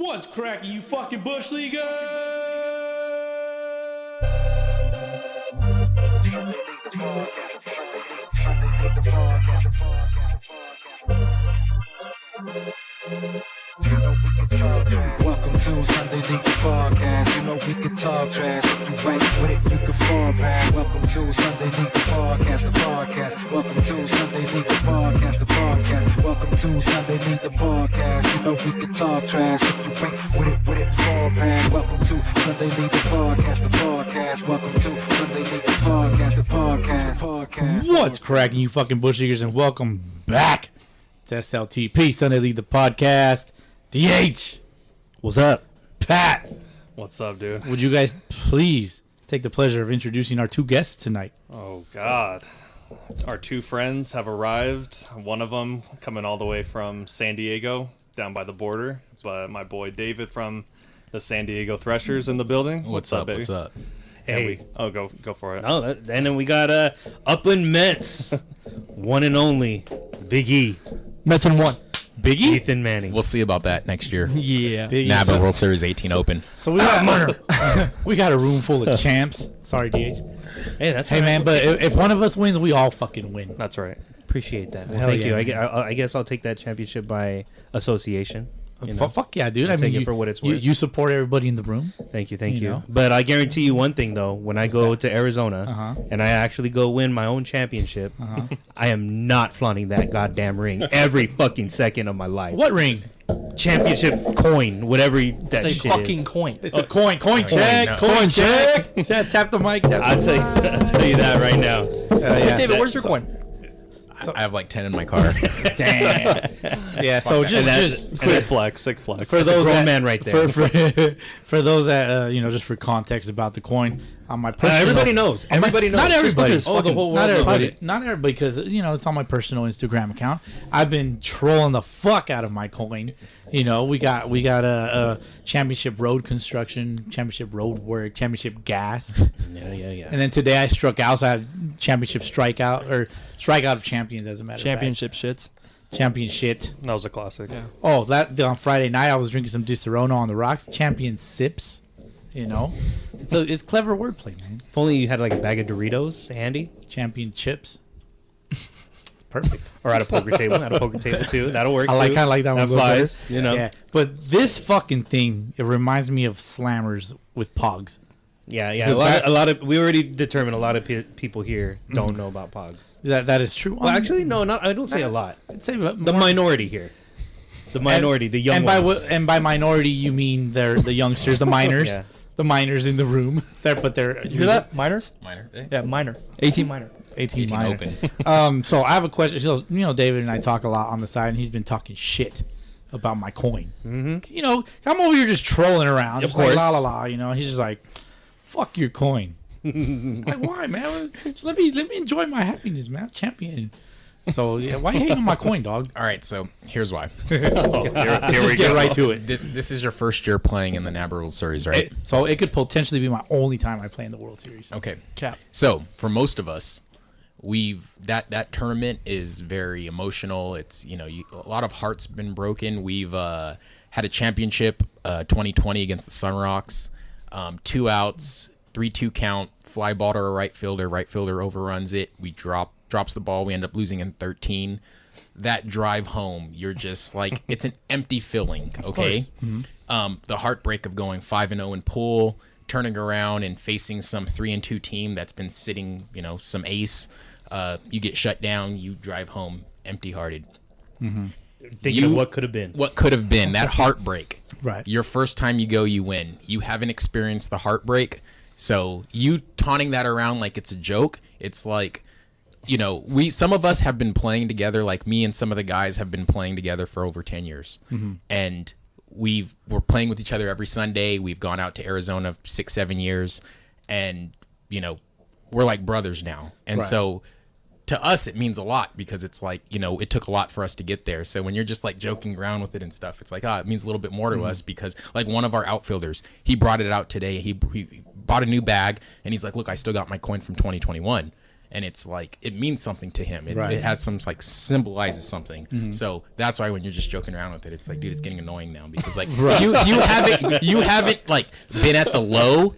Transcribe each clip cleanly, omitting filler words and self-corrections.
What's cracking, you fucking bush leaguers? Welcome to Sunday League the Podcast. You know we can talk trash. If you ain't with it, you can fall back. Welcome to Sunday League the Podcast, the podcast. Welcome to Sunday League the Podcast, the podcast. Welcome to Sunday League the Podcast. You know we can talk trash. If you ain't with it, fall back. Welcome to Sunday League the Podcast, the podcast. Welcome to Sunday League the Podcast, the podcast, the podcast. What's cracking, you fucking bush leaguers, and welcome back to SLTP Sunday League the Podcast. DH, What's up? Pat, What's up, dude? would you guys please take the pleasure of introducing our two guests tonight? Oh, God. Our two friends have arrived. One of them coming all the way from San Diego, down by the border. But my boy David from the San Diego Threshers in the building. What's up, baby? What's up? Hey. Go for it. Oh, and then we got Upland Mets, one and only, Big E, Mets in one. Biggie? Ethan Manning. We'll see about that next year. Yeah. Biggie. NABA World Series 18 Open. So we got, we got a room full of champs. Sorry, DH. Hey, that's Hey, man, but if one of us wins, we all fucking win. That's right. appreciate that. Hell Thank yeah. you. I guess I'll take that championship by association. You know? Fuck yeah, dude. I'll I mean, take it for what it's worth. You support everybody in the room. Thank you. You know? But I guarantee you one thing, though. When I go to Arizona Uh-huh. and I actually go win my own championship, I am not flaunting that goddamn ring every fucking second of my life. What ring? Championship coin, whatever that It's a shit fucking is. coin. It's a coin. Coin check. no. Coin check. Tap the mic. I'll tell you that right now. Yeah. David, where's your coin? I have like 10 in my car. Damn. Yeah. So just Sick flex. For for That's a those grown that, man right there. For those that just for context about the coin, on my personal, Everybody knows. Everybody knows. Not everybody. Oh, the whole world Not knows. everybody. Not everybody, because it's on my personal Instagram account. I've been trolling the fuck out of my coin. We got a championship road construction, championship road work, championship gas. Yeah. And then today I struck out. So I had championship strikeout of champions, as a matter Championship shits. of fact. Champion shit. That was a classic. Yeah. Oh, that on Friday night I was drinking some Disaronno on the rocks. Champion sips. It's clever wordplay, man. If only you had like a bag of Doritos handy. Champion chips. Perfect. Or at a poker table. Too. That'll work. I too. kind of like that one. That a little flies. better. Yeah. But this fucking thing, it reminds me of slammers with pogs. Yeah. A lot of. We already determined a lot of people here don't know about Pogs. That is true. Well, actually, no. Not. I don't say a lot. I'd say the The minority here. The minority. The young ones. And by minority you mean they're the youngsters, the minors, Yeah. the minors in the room. They're You hear that? Minors? Minor. Yeah, minor. 18 minor. 18 18 minor. Open. So I have a question. So, David and I talk a lot on the side, and he's been talking shit about my coin. Mm-hmm. I'm over here just trolling around, just like course. la la la. He's just like, "Fuck your coin." Like, why, man? Just let me enjoy my happiness, man. Champion. So yeah, why you hating on my coin, dog? All right, so here's why. Here Let's we get go. right to it. This is your first year playing in the NABA World Series, right? So it could potentially be my only time I play in the World Series. Okay. Cap. So for most of us, that tournament is very emotional. It's a lot of hearts been broken. We've had a championship 2020 against the Sunrocks, 2 outs, 3-2 count, fly ball to a right fielder overruns it. We drops the ball. We end up losing in 13. That drive home, you're just like, it's an empty feeling. Okay. The heartbreak of going 5-0 in pool, turning around and facing some 3-2 team that's been sitting, some ace. You get shut down. You drive home empty-hearted. Thinking of what could have been. What could have been that heartbreak. Right. Your first time you go, you win. You haven't experienced the heartbreak, so you taunting that around like it's a joke. It's like, some of us have been playing together. Like me and some of the guys have been playing together for over 10 years, and we're playing with each other every Sunday. We've gone out to Arizona 6-7 years, and we're like brothers now. And Right. so to us, it means a lot because it's like, it took a lot for us to get there. So when you're just like joking around with it and stuff, it's like, it means a little bit more to us because like one of our outfielders, he brought it out today. He bought a new bag and he's like, look, I still got my coin from 2021. and it's like it means something to him. Right. It has some like symbolizes something. So that's why when you're just joking around with it, it's like, dude, it's getting annoying now because like you haven't like been at the low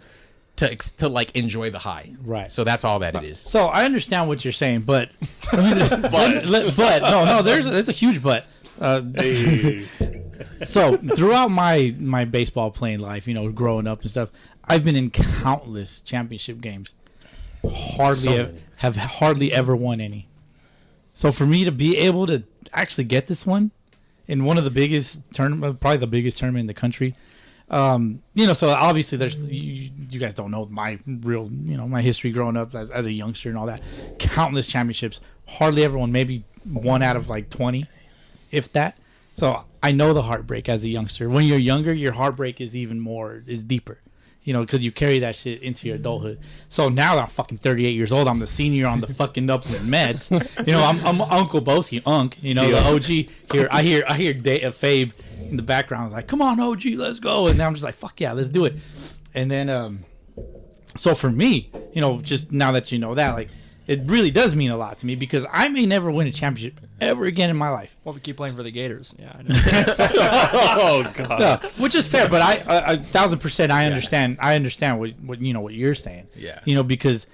to like enjoy the high. Right. So that's all that it is. So I understand what you're saying, but no, there's a huge but. So throughout my baseball playing life, growing up and stuff, I've been in countless championship games. Have hardly ever won any. So for me to be able to actually get this one in one of the biggest tournament, probably the biggest tournament in the country, so obviously there's you guys don't know my real my history growing up as a youngster and all that. Countless championships, hardly ever won, maybe 1 out of like 20, if that. So I know the heartbreak as a youngster. When you're younger, your heartbreak is deeper, because you carry that shit into your adulthood. So now that I'm fucking 38 years old, I'm the senior on the fucking Upland Mets. I'm Uncle Bowski, the OG. Here, I hear Fabe in the background. I was like, "Come on, OG, let's go!" And then I'm just like, "Fuck yeah, let's do it." And then, so for me, just now that you know that, like, it really does mean a lot to me because I may never win a championship ever again in my life. Well, if we keep playing for the Gators, yeah. I know. Oh God. No, which is fair, but I 1,000% I understand. I understand what you're saying. Yeah. Because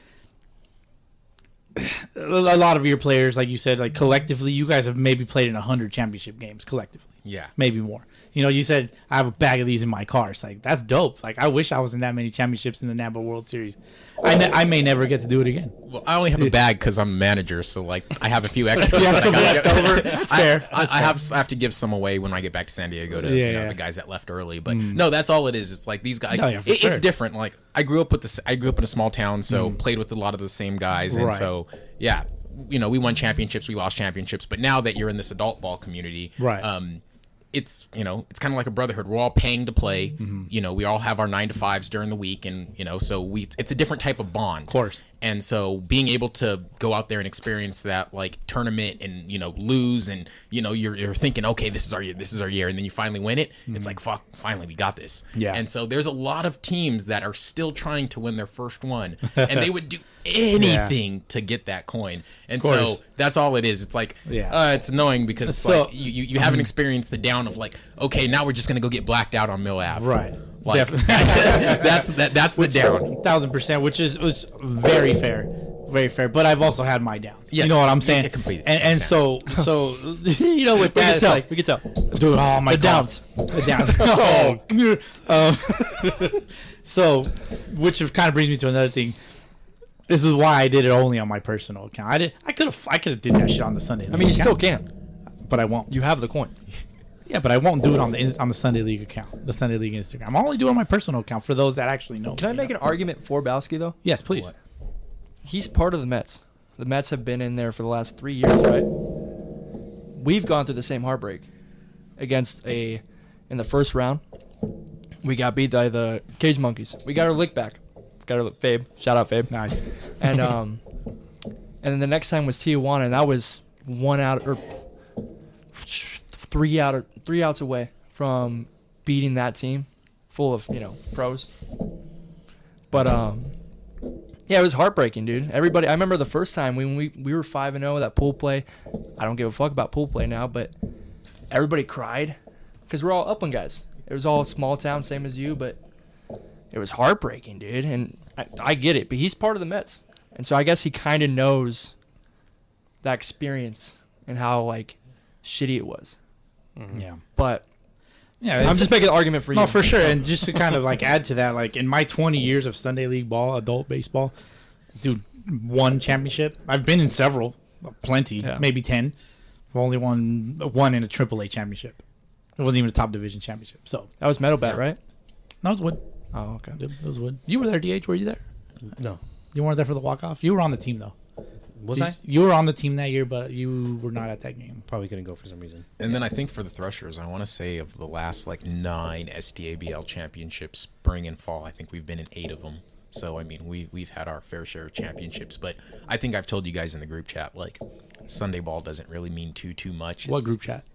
a lot of your players, like you said, like collectively, you guys have maybe played in 100 championship games collectively. Yeah. Maybe more. You said I have a bag of these in my car. It's like, that's dope. Like, I wish I was in that many championships in the NABA World Series. I may never get to do it again. Well, I only have a bag because I'm a manager, so like I have a few extras. You have some left over. That's fair. I have to give some away when I get back to San Diego to the guys that left early. But no, that's all it is. It's like these guys. Oh, yeah, for sure. It's different. Like I grew up in a small town, so played with a lot of the same guys, and so yeah, we won championships, we lost championships. But now that you're in this adult ball community, Right. It's it's kind of like a brotherhood. We're all paying to play. We all have our 9 to 5s during the week, and so it's a different type of bond. Of course. And so being able to go out there and experience that like tournament and lose and you're thinking, okay, this is our year, and then you finally win it. It's like, fuck, finally we got this. Yeah. And so there's a lot of teams that are still trying to win their first one, and they would do anything to get that coin. And so that's all it is. It's like it's annoying because it's like you haven't experienced the down of like, okay, now we're just gonna go get blacked out on Mill Ave. Right. Like, that's the down. 1,000%, which was very fair. But I've also had my downs. Yes, you know what I'm saying? Completely. And so with that, we can tell. Dude, oh my downs. The downs. So, which kind of brings me to another thing. This is why I did it only on my personal account. I could have did that shit on the Sunday League I mean, you account, still can. but I won't. You have the coin. Yeah, but I won't do it on the Sunday League account, the Sunday League Instagram. I'm only doing it on my personal account for those that actually know. Can I make an argument for Bowski, though? Yes, please. What? He's part of the Mets. The Mets have been in there for the last 3 years, right? We've gone through the same heartbreak in the first round. We got beat by the Cage Monkeys. We got our lick back. Got our Fabe. Shout out Fabe. Nice. And then the next time was Tijuana, and that was 3 outs away from beating that team, full of pros. But yeah, it was heartbreaking, dude. Everybody, I remember the first time when we were 5-0, that pool play. I don't give a fuck about pool play now, but everybody cried because we're all Upland guys. It was all small town, same as you, but it was heartbreaking, dude. And I get it, but he's part of the Mets, and so I guess he kind of knows that experience and how like shitty it was. Yeah. But Yeah, I'm just making an argument for you. No, for sure. And just to kind of like add to that, like in my 20 years of Sunday League ball, adult baseball, dude, one championship. I've been in several, plenty, maybe 10. I've only won one in a AAA championship. It wasn't even a top division championship. So That was Metal Bat, right? no, it was Wood. Oh, okay. It was Wood. You were there, DH. Were you there? No. You weren't there for the walk off. You were on the team though. Was I? You were on the team that year, but you were not at that game. Probably couldn't go for some reason. And then I think for the Threshers, I want to say of the last like 9 SDABL championships, spring and fall, I think we've been in 8 of them. So I mean, we've had our fair share of championships. But I think I've told you guys in the group chat, like Sunday ball doesn't really mean too much. What group chat?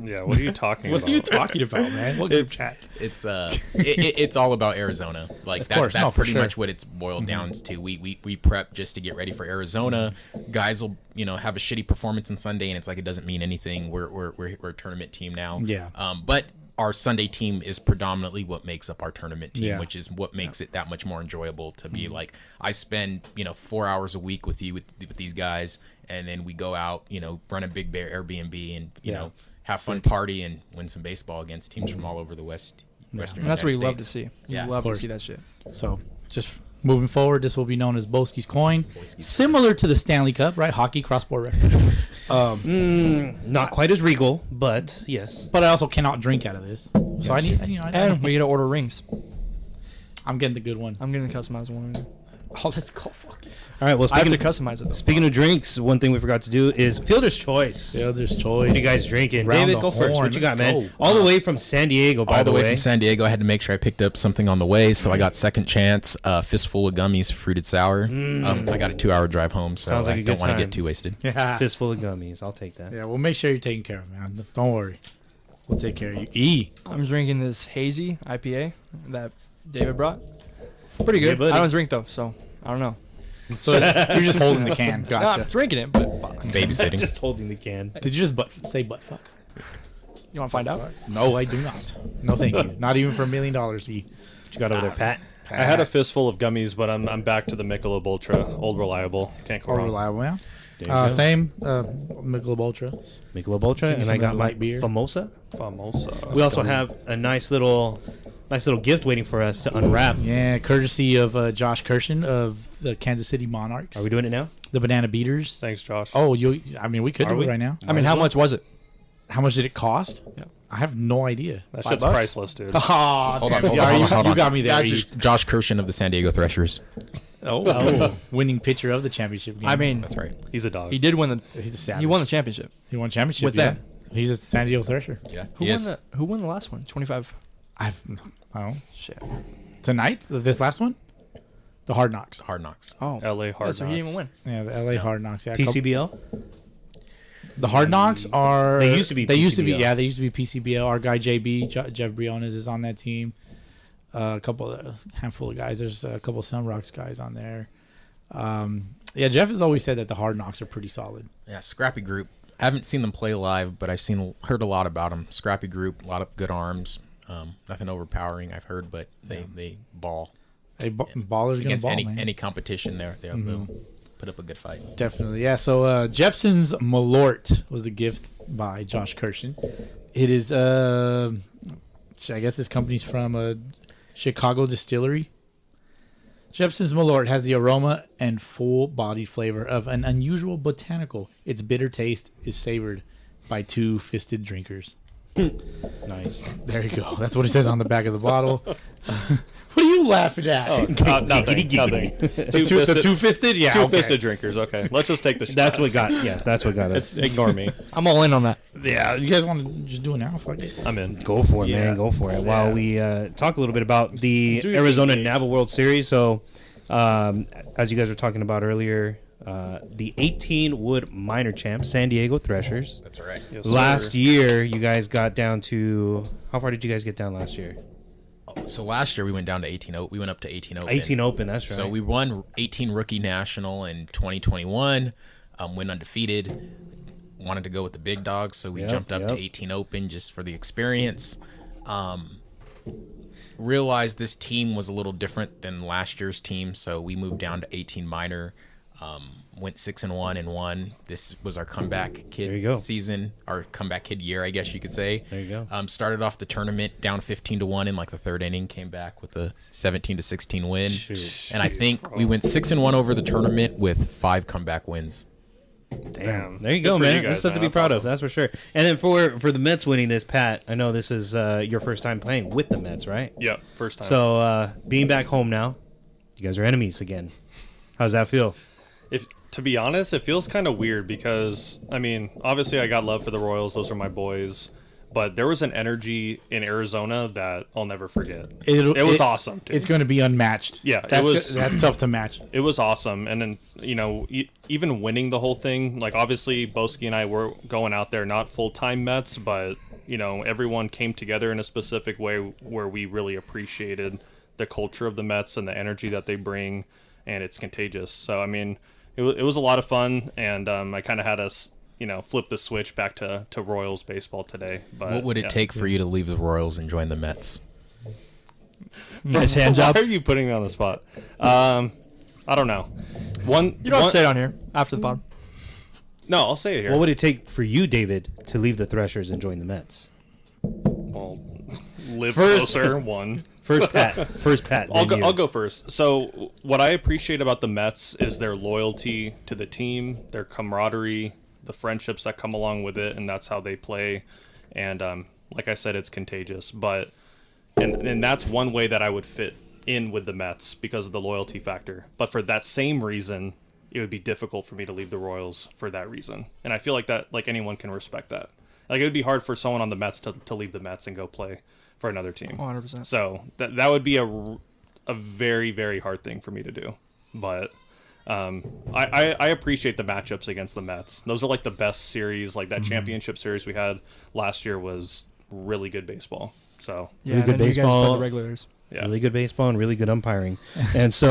Yeah, what are you talking What about? are you talking about, man? What group chat? It's all about Arizona. Like course, that's no, for pretty sure. much what it's boiled down to. We prep just to get ready for Arizona. Guys will have a shitty performance on Sunday, and it's like it doesn't mean anything. We're a tournament team now. Yeah. But our Sunday team is predominantly what makes up our tournament team, Yeah. which is what makes it that much more enjoyable to be like. I spend 4 hours a week with you with these guys, and then we go out, run a big bear Airbnb, and have fun, party, and win some baseball against teams from all over the western. And that's what United you love to States. see. You Yeah, of love to course. see that shit. So just moving forward, this will be known as Bowski's coin, similar to the Stanley Cup, right? Hockey cross-sport reference. Not quite as regal, but yes. But I also cannot drink out of this, so I need. And we get to order rings. I'm getting the good one. I'm getting a customized one. Oh, let's go. Fuck it. All right. Well, I have speaking to of, customize it though. speaking of drinks, one thing we forgot to do is Fielder's Choice. Yeah, there's choice. What are you guys drinking? Round David, the go first. horn. What you got, Let's man? go. All the way from San Diego, by All the way way. from San Diego. I had to make sure I picked up something on the way, so I got Second Chance, fistful of gummies, fruited sour. I got a 2-hour drive home, so Sounds like I a don't good want to time. get too wasted. Yeah. Fistful of gummies. I'll take that. Yeah, we'll make sure you're taken care of, man. Don't worry. We'll take care of you. E. I'm drinking this hazy IPA that David brought. Pretty good. buddy. I don't drink though, so I don't know. So you're just holding the can. No, Gotcha. I'm drinking it, but fuck. Babysitting. Just holding the can. Did you just say butt fuck? You want to find out? No, I do not. No, thank you. Not even for $1 million. E. What you got over there, Pat? I had a fistful of gummies, but I'm back to the Michelob Ultra, old reliable. Can't go Or wrong. reliable, yeah. There you go. Same. Michelob Ultra. Michelob Ultra, and some I of got the my light beer. Famosa. Famosa. We also have a nice little gift waiting for us to unwrap. Yeah, courtesy of Josh Kirshen of the Kansas City Monarchs. Are we doing it now? The Banana Beaters. Thanks, Josh. Oh, we could Are do we? it right now. I mean, how much was it? How much did it cost? Yeah. I have no idea. that $5? shit's priceless, dude. Oh, Hold on, damn. hold Yeah, on, hold on, hold you on. got me there. E. Josh Kirshen of the San Diego Threshers. Oh, winning pitcher of the championship game. I mean, That's right. He's a dog. he did win the. he's a savage. He won the championship. He won championship With yeah. them. He's a San Diego Thresher. Yeah. Who won the last one? 25. I don't know. Shit. Tonight, this last one, the Hard Knocks. Hard Knocks. Oh, LA Hard so he didn't even Knocks. win. Yeah, the LA Hard Knocks. Yeah, a couple- PCBL. The Hard Knocks are. They used to be They used to be. PCBL. Yeah, they used to be PCBL. Our guy JB Jeff Briones is on that team. A handful of guys. There's a couple of Sunrocks guys on there. Yeah, Jeff has always said that the Hard Knocks are pretty solid. Yeah, scrappy group. I haven't seen them play live, but I've heard a lot about them. Scrappy group, a lot of good arms. Nothing overpowering, I've heard, but they ball Hey, ballers gonna against ball, any man. any competition. They'll put up a good fight. Definitely, yeah. So Jepson's Malort was the gift by Josh Kirshen. It is, I guess this company's from a Chicago distillery. Jepson's Malort has the aroma and full-bodied flavor of an unusual botanical. Its bitter taste is savored by two-fisted drinkers. Nice. There you go. That's what it says on the back of the bottle. What are you laughing at? Nothing. The two-fisted? Yeah, Two-fisted okay. drinkers. Okay, let's just take the shot. That's what got. Yeah, that's what got us. Ignore me. I'm all in on that. Yeah, you guys want to just do it now? Fuck it. I'm in. Go for it, Yeah. man. Go for it. While we talk a little bit about the Do your Arizona thing, Dave. Naval World Series. So, as you guys were talking about earlier, the 18 wood minor champs, San Diego Threshers. That's all right. Yes, Last sir. year, you guys got down to how far did you guys get down last year? So last year we went down to 18 open. We went up to 18 open. 18 open. That's right. So we won 18 rookie national in 2021. Went undefeated. Wanted to go with the big dogs, so we Yep, jumped up yep. to 18 open just for the experience. Realized this team was a little different than last year's team, so we moved down to 18 minor. Went 6-1 and won. This was our comeback kid There you go. season, our comeback kid year, I guess you could say. There you go. Started off the tournament down 15-1 in like the third inning, came back with a 17-16 win, Shoot. and I think we went 6-1 over the tournament with 5 comeback wins. Damn. There you go, Good for you man. guys, That's stuff to man. be That's proud of. awesome. That's for sure. And then for the Mets winning this, Pat, I know this is your first time playing with the Mets, right? Yep, first time. So being back home now, you guys are enemies again. How's that feel? If to be honest, it feels kind of weird because I mean, obviously I got love for the Royals; those are my boys. But there was an energy in Arizona that I'll never forget. It was awesome. Dude. It's going to be unmatched. Yeah, that's tough to match. It was awesome. And then, even winning the whole thing, like obviously Bowski and I were going out there, not full-time Mets, but, everyone came together in a specific way where we really appreciated the culture of the Mets and the energy that they bring, and it's contagious. So, I mean, it was a lot of fun, and I kind of had us, flip the switch back to Royals baseball today. But What would it take for you to leave the Royals and join the Mets? Nice hand job. Why are you putting me on the spot? I don't know. You don't say it on here after the pod. No, I'll say it here. What would it take for you, David, to leave the Threshers and join the Mets? Well, live closer. One. First Pat. I'll go first. So what I appreciate about the Mets is their loyalty to the team, their camaraderie, the friendships that come along with it, and that's how they play. And like I said, it's contagious. But and that's one way that I would fit in with the Mets because of the loyalty factor. But for that same reason, it would be difficult for me to leave the Royals for that reason. And I feel like that, like anyone can respect that. Like it would be hard for someone on the Mets to leave the Mets and go play for another team. 100%. So that would be a very, very hard thing for me to do. But I appreciate the matchups against the Mets. Those are like the best series. Like that championship series we had last year was really good baseball. So Yeah, Really good and then you guys baseball. play the regulars. yeah. Really good baseball and really good umpiring. And so,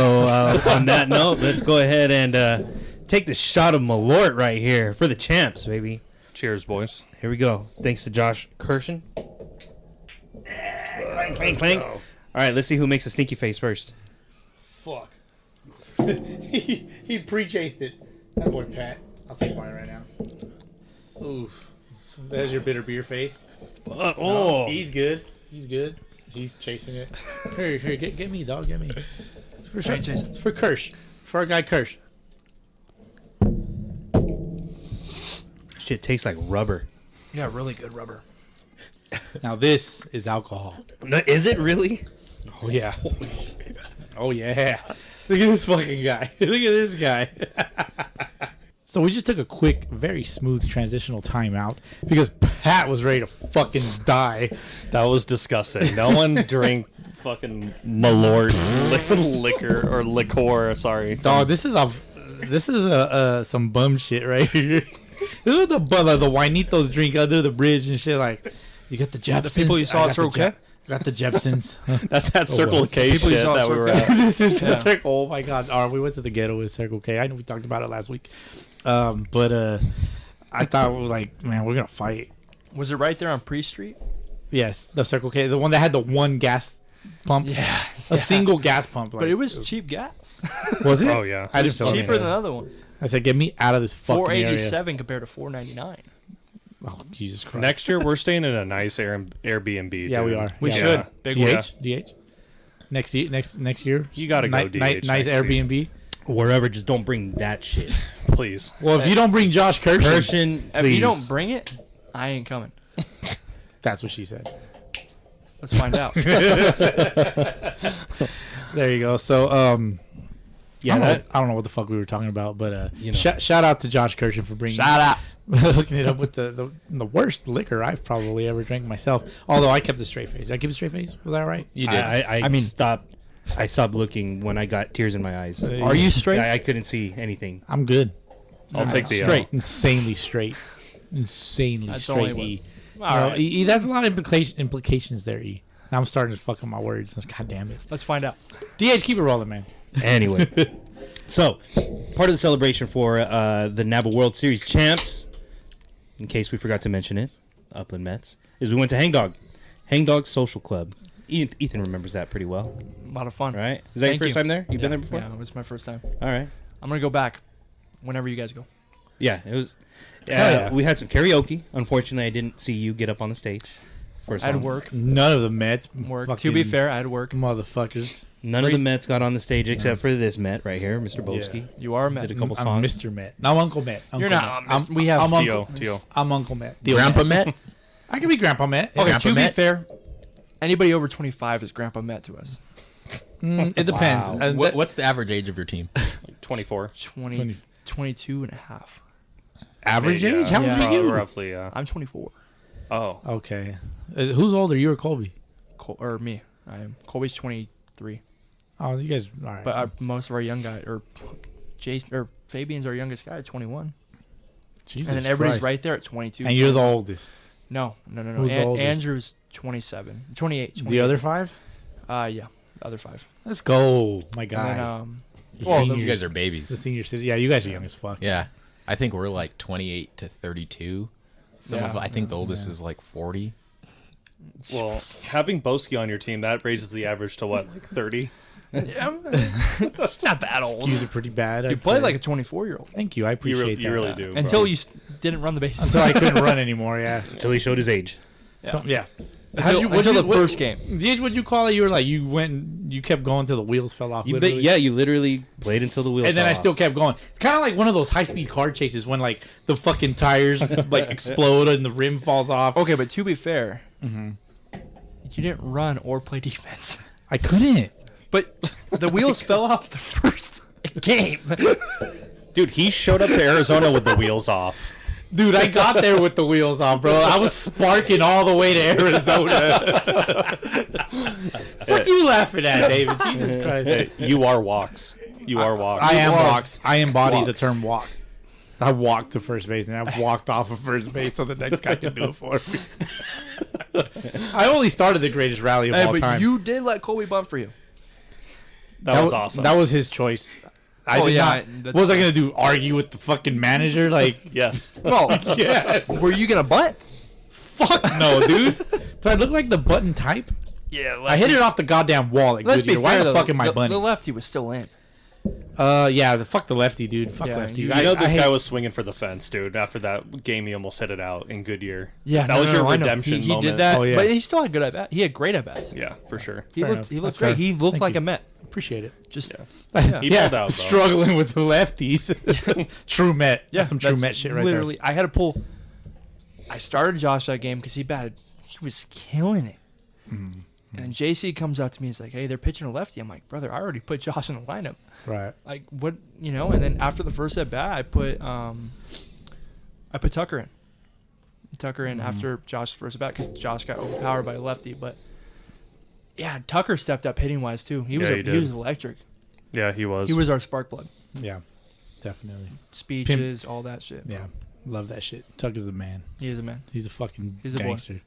on that note, let's go ahead and take the shot of Malort right here for the champs, baby. Cheers, boys. Here we go. Thanks to Josh Kirshen. Clank, clank, clank. All right, let's see who makes a stinky face first. Fuck. he pre-chased it. That boy Pat. I'll take mine right now. Oof. There's your bitter beer face. Oh, He's good. He's chasing it. Here, get me, dog. Get me. It's for Hey, Jason. It's for Kirsch. For our guy Kirsch. shit tastes like rubber. Yeah, really good rubber. Now this is alcohol. No, is it really? Oh yeah. Oh yeah. Look at this fucking guy. Look at this guy. So we just took a quick, very smooth transitional timeout because Pat was ready to fucking die. That was disgusting. No one drank fucking Malort liquor or liqueur. Sorry, Dog, this is some bum shit right here. This is the Juanitos drink under the bridge and shit. Like, you got the Jepsons. The people you saw I at got Circle the K? Got the Jepsons. That's that Circle K People you shit saw at that we were Circle at. This is the Yeah. circle. Oh my god! All right, we went to the ghetto with Circle K. I know we talked about it last week, but I thought like, man, we're gonna fight. Was it right there on Pre Street? Yes, the Circle K, the one that had the one gas pump. Yeah. A single gas pump. Like, But it was cheap gas. was it? Oh, yeah. I didn't feel Cheaper it. than the other one. I said, get me out of this fucking area. $487 compared to $499. Oh Jesus Christ! Next year, we're staying in a nice Airbnb. Yeah, dude. we are. We Yeah. should. Big one. DH. Next year. You gotta go DH Nice next Airbnb. Wherever, just don't bring that shit. Please. Well, if you don't bring Josh Kirshen, Kirshen, If please. you don't bring it, I ain't coming. that's what she said. Let's find out. There you go. So, Yeah, I don't know what the fuck we were talking about, but You know. shout out to Josh Kirshen for bringing. Shout out. Hooking it up with the worst liquor I've probably ever drank myself. Although I kept a straight face. Did I keep a straight face? Was that right? You did. I mean, I stopped looking when I got tears in my eyes. Are you straight? I couldn't see anything. I'm good. I'll take the Straight. Insanely straight. Insanely That's straight. only E. All right. E, that's a lot of implications there, E. Now I'm starting to fuck up my words. God damn it. Let's find out. DH, keep it rolling, man. Anyway, so part of the celebration for the NABA World Series champs, in case we forgot to mention it, Upland Mets, is we went to Hang Dog Social Club. Ethan remembers that pretty well, A lot of fun. right? Is that your Thank first you. time there? You've been Yeah, there before? Yeah, it was my first time. All right. I'm going to go back whenever you guys go. Yeah, it was. yeah. We had some karaoke. Unfortunately, I didn't see you get up on the stage. I had work. None of the Mets. Work. To fucking be fair, I had work. motherfuckers. None of the Mets got on the stage except for this Met right here, Mr. Bowski. You are a Met. Did a couple I'm songs. Mr. Met. No, I'm Uncle Met. You're Uncle not. Met. We have I'm Tio. Uncle, I'm Uncle Met. Tio Grandpa Met? I can be Grandpa Met. Okay, Grandpa to be Met. fair, anybody over 25 is Grandpa Met to us. It depends. Wow. What's the average age of your team? 24. 20, 22 and a half. Average age? How Yeah. old are you? Roughly, yeah. I'm 24. Oh, Okay. Who's older, you or Colby? Or me. I am. Colby's 23. Oh, you guys. All right. But most of our young guys, or Jason, or Fabian's our youngest guy at 21. Jesus And then everybody's Christ. right there at 22. And you're the oldest. No. Who's the oldest? Andrew's 27. 28. The other 5? Yeah. The other 5. Let's go, my And guy. then, Well, seniors. you guys are The babies. senior citizen. Yeah, you guys are young as fuck. Yeah, I think we're like 28 to 32. I think the oldest is like 40. well, having Bowski on your team, that raises the average to what, like 30? it's not that old. Skews are pretty bad. You I'd played say. like a 24-year-old. Thank you. I appreciate You that. really do. Until bro. you didn't run the bases. Until I couldn't run anymore. Yeah. Until he showed his age. Yeah. Until the first game. What'd you call it? You were like, you went and you kept going till the wheels fell off. You literally. you literally played until the wheels. And then fell I still off. kept going. Kind of like one of those high-speed car chases when like the fucking tires like explode and the rim falls off. Okay, but to be fair, you didn't run or play defense. I couldn't. But the wheels fell off the first game. Dude, he showed up to Arizona with the wheels off. Dude, I got there with the wheels off, bro. I was sparking all the way to Arizona. Fuck you laughing at, David? Jesus Christ. You are walks. You are walks. I am walks. I embody the Walks. term walk. I walked to first base and I walked off of first base so the next guy could do it for me. I only started the greatest rally of all but time. you did let Colby bump for you. that was awesome. That was his choice. I did not. What was I gonna do? Argue with the fucking manager? Like, yes. Well, yes. were you gonna butt? Fuck no, dude. Do I look like the button type? Yeah. I hit it off the goddamn wall at Let's be Goodyear. Why fair, the though, fuck am I the bunny? lefty was still in. Yeah, fuck the lefty, dude. Fuck Yeah, lefties. you You know I this hate- guy was swinging for the fence, dude. After that game, he almost hit it out in Goodyear. Yeah, that was your I know. redemption He moment. did that, Oh, yeah. but he still had good at bats. He had great at bats. Yeah, for sure. He Fair looked. enough. He looked That's great. fair. He looked Thank like you. a Met. Appreciate it. Just Yeah. He pulled out, though. struggling with the lefties. True Met. yeah, That's some true Met shit right literally, I had to pull. I started Josh that game because he batted. He was killing it. Mm-hmm. And then JC comes up to me. He's like, "Hey, they're pitching a lefty." I'm like, "Brother, I already put Josh in the lineup." there. Right. Like what, you know? And then after the first at bat, I put Tucker in. Tucker in after Josh's first at bat because Josh got overpowered by a lefty. But yeah, Tucker stepped up hitting wise too. He was Yeah, he did. was electric. Yeah, he was. He was our spark plug. Yeah. Definitely. Speeches, all that shit. Yeah. Love that shit. Tuck is the man. He is a man. He's a fucking He's a boy. gangster.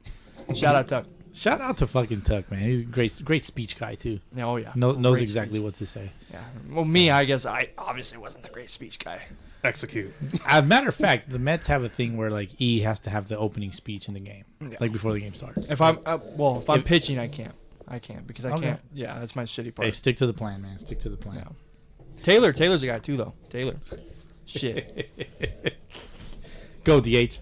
Shout out Tuck. Shout out to fucking Tuck, man. He's a great speech guy too. Yeah, oh yeah. Knows Great exactly what to say. speech. Yeah. Well, me, I guess I obviously wasn't the great speech guy. Execute. As a matter of fact, the Mets have a thing where like E has to have the opening speech in the game, Yeah. like before the game starts. If I'm If- pitching, I can't. I can't because I Okay. can't. Yeah, that's my shitty part. Hey, stick to the plan, man. Stick to the plan. Yeah. Taylor's a guy too, though. Taylor. Shit. Go DH.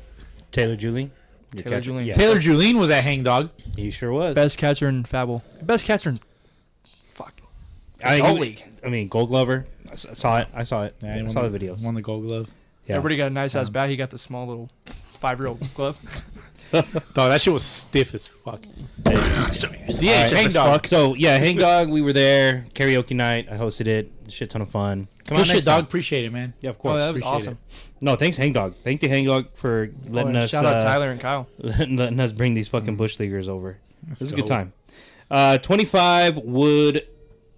Taylor Julian. Your Taylor catcher? Julian. Yeah. Taylor Julien was at Hangdog. He sure was. Best catcher in Fable. Best catcher in. Fuck. I All mean, league. I mean, Gold Glover. I saw it. I saw it. Yeah, I he saw won the videos. Won the Gold Glove. Yeah. Everybody got a nice ass bat. He got the small little 5-year-old glove. Dog, that shit was stiff as fuck. DH, All right. Hangdog. So yeah, Hangdog. We were there. Karaoke night. I hosted it. Shit ton of fun. Come Good on, shit, next dog. time. Appreciate it, man. Yeah, of Oh, course. that was appreciate awesome. No, thanks Hangdog. Thank you Hangdog for letting us Shout out Tyler and Kyle. letting us bring these fucking bush leaguers over. It was a good go. time. 25 Wood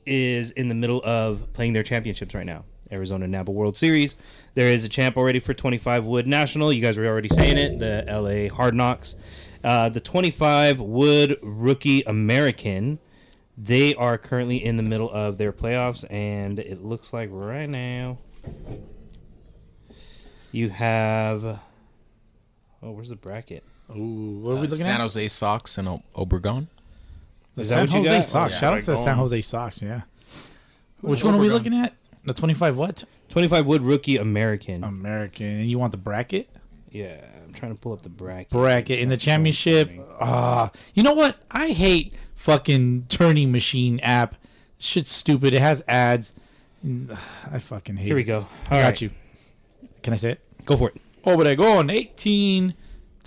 is in the middle of playing their championships right now. Arizona NABA World Series. There is a champ already for 25 Wood National. You guys were already saying it. The LA Hard Knocks. The 25 Wood Rookie American. They are currently in the middle of their playoffs, and it looks like right now you have. Oh, where's the bracket? Ooh, what are we looking San at? Jose Sox and Obregon. Is San that what you Jose got? Sox. yeah. Shout out to the Like San going. Jose Sox. Yeah. Which one are we Obregon. looking at? The 25 what? 25 Wood Rookie American. American. And you want the bracket? Yeah, I'm trying to pull up the bracket. Bracket in the championship. You know what? I hate fucking turning machine app. Shit's stupid. It has ads. I fucking hate Here we it. go. All I got right. you. Can I say it? Go for it. Obregon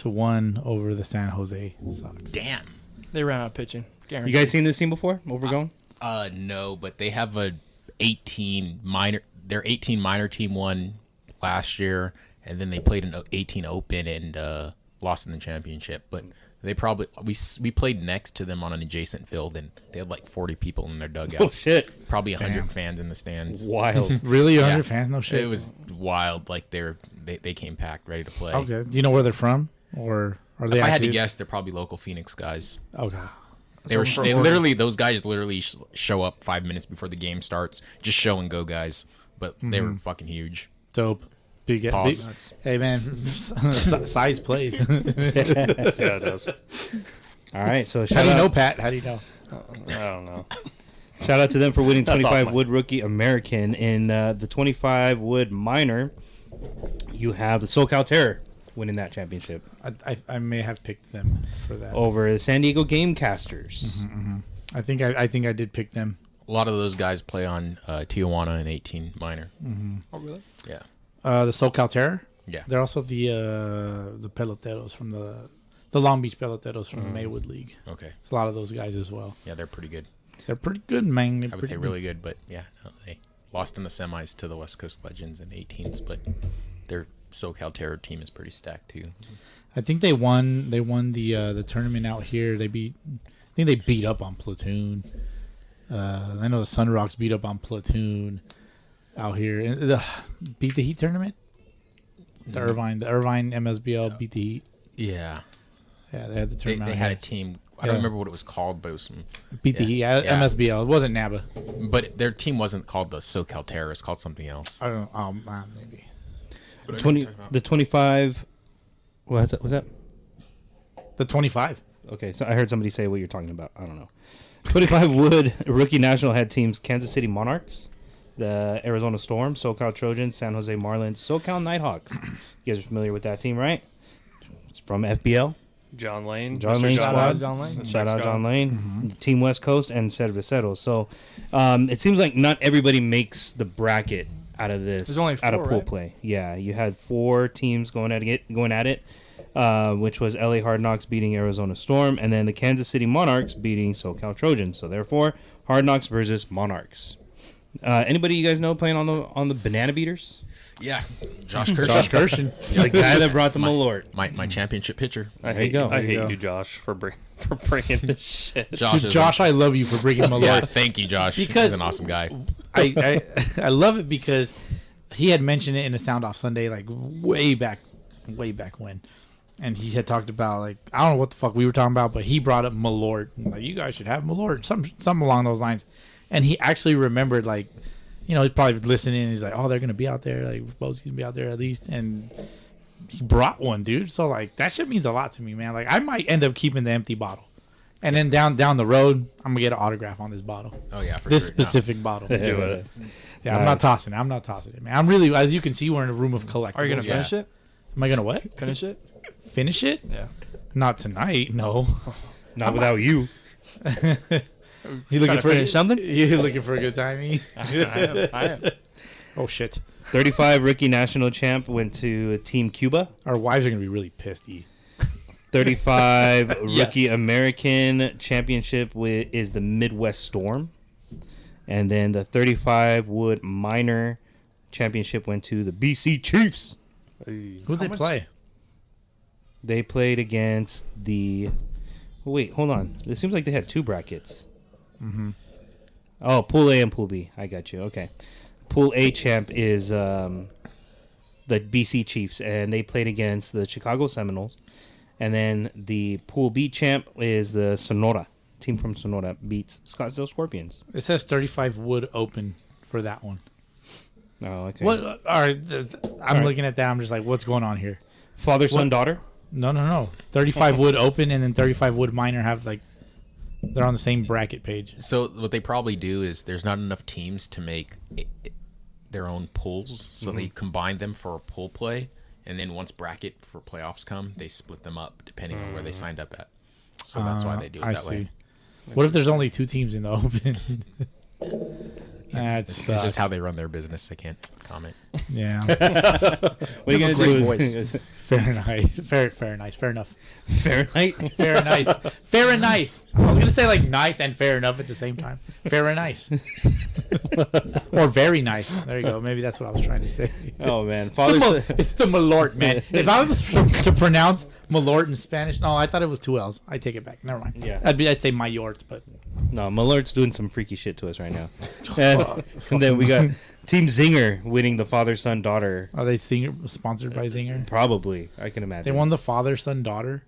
18-1 over the San Jose Sox. Damn. They ran out of pitching. Guaranteed. You guys seen this team before? Overgone? No, but they have a 18 minor. Their 18 minor team won last year, and then they played an 18 Open and lost in the championship, but they probably we played next to them on an adjacent field, and they had like 40 people in their dugout. Oh shit! Probably 100 fans in the stands. Wild. Really, 100 Yeah. fans? No shit. It was wild. Like they came packed, ready to play. Okay. Do you know where they're from, or are they? If I had to actually- guess, they're probably local Phoenix guys. Okay. Those guys literally show up 5 minutes before the game starts, just show and go guys. But they were fucking huge. Dope. Big. Pause. Hey man, size plays. Yeah, it does. All right, so How shout do you know, out, Pat? How do you know? I don't know. shout out to them for winning That's 25 off my- Wood Rookie American in the 25 Wood Minor. You have the SoCal Terror winning that championship I may have picked them for that. over the San Diego Gamecasters. I think I did pick them. A lot of those guys play on Tijuana and 18 minor. Oh, really? Yeah. The SoCal Terror. Yeah. They're also the peloteros from the Long Beach peloteros from the Maywood League. Okay. It's a lot of those guys as well. Yeah, they're pretty good. They're pretty good, man. They're I would pretty say really good, but yeah, no, they lost in the semis to the West Coast Legends and 18s, but their SoCal Terror team is pretty stacked too. I think they won. They won the tournament out here. I think they beat up on Platoon. I know the Sun Rocks beat up on Platoon out here. And beat the Heat tournament. The Irvine MSBL beat the Heat. Yeah. Yeah, they had the They tournament. out had a here. team. I Yeah. don't remember what it was called, but it was some. Beat the Heat. Yeah. MSBL. It wasn't NABA. But their team wasn't called the SoCal Terror. It's called something else. I don't know. Maybe. The 25. What was that? The 25. Okay, so I heard somebody say what you're talking about. I don't know. 25 Wood Rookie National had teams Kansas City Monarchs, the Arizona Storm, SoCal Trojans, San Jose Marlins, SoCal Nighthawks. You guys are familiar with that team, right? It's from FBL. John Lane. John Mr. Lane John squad. Lane. John Lane. Mr. Shout out Scott. John Lane, Team West Coast, and Cerveceros. So it seems like not everybody makes the bracket out of this. There's only out of 4, pool right? play. Yeah, you had 4 teams going at it, which was LA Hard Knocks beating Arizona Storm, and then the Kansas City Monarchs beating SoCal Trojans. So therefore, Hard Knocks versus Monarchs. Anybody you guys know playing on the Banana Beaters? Yeah. Josh Kirsch. Josh Gershon. The guy that brought the Malort. My championship pitcher. I There you hate go. I There you hate go. you, Josh, for bringing this shit. Josh, is Josh, I love you for bringing Malort. yeah, thank you, Josh. Because- He's an awesome guy. I love it because he had mentioned it in a Sound Off Sunday, like way back when, and he had talked about, like, I don't know what the fuck we were talking about, but he brought up Malort, like, you guys should have Malort, something along those lines, and he actually remembered, like, you know, he's probably listening, and he's like, oh, they're gonna be out there, like Bowski's gonna be out there at least, and he brought one, dude. So like that shit means a lot to me, man. Like I might end up keeping the empty bottle, and then down the road, I'm gonna get an autograph on this bottle. Oh yeah, for This sure. specific bottle. Do it. Yeah, I'm not tossing it. I'm not tossing it, man. I'm really, as you can see, we're in a room of collectibles. Are you gonna Yeah. finish it? Am I gonna what? Finish it? Finish it? Yeah. Not tonight. No. Not without you. You looking to for finish something? You looking for a good time? E? I am. Oh shit. 35 Rookie National Champ went to Team Cuba. Our wives are gonna be really pissed. E. 35 Yes. Rookie American Championship is the Midwest Storm. And then the 35 Wood Minor Championship went to the BC Chiefs. Who'd they play? They played against the... Wait, hold on. It seems like they had 2 brackets. Mm-hmm. Oh, Pool A and Pool B. I got you. Okay. Pool A champ is the BC Chiefs, and they played against the Chicago Seminoles. And then the Pool B champ is the Sonora. Team from Sonora beats Scottsdale Scorpions. It says 35 Wood Open for that one. Oh, okay. What? All right. I'm right. looking at that. I'm just like, what's going on here? Father, son, What? daughter? No. 35 Wood Open and then 35 Wood Minor have like, they're on the same bracket page. So what they probably do is there's not enough teams to make their own pools, so they combine them for a pool play, and then once bracket for playoffs come, they split them up depending on where they signed up at. So that's why they do it I that see. way. What if there's only 2 teams in the Open? It's just how they run their business. I can't comment. Yeah. What are you going to great do? voice. Fair nice. Fair nice. Fair enough. Fahrenheit? Fair and nice. Fair and nice. I was gonna say like nice and fair enough at the same time. Fair and nice. Or very nice. There you go. Maybe that's what I was trying to say. Oh, man. It's Father, the Malort, man. If I was to pronounce Malort in Spanish. No, I thought it was 2 L's. I take it back. Never mind. Yeah. I'd say Mayort, but No, Malert's doing some freaky shit to us right now. And then we got Team Zinger winning the father, son, daughter. are they sponsored by Zinger? Probably, I can imagine. They won the father, son, daughter.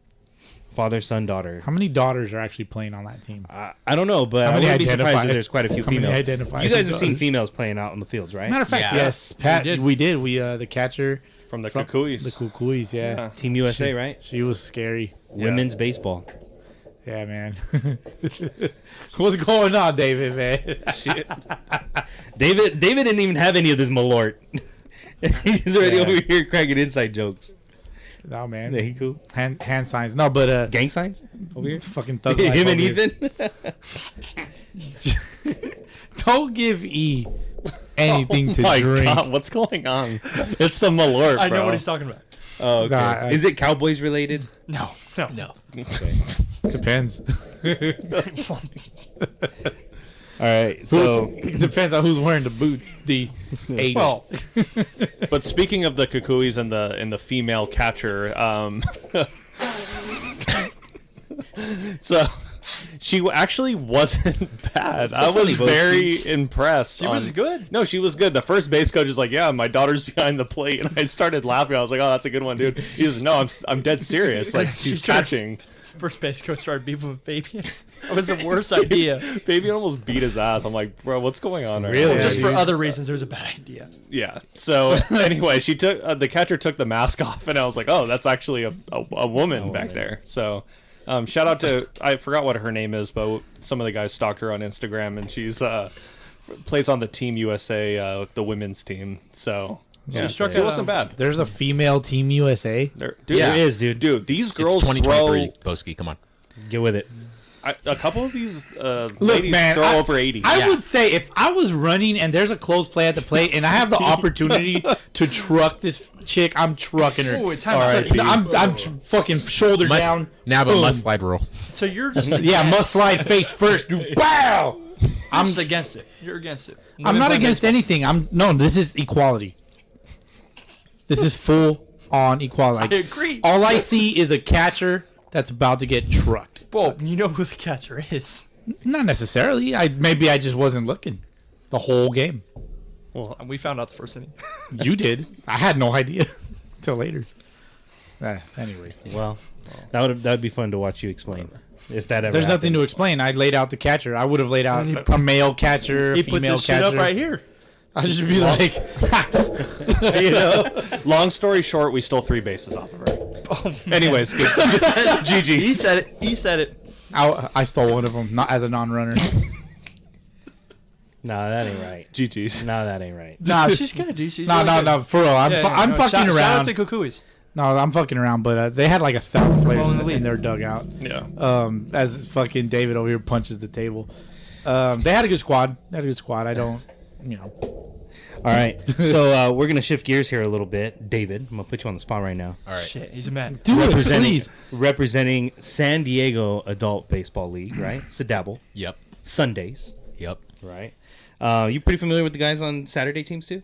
father, son, daughter. How many daughters are actually playing on that team? I don't know, but How I many wouldn't be surprised identify- if there's quite a few how many females. identify You guys as have seen daughters? females playing out in the fields, right? Matter of fact, Yeah. yes, Pat, We did. we did. We the catcher From the from Cucuys. the Cucuys, yeah. Team USA, right? She was scary. Women's baseball. Yeah, man. What's going on, David, man? David didn't even have any of this Malort. He's already Yeah. over here cracking inside jokes. No, man. Yeah, he cool. Hand signs. No, but Gang signs over here. fucking thug life Him and over here. Ethan. Don't give E anything to My drink. God, what's going on? It's the Malort, I know bro. what he's talking about. Oh, okay. Nah, Is it Cowboys related? No. Okay. Depends. All right. So It depends on who's wearing the boots. The H. Well, But speaking of the Cucuys and the female catcher, so she actually wasn't bad. I was funny, Bowski. very impressed. she was good. No, she was good. The first base coach is like, "Yeah, my daughter's behind the plate," and I started laughing. I was like, "Oh, that's a good one, dude." He was, "No, I'm dead serious. Like she's catching." First base coach started beefing with Fabian. That was the worst idea. Fabian almost beat his ass. I'm like, "Bro, what's going on?" Right Really? now?" Just for he's- other reasons, it was a bad idea. Yeah. So anyway, she took the catcher took the mask off, and I was like, "Oh, that's actually a woman back there." So, shout out to I forgot what her name is, but some of the guys stalked her on Instagram, and she's plays on the Team USA, the women's team. So yeah, struck it out, wasn't bad. There's a female Team USA. Dude, There is, dude. Dude, these It's girls 2023, throw. Bowski. Come on. Get with it. A couple of these Look, ladies man, throw over 80. I would say if I was running and there's a close play at the plate and I have the opportunity to truck this chick, I'm trucking her. Ooh, time out. I'm fucking shoulder down. Now, but Boom. must slide rule. So you're just Yeah, must slide face first. Do bow. I'm just against it. You're against it. I'm not against anything. This is equality. This is full on equality. I agree. All I see is a catcher that's about to get trucked. Well, you know who the catcher is. Not necessarily. Maybe I just wasn't looking the whole game. And we found out the first inning. You did. I had no idea until later. Anyways, Well, that'd be fun to watch you explain if that ever. there's nothing happened. to explain. I laid out the catcher. I would have laid out And he a male catcher, a He put female this shit catcher. up right here. I'd just be like, You know, long story short, we stole 3 bases off of her. Anyways, good. GG. He said it. He said it. I stole one of them, not as a non-runner. Nah, that ain't right. GG's. Nah, that ain't right. Nah, she's good, dude. She's No, really no, good. no, for real. I'm fucking Shout around. out to Cucuys. No, I'm fucking around, but they had like 1,000 players Well, in the in league. their dugout. Yeah. As fucking David over here punches the table. They had a good squad. I don't, All right. So we're gonna shift gears here a little bit. David, I'm gonna put you on the spot right now. All right. Shit, he's a man. do it, Representing, please. representing San Diego Adult Baseball League, right? Sadabble. Yep. Sundays, Yep. right? You pretty familiar with the guys on Saturday teams too?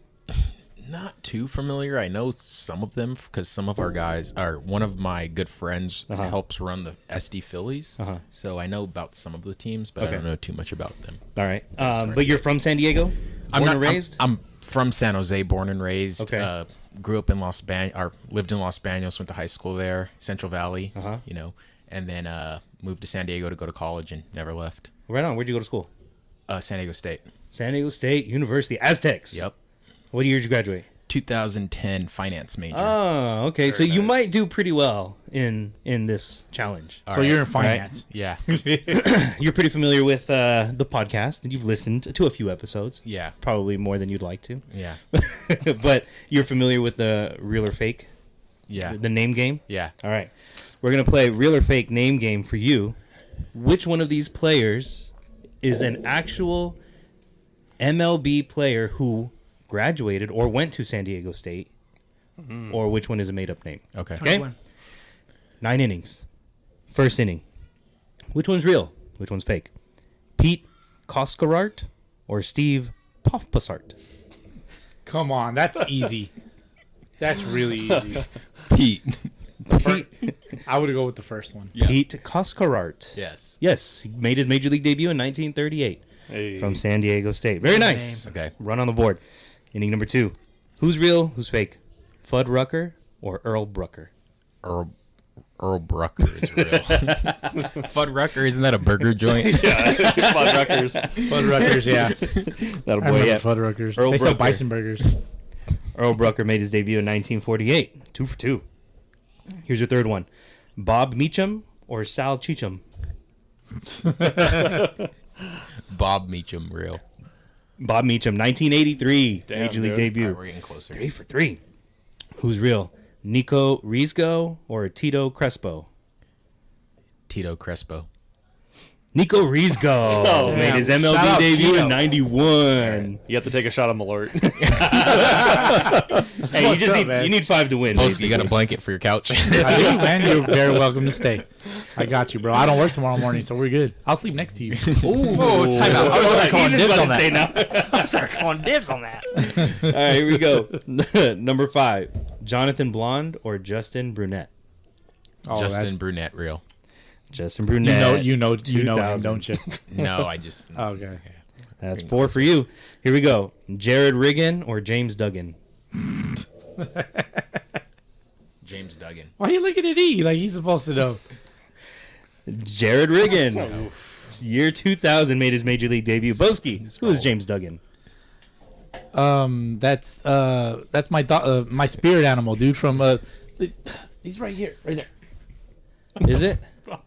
Not too familiar. I know some of them because some of our guys are one of my good friends helps run the SD Phillies. So I know about some of the teams, but I Okay. don't know too much about them. All right. But you're from San Diego? Born and raised? I'm from San Jose, born and raised. Okay. Grew up in lived in Los Banos, went to high school there, Central Valley, and then moved to San Diego to go to college and never left. Right on. Where'd you go to school? San Diego State. San Diego State University, Aztecs. Yep. What year did you graduate? 2010 finance major. Oh, okay. So you might do pretty well in this challenge. So you're in finance. Yeah. You're pretty familiar with the podcast, and you've listened to a few episodes. Yeah. Probably more than you'd like to. Yeah. But you're familiar with the real or fake, Yeah. the name game? Yeah. All right. We're going to play real or fake name game for you. Which one of these players is an actual MLB player who graduated or went to San Diego State, or which one is a made-up name? Okay. Okay. 9 innings. First inning. Which one's real? Which one's fake? Pete Koskarart or Steve Pofpassart? Come on, that's easy. That's really easy. Pete. I would go with the first one. Pete Koskarart. Yes. Yes, he made his major league debut in 1938 Hey. from San Diego State. Very nice. Okay. Run on the board. Inning number 2. Who's real? Who's fake? Fudd Rucker or Earl Brucker? Earl Brucker is real. Fuddrucker, isn't that a burger joint? Fuddruckers. Fuddruckers, yeah. That'll I boy, remember yeah. Fuddruckers. Earl They sell Brucker. bison burgers. Earl Brucker made his debut in 1948. 2 for 2. Here's your third one. Bob Meacham or Sal Cheecham? Bob Meacham, real. Bob Meacham, 1983 Damn, major league dude. debut. All right, we're getting closer. 3 for 3. Who's real? Nico Riesgo or Tito Crespo? Tito Crespo. Nico Riesgo made his Shout MLB out debut Tito. in 91. You have to take a shot of Malort. Hey, you just up, need man. you need 5 to win. Post, baby. you got a blanket for your couch. I do, man. You're very welcome to stay. I got you, bro. I don't work tomorrow morning, so we're good. I'll sleep next to you. Oh, time out. I was He's calling dibs about on to stay that. now. I started calling dibs on that. All right, here we go. Number 5. Jonathan Blonde or Justin Brunette? Oh, Justin Brunette, real. Justin you Brunette. know him, 2000. don't you? No, I just. Okay. That's 4 for you. Here we go. Jared Riggin or James Duggan? James Duggan. Why are you looking at E? Like he's supposed to know. Jared Riggin. Year 2000 made his major league debut. Bowski. Who is James Duggan? That's my spirit animal, dude. From he's right here, right there. Is it?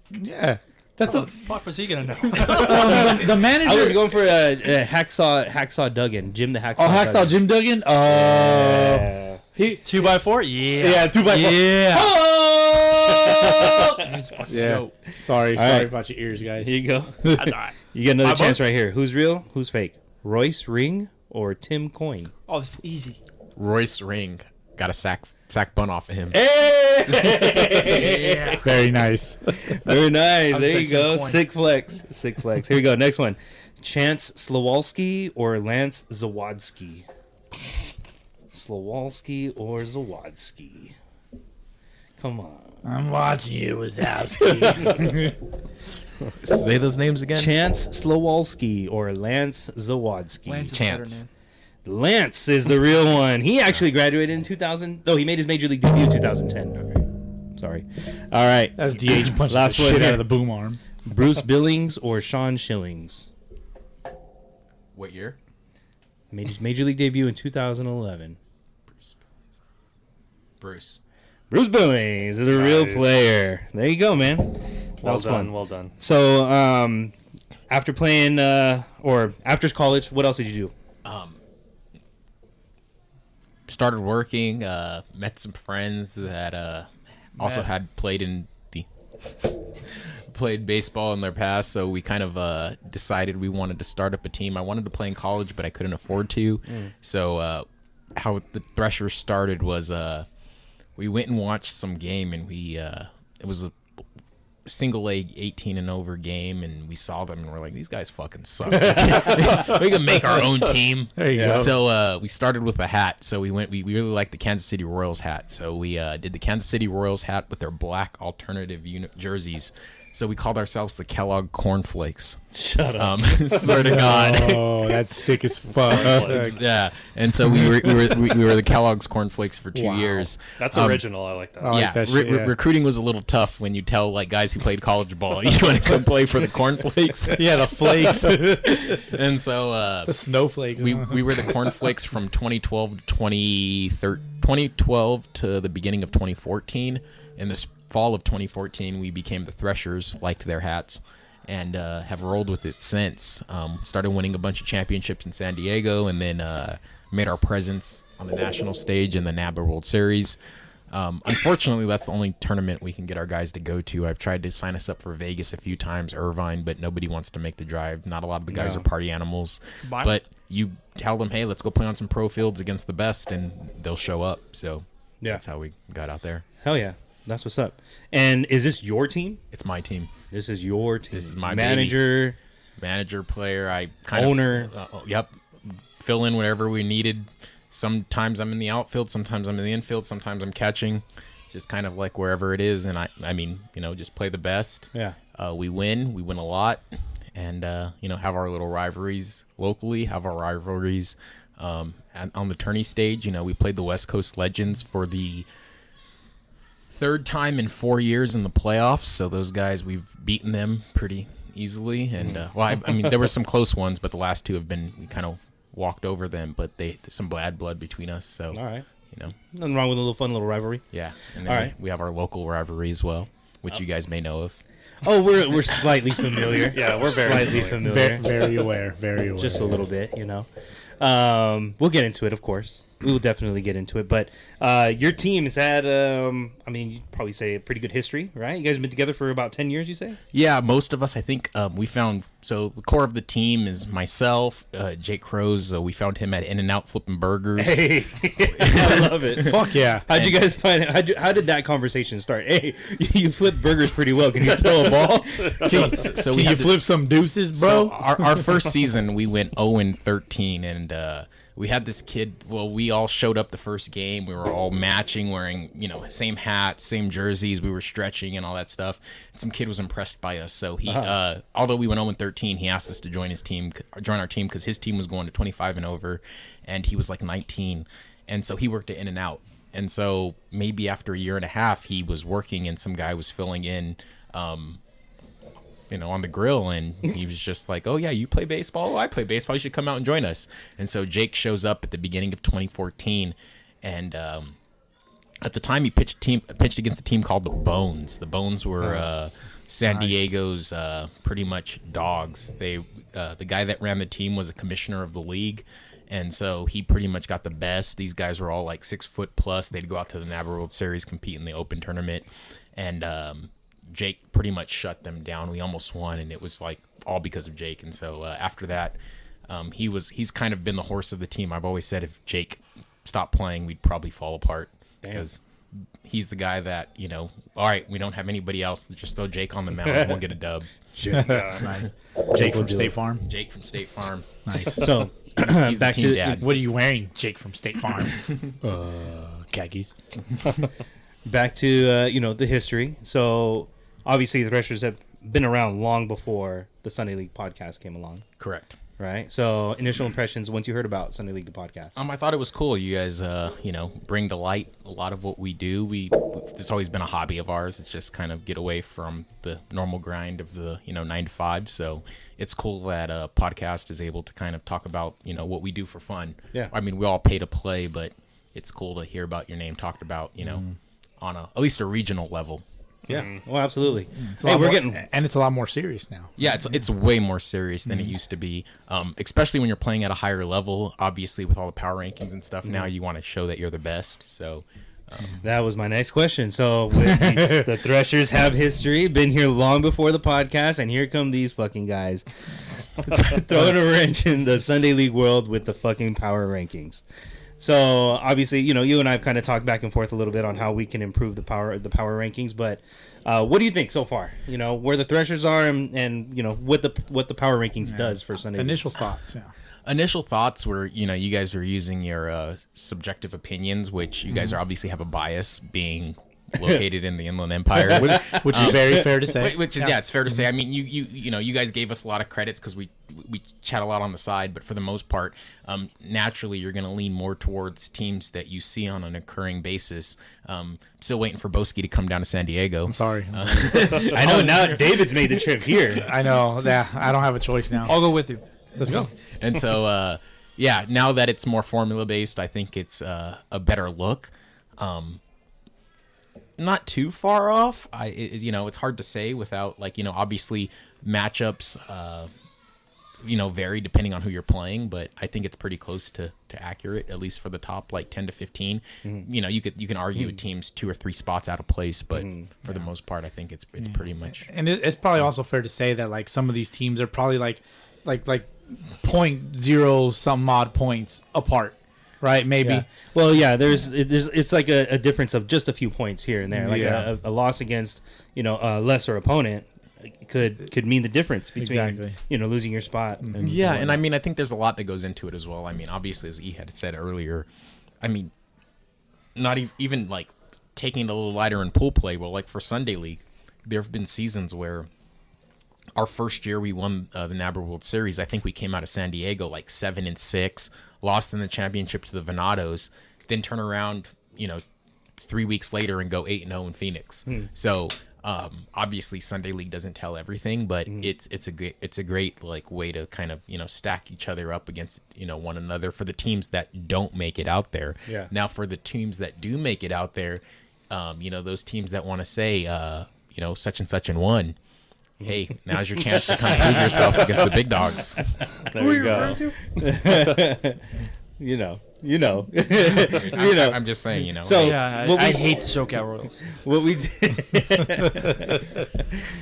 Yeah, that's What the fuck was he gonna know? the manager. I was going for Hacksaw Duggan. Jim the Hacksaw. Oh, Hacksaw Duggan. Jim Duggan. Yeah. He 2x4? Yeah. 2x4. Yeah. Oh! He's fucking Yeah. dope. Sorry right. about your ears, guys. Here you go. That's all right. You get another My chance vote? right here. Who's real? Who's fake? Royce Ring or Tim Coyne? Oh, this is easy. Royce Ring. Got a sack bun off of him. Hey! Very nice. Very nice. I'm There saying you go. Tim Coyne. Sick flex. Sick flex. Here you go. Next one. Chance Slawalski or Lance Zawadski? Slawalski or Zawadski? Come on. I'm watching you, Wazowski. Say those names again. Chance Slawalski or Lance Zawadski? Lance is Chance. better, Lance is the real one. He actually graduated in 2000. No, he made his major league debut in 2010. Okay. Sorry. All right. That's DH punching Last the one shit here. out of the boom arm. Bruce Billings or Sean Shillings? What year? Made his major league debut in 2011. Bruce. Bruce Billings is a real Nice. player. There you go, man. That Well was done. fun. Well done. So, after playing or after college, what else did you do? Started working. Met some friends that also had played baseball in their past, so we kind of decided we wanted to start up a team. I wanted to play in college, but I couldn't afford to. So how the Threshers started was we went and watched some game, and it was a single leg 18 and over game, and we saw them and we're like, these guys fucking suck. We can make our own team. There you go. So we started with a hat. So we really liked the Kansas City Royals hat. So we did the Kansas City Royals hat with their black alternative jerseys. So we called ourselves the Kellogg Cornflakes. Shut up. Swear to God. Oh, that's sick as fuck. Yeah, and so we were the Kellogg's Cornflakes for 2 Wow. year That's original. I like that. I like Yeah, that shit, yeah. recruiting was a little tough when you tell like guys who played college ball you want to come play for the Cornflakes. Yeah, the flakes. And so The snowflakes. we were the Cornflakes from 2012 to 2012 to the beginning of 2014. In the fall of 2014, we became the Threshers, liked their hats, and have rolled with it since. Started winning a bunch of championships in San Diego, and then made our presence on the national stage in the NABA World Series. Unfortunately, that's the only tournament we can get our guys to go to. I've tried to sign us up for Vegas a few times, Irvine, but nobody wants to make the drive. Not a lot of the guys are party animals. Mine- But you tell them, hey, let's go play on some pro fields against the best, and they'll show up. So Yeah. that's how we got out there. Hell yeah. That's what's up. And is this your team? It's my team. This is your team. This is my manager. Manager, player, I kind Owner. of yep, fill in whatever we needed. Sometimes I'm in the outfield, sometimes I'm in the infield, sometimes I'm catching. just kind of like wherever it is. And I mean, just play the best. Yeah. We win a lot, and have our little rivalries locally, have our rivalries on the tourney stage. We played the West Coast Legends for the third time in 4 years in the playoffs. So those guys, we've beaten them pretty easily. And I mean, there were some close ones, but the last two have been, we kind of walked over them. But there's some bad blood between us. So all right, nothing wrong with a little fun little rivalry. Yeah, and then all right, we have our local rivalry as well, which you guys may know of. Oh, we're slightly familiar. Yeah, we're very slightly familiar. Very aware. Very aware. Just a little bit, We'll get into it, of course. We will definitely get into it. But your team has had, you'd probably say a pretty good history, right? You guys have been together for about 10 years, you say? Yeah, most of us, I think, we found, so the core of the team is myself, Jake Crows. We found him at In-N-Out flipping burgers. Hey, I love it. Fuck yeah. How'd you guys find it? How did that conversation start? Hey, you flip burgers pretty well. Can you throw a ball? So Can you flip some deuces, bro? So our first season, we went 0-13, and we had this kid. Well, we all showed up the first game. We were all matching, wearing same hats, same jerseys. We were stretching and all that stuff. And some kid was impressed by us, so he, although we went 0-13, he asked us to join our team because his team was going to 25 and over, and he was like 19, and so he worked at In-N-Out. And so maybe after a year and a half, he was working, and some guy was filling in. On the grill, and he was just like, "Oh yeah, you play baseball? Oh, I play baseball. You should come out and join us." And so Jake shows up at the beginning of 2014, and at the time he pitched against a team called the Bones. The Bones were San Diego's pretty much dogs. They the guy that ran the team was a commissioner of the league, and so he pretty much got the best. These guys were all like 6 foot plus. They'd go out to the NABA World Series, compete in the Open tournament, and Jake pretty much shut them down. We almost won, and it was like all because of Jake. And so after that, he's kind of been the horse of the team. I've always said if Jake stopped playing, we'd probably fall apart. Damn. Because he's the guy that all right, we don't have anybody else. Just throw Jake on the mound, and we'll get a dub. Nice. Jake from State Farm. Jake from State Farm. Nice. So He's back the team to dad. What are you wearing, Jake from State Farm? Khakis. back to the history. So obviously the Threshers have been around long before the Sunday League podcast came along, Correct. right? So initial impressions once you heard about Sunday League the podcast. I thought it was cool. You guys, bring to light a lot of what we do. It's always been a hobby of ours. It's just kind of get away from the normal grind of the 9 to 5. So it's cool that a podcast is able to kind of talk about what we do for fun. Yeah. I mean, we all pay to play, but it's cool to hear about your name talked about. On at least a regional level. Yeah, well, absolutely. And it's a lot more serious now. Yeah, it's way more serious than it used to be, especially when you're playing at a higher level. Obviously, with all the power rankings and stuff, now you want to show that you're the best. So That was my next question. So the Threshers have history, been here long before the podcast, and here come these fucking guys throwing a wrench in the Sunday League world with the fucking power rankings. So obviously, you and I have kind of talked back and forth a little bit on how we can improve the power rankings. But what do you think so far? Where the Threshers are, and what the power rankings does for Sunday. Initial leagues. thoughts. Yeah. Initial thoughts were, you guys were using your subjective opinions, which you guys are obviously have a bias being located in the Inland Empire, Which is very fair to say. Which is it's fair to say. I mean, you guys gave us a lot of credits because we chat a lot on the side, but for the most part, naturally you're going to lean more towards teams that you see on an occurring basis. Still waiting for Bowski to come down to San Diego. I'm sorry. I know now David's made the trip here. I know. Yeah, I don't have a choice now. I'll go with you. Let's go. And so, now that it's more formula based, I think it's a better look. Not too far off. It's hard to say without obviously matchups, vary depending on who you're playing, but I think it's pretty close to accurate, at least for the top 10 to 15. You can argue with teams 2 or 3 spots out of place, but for the most part, I think it's pretty much. And it's probably also fair to say that some of these teams are probably like 0.0 some odd points apart. Right, maybe. Yeah. Well, yeah. It's like a difference of just a few points here and there. Like a loss against a lesser opponent could mean the difference between losing your spot. And and I mean I think there's a lot that goes into it as well. I mean, obviously, as E had said earlier, I mean, not even taking it a little lighter in pool play, well, like for Sunday League, there have been seasons where our first year we won the NABA World Series. I think we came out of San Diego like 7-6, lost in the championship to the Venados, then turn around, 3 weeks later and go 8-0 in Phoenix. So obviously Sunday League doesn't tell everything, but it's a great like way to kind of stack each other up against one another for the teams that don't make it out there. Yeah. Now for the teams that do make it out there, those teams that want to say such and such and won. Hey, now's your chance to kind of prove yourselves against the big dogs. There you go. I'm just saying, So Yeah, I hate the SoCal Royals. what we did,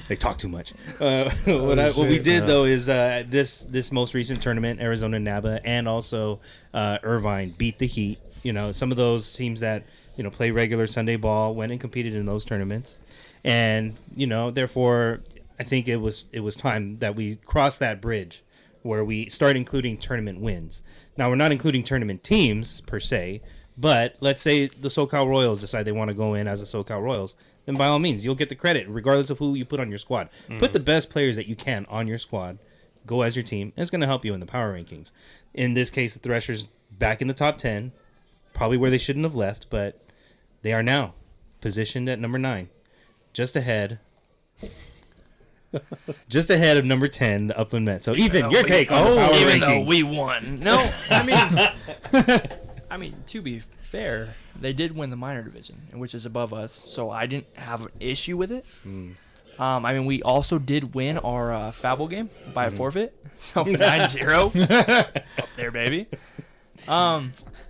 they talk too much. What we did though is this most recent tournament, Arizona NABA, and also Irvine beat the Heat. Some of those teams that play regular Sunday ball went and competed in those tournaments, and therefore I think it was time that we cross that bridge where we start including tournament wins. Now, we're not including tournament teams per se, but let's say the SoCal Royals decide they want to go in as the SoCal Royals, then by all means, you'll get the credit regardless of who you put on your squad. Put the best players that you can on your squad, go as your team, and it's going to help you in the power rankings. In this case, the Threshers back in the top 10, probably where they shouldn't have left, but they are now positioned at number 9, just ahead of number 10, the Upland Mets. So, Ethan, your take on the power Even rankings. though we won. No, I mean, to be fair, they did win the minor division, which is above us, so I didn't have an issue with it. We also did win our Fable game by a forfeit, so 9-0. Up there, baby.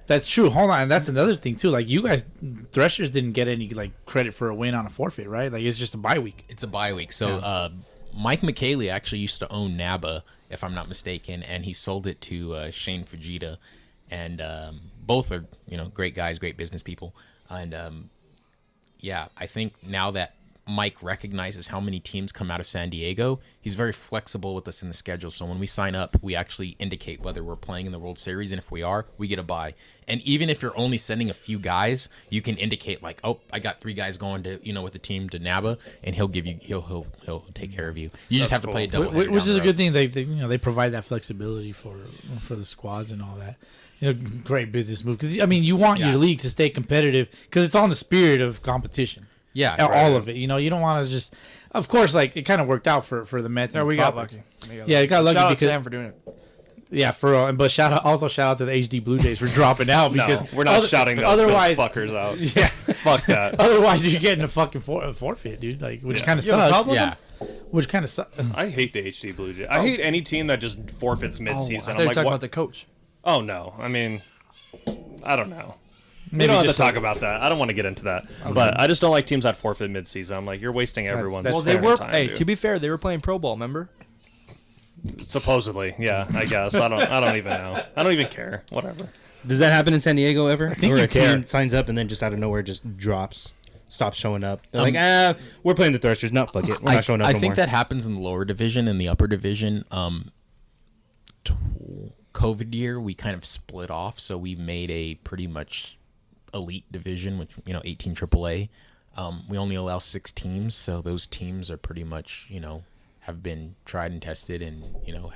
That's true. Hold on, that's another thing too. Like you guys, Threshers didn't get any like credit for a win on a forfeit, right? Like it's just a bye week. It's a bye week. So Mike McKaylee actually used to own NABA, if I'm not mistaken, and he sold it to Shane Fujita, and both are great guys, great business people, and I think now that Mike recognizes how many teams come out of San Diego, he's very flexible with us in the schedule. So when we sign up, we actually indicate whether we're playing in the World Series, and if we are, we get a bye. And even if you're only sending a few guys, you can indicate like, oh, I got 3 guys going to with the team to NABA, and he'll give you he'll take care of you. You just have to play a double. Which is a good thing. They provide that flexibility for the squads and all that. Great business move because you want your league to stay competitive because it's on the spirit of competition. Yeah, all of it. You don't want to just. Of course, like it kind of worked out for the Mets. No, and we the got Tropics. lucky. Yeah, it got lucky Shout out because to Sam for doing it. Yeah, for real. But shout out to the HD Blue Jays for dropping out because we're not shouting those fuckers out. Yeah, Fuck that. Otherwise, you're getting a fucking forfeit, dude. Like, which kind of You have a sucks. problem with Yeah, which kind of sucks. I hate the HD Blue Jays. I hate any team that just forfeits I mid-season. thought I'm you were like, talking what? about the coach. Oh no. I mean, I don't know. We Maybe don't have to just talk about that. I don't want to get into that. But I just don't like teams that forfeit mid-season. I'm like, you're wasting everyone's that's Well, they fair. were. time. Hey, dude. to be fair, they were playing pro ball. Remember? Supposedly, yeah. I guess. I don't even know. I don't even care. Whatever. Does that happen in San Diego ever? think Or you a team care. signs up and then just out of nowhere just drops, stops showing up. They're like, we're playing the Threshers. No, fuck it. We're not showing up I no think more. that happens in the lower division. In the upper division, COVID year, we kind of split off, so we made a pretty much elite division, which 18 AAA. We only allow 6 teams, so those teams are pretty much have been tried and tested, and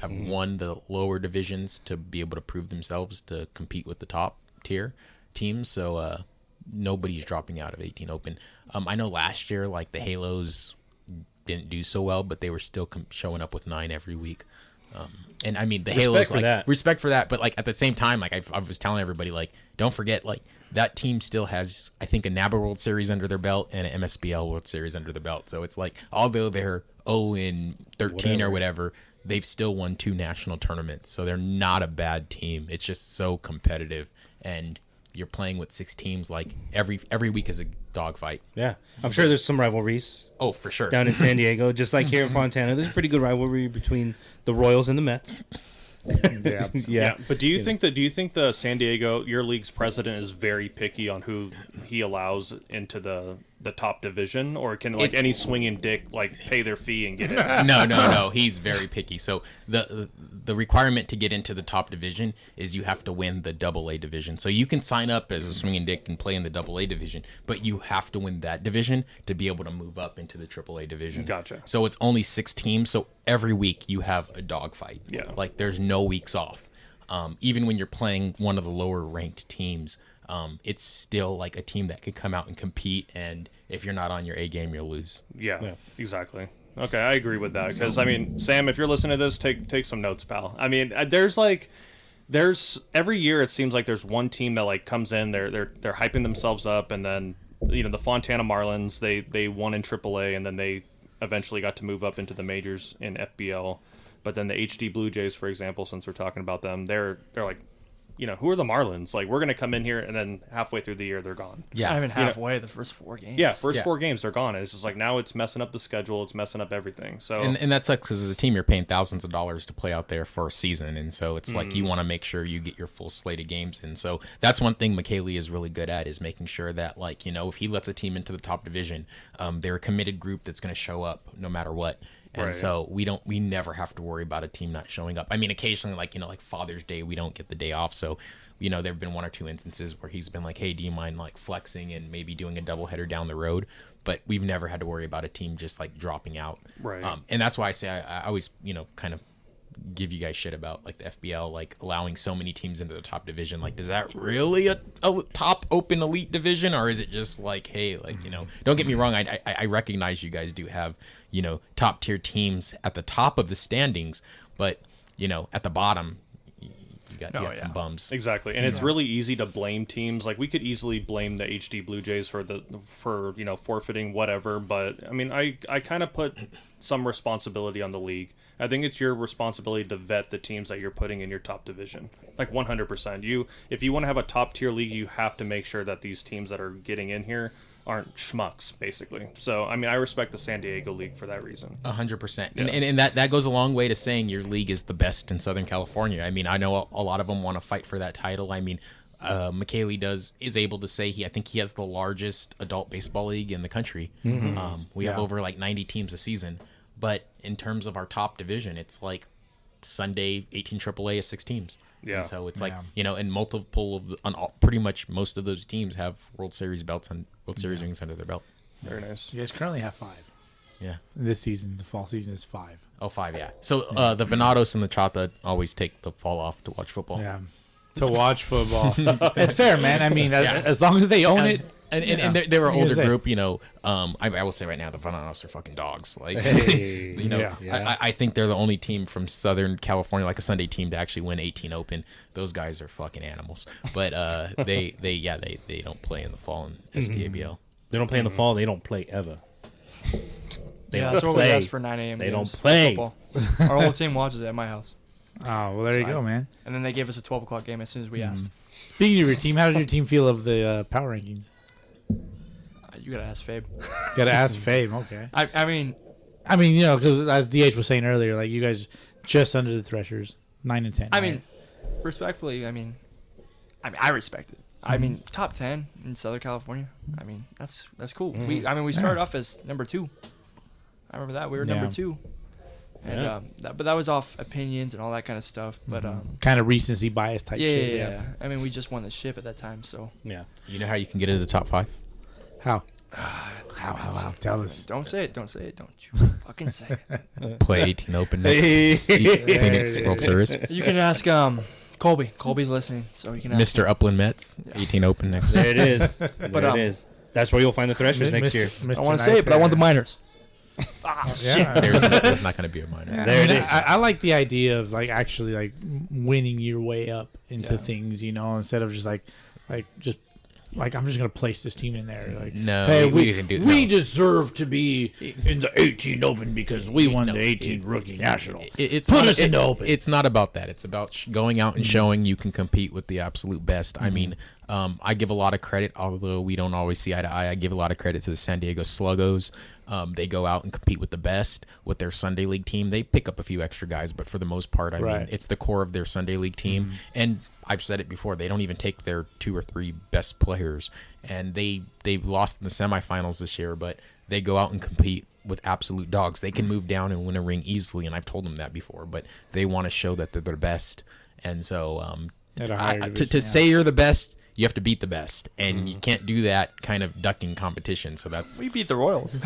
have won the lower divisions to be able to prove themselves to compete with the top tier teams. So nobody's dropping out of 18 Open. I know last year, like the Halos didn't do so well, but they were still showing up with 9 every week. And I mean, the Halos, for like, that. respect for that, but like at the same time, like I was telling everybody, like, don't forget, like, that team still has, I think, a NABA World Series under their belt and an MSBL World Series under their belt. So it's like, although they're 0-13 or whatever, they've still won 2 national tournaments. So they're not a bad team. It's just so competitive, and you're playing with 6 teams. Like every week is a dogfight. Yeah. I'm sure there's some rivalries Oh, for sure. down in San Diego, just like here in Fontana. There's a pretty good rivalry between the Royals and the Mets. Yeah. But do you think the San Diego, your league's president, is very picky on who he allows into the the top division, or can like any swinging dick like pay their fee and get in? No. He's very picky. So the requirement to get into the top division is you have to win the AA division. So you can sign up as a swinging dick and play in the AA division, but you have to win that division to be able to move up into the AAA division. Gotcha. So it's only 6 teams. So every week you have a dogfight. Yeah. Like there's no weeks off. Even when you're playing one of the lower ranked teams, it's still like a team that could come out and compete, and if you're not on your A game, you'll lose. Yeah, exactly. Okay, I agree with that, because I mean, Sam, if you're listening to this, take some notes, pal. I mean, there's every year it seems like there's one team that like comes in, they're hyping themselves up, and then the Fontana Marlins, they won in AAA, and then they eventually got to move up into the majors in FBL. But then the HD Blue Jays, for example, since we're talking about them, they're like, who are the Marlins? Like, we're going to come in here, and then halfway through the year, they're gone. Yeah. Not even halfway, the first 4 games. Yeah, first 4 games, they're gone. And it's just like, now it's messing up the schedule. It's messing up everything. So And that's like, because as a team, you're paying thousands of dollars to play out there for a season. And so it's like, you want to make sure you get your full slate of games. And so that's one thing McKaylee is really good at, is making sure that, like, if he lets a team into the top division, they're a committed group that's going to show up no matter what. And Right. so we never have to worry about a team not showing up. I mean, occasionally, like, like Father's Day, we don't get the day off. So, there have been 1 or 2 instances where he's been like, hey, do you mind like flexing and maybe doing a doubleheader down the road? But we've never had to worry about a team just like dropping out. Right. And that's why I say I always, kind of give you guys shit about like the FBL, like allowing so many teams into the top division. Like, is that really a top open elite division, or is it just like, hey, like, don't get me wrong, I recognize you guys do have, top tier teams at the top of the standings, but at the bottom you got some bums. Exactly, and it's really easy to blame teams. Like, we could easily blame the HD Blue Jays for forfeiting whatever, but I mean, I kind of put some responsibility on the league. I think it's your responsibility to vet the teams that you're putting in your top division, like 100%. If you want to have a top tier league, you have to make sure that these teams that are getting in here aren't schmucks, basically. So, I mean, I respect the San Diego League for that reason. 100%. And that goes a long way to saying your league is the best in Southern California. I mean, I know a lot of them want to fight for that title. I mean, McKaylee is able to say I think he has the largest adult baseball league in the country. Mm-hmm. We have over like 90 teams a season. But in terms of our top division, it's like Sunday 18 AAA is 6 teams. Yeah. And so it's like, and multiple pretty much most of those teams have World Series belts and World Series rings under their belt. Very nice. You guys currently have 5. Yeah. This season, the fall season is 5. Oh, 5, yeah. So the Venados and the Chata always take the fall off to watch football. Yeah. To watch football. It's fair, man. I mean, as long as they own it. And they're an older group, I will say right now, the Venados are fucking dogs. Like, I think they're the only team from Southern California, like a Sunday team, to actually win 18 Open. Those guys are fucking animals. But they don't play in the fall in SDABL. They don't play in the fall. They don't play ever. That's what we asked for 9 a.m. They games. don't play. Football. Our whole team watches it at my house. Oh, well, there you go, man. And then they gave us a 12 o'clock game as soon as we asked. Speaking of your team, how does your team feel of the power rankings? You gotta ask Fabe. Gotta ask Fabe, okay. I mean, because as DH was saying earlier, like, you guys just under the Threshers, 9 and 10. I mean, respectfully, I I respect it. I mean, top 10 in Southern California. I mean, that's cool. We started off as number 2. I remember that we were number 2, and but that was off opinions and all that kind of stuff. But kind of recency bias type shit. Yeah. I mean, we just won the ship at that time, so yeah. You know how you can get into the top 5? How? How? Tell us. Don't say it. Don't you fucking say it. Play 18 Open next Phoenix World Series. You can ask Colby. Colby's listening, so you can ask Mr. Upland Mets, 18 Open next. There it is. There it is. That's where you'll find the Threshers next year. I don't want to say it, but I want the minors. There's not going to be a minor. Yeah, There it is. I like the idea of like actually like winning your way up into things, instead of just like I'm just gonna place this team in there. Like, no, hey, we deserve to be in the 18 Open because we won the 18 Rookie National. Put us in the Open. It's not about that. It's about going out and showing you can compete with the absolute best. I mean, I give a lot of credit, although we don't always see eye to eye. I give a lot of credit to the San Diego Sluggos. They go out and compete with the best with their Sunday League team. They pick up a few extra guys, but for the most part, I mean, it's the core of their Sunday League team. And I've said it before. They don't even take their 2 or 3 best players, and they've lost in the semifinals this year. But they go out and compete with absolute dogs. They can move down and win a ring easily, and I've told them that before. But they want to show that they're the best, and so to say you're the best, you have to beat the best, and you can't do that kind of ducking competition. So that's We beat the Royals.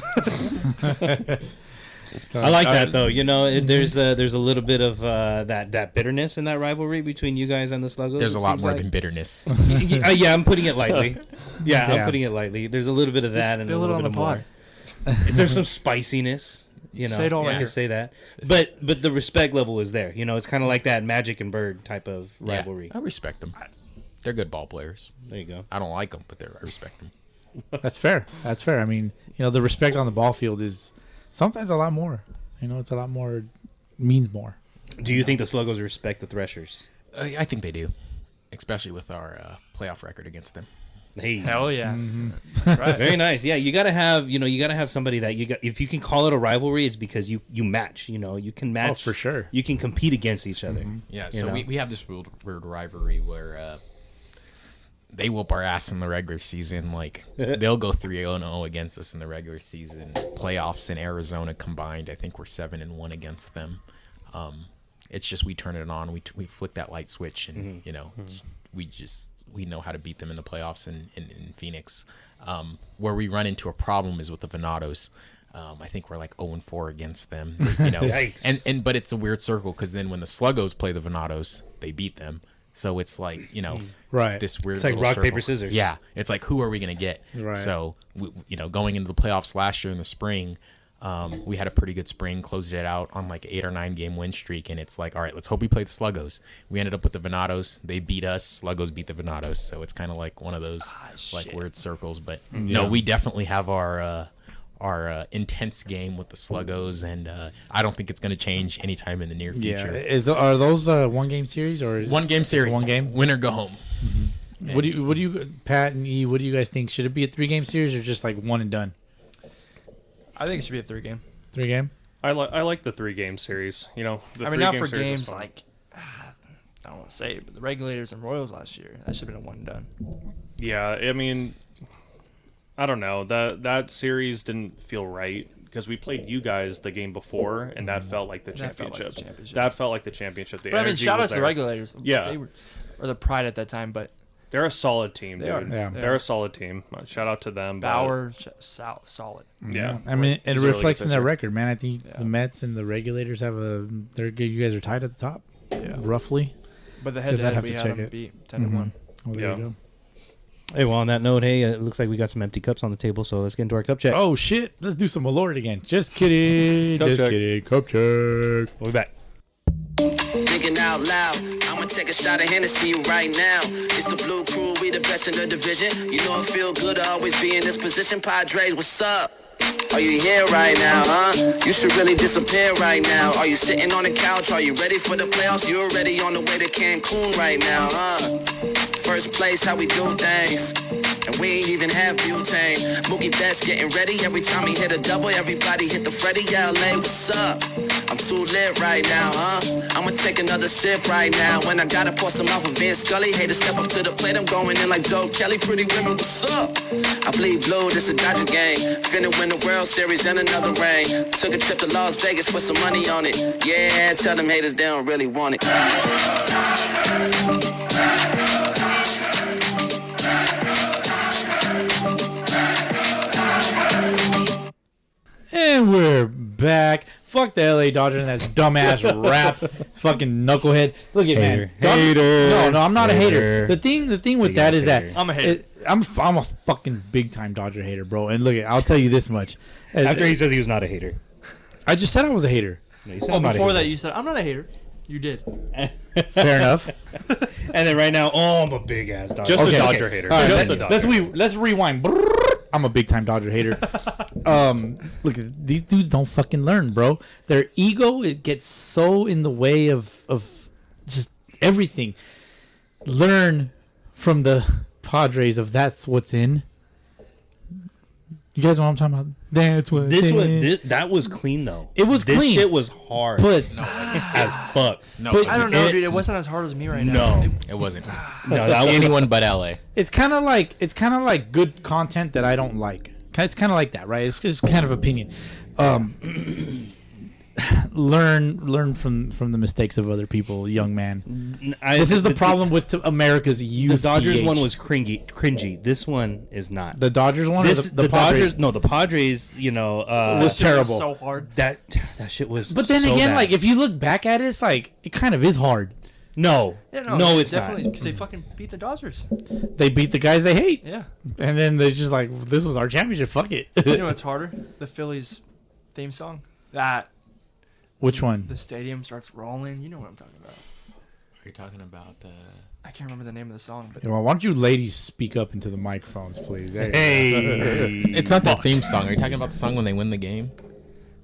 I like that though. You know, there's a little bit of that bitterness in that rivalry between you guys and the Sluggos. there's a lot more like. than bitterness. Yeah, I'm putting it lightly. Yeah, I'm putting it lightly. There's a little bit of that and a Spill it little on bit the of more. pod. Is there some spiciness? You know, Say it all right I here. can say that. But the respect level is there. You know, it's kind of like that Magic and Bird type of rivalry. Yeah, I respect them. They're good ball players. There you go. I don't like them, but I respect them. That's fair. That's fair. I mean, you know, the respect on the ball field is sometimes a lot more. You know, it's a lot more, means more. Do you think the Sluggos respect the Threshers? I think they do, especially with our playoff record against them. Hey, Hell yeah. right. Very nice. Yeah, you gotta have somebody that you got. If you can call it a rivalry, it's because you match. You know, you can match. Oh, for sure. You can compete against each other. Yeah, You so know? we have this weird rivalry where they whoop our ass in the regular season. Like, they'll go 3-0 against us in the regular season. Playoffs in Arizona combined, I think we're 7-1 against them. It's just we turn it on, we flick that light switch, and you know, we know how to beat them in the playoffs in Phoenix. Where we run into a problem is with the Venados. I think we're like 0-4 against them. You know, Yikes. but it's a weird circle because then when the Sluggos play the Venados, they beat them. So it's like, you know, Right. this weird It's like little rock, circle. paper, scissors. Yeah, it's like, who are we gonna get? Right. So you know, going into the playoffs last year in the spring, we had a pretty good spring, closed it out on like 8 or 9 game win streak, and it's like, all right, let's hope we play the Sluggos. We ended up with the Venados. They beat us. Sluggos beat the Venados. So it's kind of like one of those like weird circles. But no, we definitely have our intense game with the Sluggos, and I don't think it's going to change anytime in the near future. Yeah. Are those 1-game series or One game series, One game. win or go home. What do you Pat and E? What do you guys think? Should it be a 3-game series or just like one and done? I think it should be a 3-game. 3-game. I like the 3-game series. You know, the I mean, not 3-game for series is games fun. like, I don't want to say it, but the Regulators and Royals last year, that should have been a one and done. Yeah, I mean, I don't know. That series didn't feel right because we played you guys the game before, and that felt like the That felt like championship. the championship. That felt like the championship. The But I mean, energy shout was out to the there. Regulators. Yeah. They were, or the Pride at that time, but They're a solid team, They dude. are. Yeah. They're a solid team. Shout out to them. but- Bauer, solid. Yeah. I mean, it He's a really reflects good in their pitcher. record, man. I think the Mets and the Regulators have you guys are tied at the top, roughly. But the Because I'd head-to-head, have we to had check them it. beat 10-1. Oh, there Yeah. you go. Hey, well, on that note, hey, it looks like we got some empty cups on the table, so let's get into our cup check. Oh shit! Let's do some Malort again. Just kidding. Cup Just check. kidding. Cup check. We'll be back. Thinking out loud, I'ma take a shot of Hennessy right now. It's the Blue Crew, we the best in the division. You know it feel good to always be in this position. Padres, what's up? Are you here right now, huh? You should really disappear right now. Are you sitting on the couch? Are you ready for the playoffs? You're already on the way to Cancun right now, huh? First place, how we do things. And we ain't even have butane. Mookie Betts getting ready. Every time he hit a double, everybody hit the Freddie. LA, what's up? I'm too lit right now, huh? I'ma take another sip right now. When I gotta pour some out for Vince Scully. Hey, to step up to the plate, I'm going in like Joe Kelly. Pretty women, what's up? I bleed blue, this a Dodger game. Finna win the World Series and another ring. Took a trip to Las Vegas, put some money on it. Yeah, tell them haters they don't really want it. And we're back. Fuck the LA Dodgers and that dumbass rap. Fucking knucklehead. Look at man. Hater. No, I'm not a hater. Hater. The thing with Big that ass is that hater. I'm a hater. I'm a fucking big time Dodger hater, bro. And look, I'll tell you this much. After he said he was not a hater. I just said I was a hater. No, he said Oh, I'm not a before hater. that, you said, I'm not a hater. You did. Fair enough. And then right now, I'm a big ass Dodger. Just Okay, a Dodger okay. hater. All right, Just a Dodger. let's rewind. I'm a big time Dodger hater. Look, these dudes don't fucking learn, bro. Their ego, it gets so in the way of just everything. Learn from the Padres if that's what's in. You guys know what I'm talking about? That's what that was clean though. It was this clean. shit was hard. But as fuck. No, But- it I don't wasn't. know, dude. It wasn't as hard as me right now. No, It wasn't. no, that was Anyone but LA. it's kind of like good content that I don't like. It's kind of like that, right? It's just kind of opinion. Learn from the mistakes of other people, young man. This is the problem with America's youth. The Dodgers DH. one was cringy. This one is not. The Dodgers one. This, or the Dodgers. Padres? No, the Padres. You know, was terrible. So hard. that shit was. But then so again, bad. like if you look back at it, it's like it kind of is hard. no, Yeah, no, it's definitely not. because they fucking beat the Dodgers. They beat the guys they hate, Yeah. and then they're just like, "This was our championship. Fuck it." You know what's harder? The Phillies theme song. That Which one? the stadium starts rolling. You know what I'm talking about. Are you talking about? I can't remember the name of the song, but Well, why don't you ladies speak up into the microphones, please? There you go. Hey, It's not the theme song. Are you talking about the song when they win the game?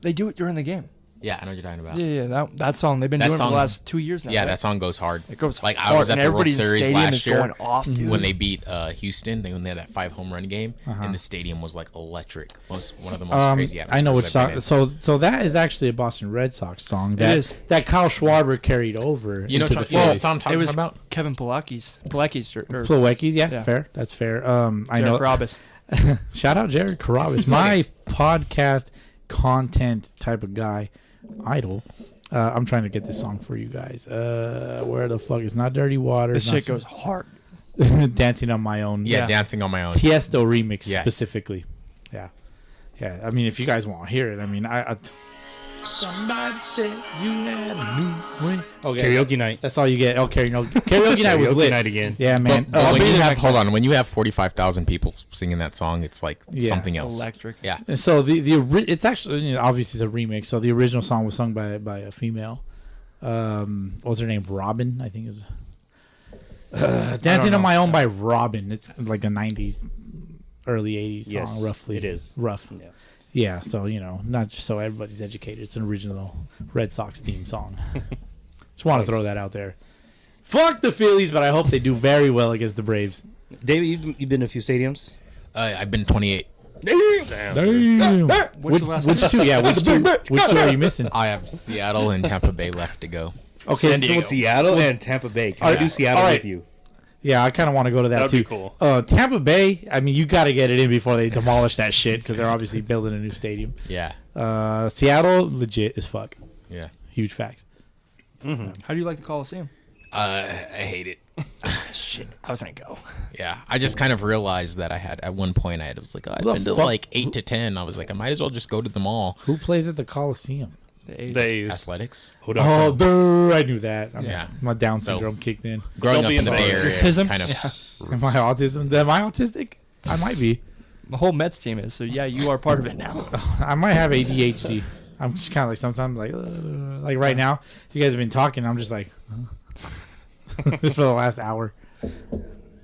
they do it during the game. Yeah, I know what you're talking about. Yeah, that song they've been That doing it for song the is- last 2 years now. Yeah, right? that song goes hard. It goes like I hard, was at and the World everybody's Series stadium last is year going off, dude. when they beat Houston. When they had that 5 home run game, and the stadium was like electric. One of the most crazy atmospheres I know which I've song. been in. So that is actually a Boston Red Sox song that is. that Kyle Schwarber carried over. You know into what the the Phillies. song I'm It talking was about? Kevin Pawlacki's or Plawecki's, yeah, Yeah. fair. That's fair. I know. Carabas. Shout out Jared Carabas, my podcast content type of guy, idol. I'm trying to get this song for you guys. Where the fuck? It's not Dirty Water. This it's not shit goes hard. Dancing on My Own. Yeah, Yeah. Dancing on My Own. Tiesto remix Yes. specifically. Yeah. I mean, if you guys want to hear it, I mean, somebody said you had a new way. Okay, karaoke night. that's all you get. Oh, karaoke night was Karaoke lit. night again. Yeah, man. But when I'll be you there have, next hold time. on, when you have 45,000 people singing that song, it's like Yeah. something else. Electric. Yeah. And so it's actually, you know, obviously it's a remix. So the original song was sung by a female. What was her name? Robin, I think is. Dancing on My Own by Robin. It's like a 90s, early 80s song, Yes, roughly. it is. Rough. Yeah. Yeah, so, you know, not just so everybody's educated. It's an original Red Sox theme song. Just want to throw that out there. Fuck the Phillies, but I hope they do very well against the Braves. David, you've been to a few stadiums. I've been 28. Damn. What's the last Which two? Yeah, which two are you missing? I have Seattle and Tampa Bay left to go. Okay, Seattle and Tampa Bay. Can I do Seattle all right. with you? yeah, I kind of want to go to that That'd too. be cool. Tampa Bay, I mean, you got to get it in before they demolish that shit because they're obviously building a new stadium. Yeah. Seattle, legit as fuck. Yeah. Huge facts. How do you like the Coliseum? I hate it. Shit, I was gonna go. Yeah, I just kind of realized that I had at one point I was like, I've the been to fuck? like 8 to 10. I was like, I might as well just go to them all. Who plays at the Coliseum? They Athletics. Oh, duh, I knew that. Yeah. My Down So- syndrome kicked in. Growing Don't up be in the Bay in the Area, autism. kind of. Am I autism? Am I autistic? I might be. The whole Mets team is, so yeah, you are part of it now. I might have ADHD. I'm just kind of like sometimes like right now. You guys have been talking. I'm just like this for the last hour.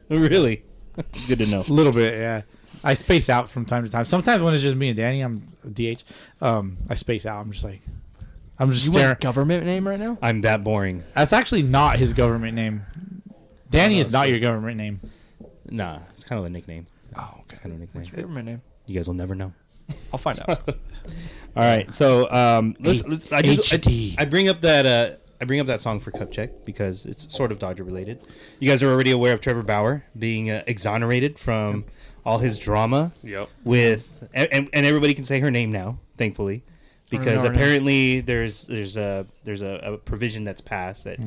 Really? It's good to know. A little bit, yeah. I space out from time to time. Sometimes when it's just me and Danny, I'm DH. I space out. I'm just You staring. want government name right now? I'm that boring. That's actually not his government name. Danny is not your government name. Nah, it's kind of a nickname. Oh, It's kind of a nickname. Government name. You guys will never know. I'll find out. All right, so let's HD. I bring up that song for Cup Check because it's sort of Dodger related. You guys are already aware of Trevor Bauer being exonerated from all his drama Yep. with, and everybody can say her name now, thankfully, because know her name. apparently there's a provision that's passed that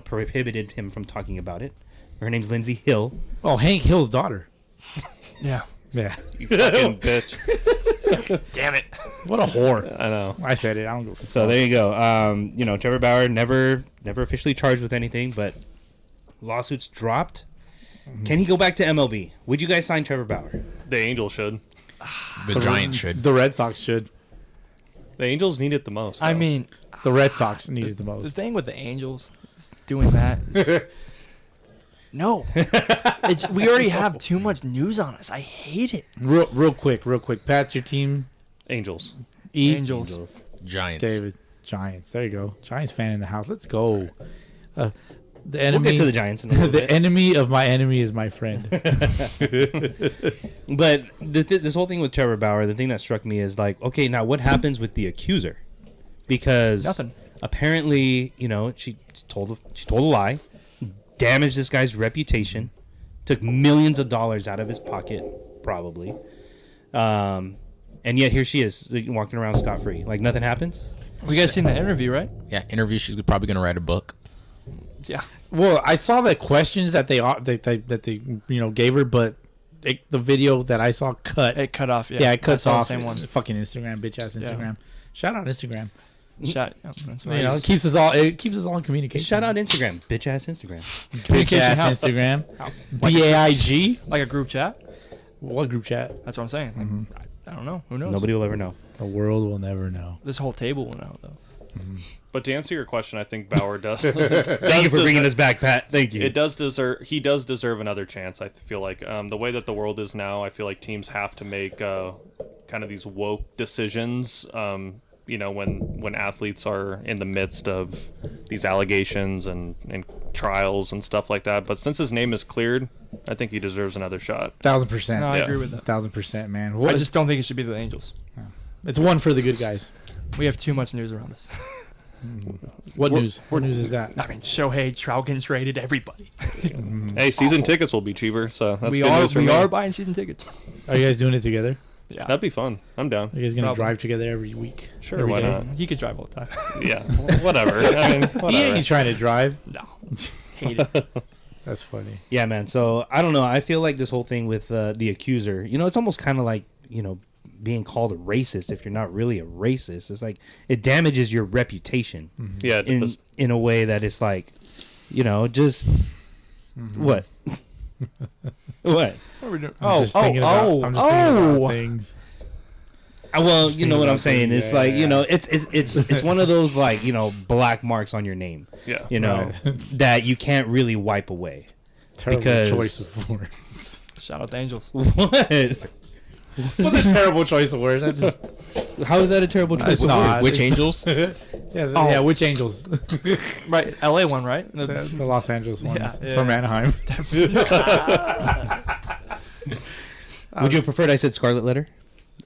prohibited him from talking about it. Her name's Lindsay Hill. Oh, Hank Hill's daughter. Yeah. Yeah. You fucking bitch. Damn it. What a whore. I know. I said it. I don't go. So there you go. Trevor Bauer never officially charged with anything, but lawsuits dropped. Can he go back to MLB? Would you guys sign Trevor Bauer? The Angels should. The Giants should. The Red Sox should. The Angels need it the most. I though. mean, The Red Sox need it the the most. thing with the Angels doing that. No. We already have too much news on us. I hate it. Real quick. Pat's your team. Angels. E. Angels. Giants. David. Giants. There you go. Giants fan in the house. Let's go. The enemy, We'll get to the Giants in a little the bit. enemy of my enemy is my friend. But this whole thing with Trevor Bauer, the thing that struck me is like, okay, now what happens with the accuser? Because Nothing. apparently, you know, she told a lie, damaged this guy's reputation, took millions of dollars out of his pocket, probably. And yet here she is walking around scot-free. Like nothing happens. You guys seen the interview, right? Yeah, interview. She's probably gonna write a book. Yeah. Well, I saw the questions that they gave her, but the video that I saw cut. It cut off. Yeah, it cuts That's all off. the same one. Fucking Instagram, bitch ass Instagram. Shout out Instagram. Shot. Yeah, that's You know, it keeps us all in communication. Shout out Instagram, bitch ass Instagram. bitch ass Instagram. BAIG. like a group chat. What group chat? That's what I'm saying. Like, I don't know. Who knows? Nobody will ever know. The world will never know. This whole table will know though. But to answer your question, I think Bauer does. Thank you for bringing us back, Pat. Thank you. It does deserve. He does deserve another chance. I feel like the way that the world is now, I feel like teams have to make kind of these woke decisions. You know, when athletes are in the midst of these allegations and trials and stuff like that. But since his name is cleared, I think he deserves another shot. 1000%. No, I Yeah. agree with that. 1000%, man. I just don't think it should be the Angels. It's one for the good guys. We have too much news around us. What news? What news is that? I mean, Shohei, Trout getting traded, everybody. Hey, season tickets will be cheaper, so that's we good are news for we me. are buying season tickets. Are you guys doing it together? Yeah. That'd be fun. I'm down. Are you guys gonna Probably. drive together every week? Sure, Every why day? not? He could drive all the time. Yeah, whatever. I mean, He whatever. ain't trying to drive. No. Hate it. That's funny. Yeah, man. So I don't know. I feel like this whole thing with the accuser, you know, it's almost kind of like, you know, being called a racist if you're not really a racist. It's like it damages your reputation Yeah, it does. in a way that it's like, you know, just what? What? What are we doing? I'm just thinking about things. Well, Just you know thinking what I'm about saying. things, It's yeah, like, yeah. you know, it's one of those like, you know, black marks on your name. Yeah. You know, Right. that you can't really wipe away. Terrible Because- choice of words. Shout out the Angels. What? What's a terrible choice of words? I just How is that a terrible choice? It's of not. words? Which Angels? yeah, which Angels? Right, LA one, right? the Los Angeles ones Yeah. from Anaheim. Would you prefer I said scarlet letter?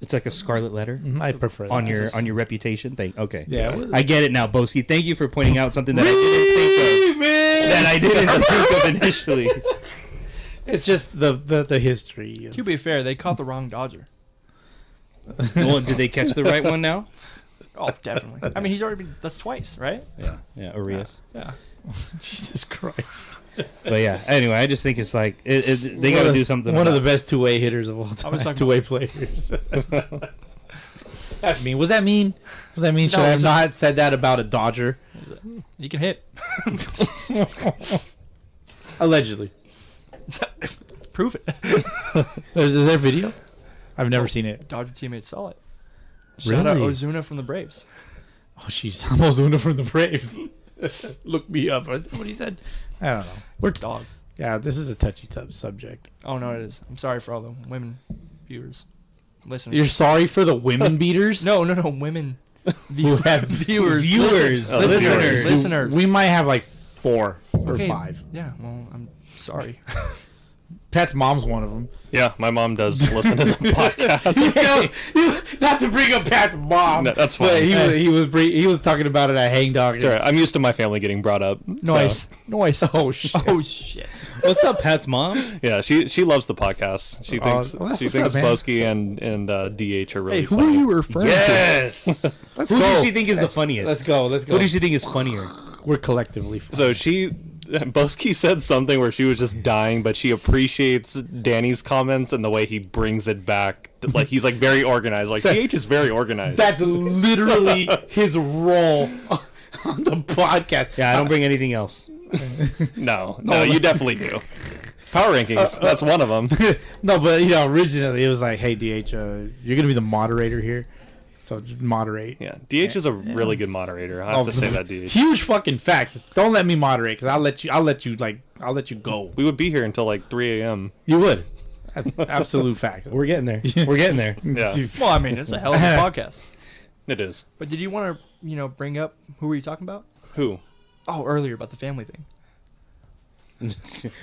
It's like a scarlet letter I prefer on that. your reputation thing. Okay. Yeah. I get it now, Bowski. Thank you for pointing out something that I didn't think of. That I didn't think of initially. It's just the history. To be fair, they caught the wrong Dodger. Well, did they catch the right one now? Oh, definitely. I mean, he's already been, that's twice, right? Yeah, Arias. Yeah. Jesus Christ. But yeah, anyway, I just think it's like they got to do something. One of about the best two-way hitters of all I time. was talking Two-way players. That's mean. Was that mean? Was that mean? Should No, I have it's not said that about a Dodger? He can hit. Allegedly. Prove it. Is there video? I've never seen it. Dodger teammates saw it. Shout out Really? Ozuna from the Braves. Oh, jeez. I'm Ozuna from the Braves. Look me up. Is that what he said? I don't know. We're Dog. yeah, this is a touchy subject. Oh, no, it is. I'm sorry for all the women viewers. Listeners. You're sorry for the women beaters? No, women Who have viewers. viewers, Oh, listeners. Listeners. We might have like 4 or Okay, 5. Yeah, well, I'm sorry. Pat's mom's one of them. Yeah, my mom does listen to the podcast. Not to bring up Pat's mom. No, that's But fine. he was talking about it at Hang Dog. It's all right. I'm used to my family getting brought up. so- Noise. Oh shit. Oh, shit. What's up, Pat's mom? Yeah, she loves the podcast. She thinks well, that's she what's thinks up, man. Bowski and DH are really Hey, who funny. are you referring Yes. Let's Who go. does she think is the funniest? Let's go. Who does she think is funnier? We're collectively. So Bowski said something where she was just dying, but she appreciates Danny's comments and the way he brings it back. Like he's like very organized. Like DH is very organized. That's literally his role on the podcast. Yeah, I don't bring anything else. No, you definitely do. Power rankings, that's one of them. No, but originally it was like, hey, DH, you're gonna be the moderator here, so just moderate. Yeah, DH is a really good moderator. I have to say that, DH. Huge fucking facts. Don't let me moderate because I'll let you go. We would be here until like 3 a.m. You would. Absolute fact. We're getting there. We're getting there. Yeah, Well, I mean, it's a hell of a podcast. it is. But did you want to, bring up who were you talking about? Who? Oh, earlier about the family thing. No,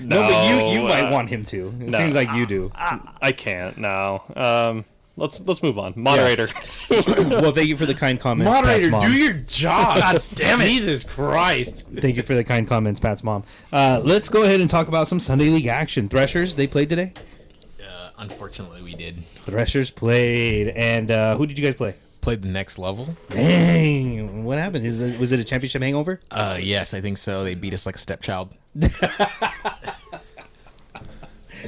but you might want him to. It no. seems like you do. I can't. No. Let's move on. Moderator. Well, thank you for the kind comments, Moderator, Pat's mom. do your job. God damn it. Jesus Christ. Thank you for the kind comments, Pat's mom. Let's go ahead and talk about some Sunday League action. Threshers, they played today? Unfortunately, we did. Threshers played. And who did you guys play? Played the next level. Dang. What happened? Was it a championship hangover? Yes, I think so. They beat us like a stepchild.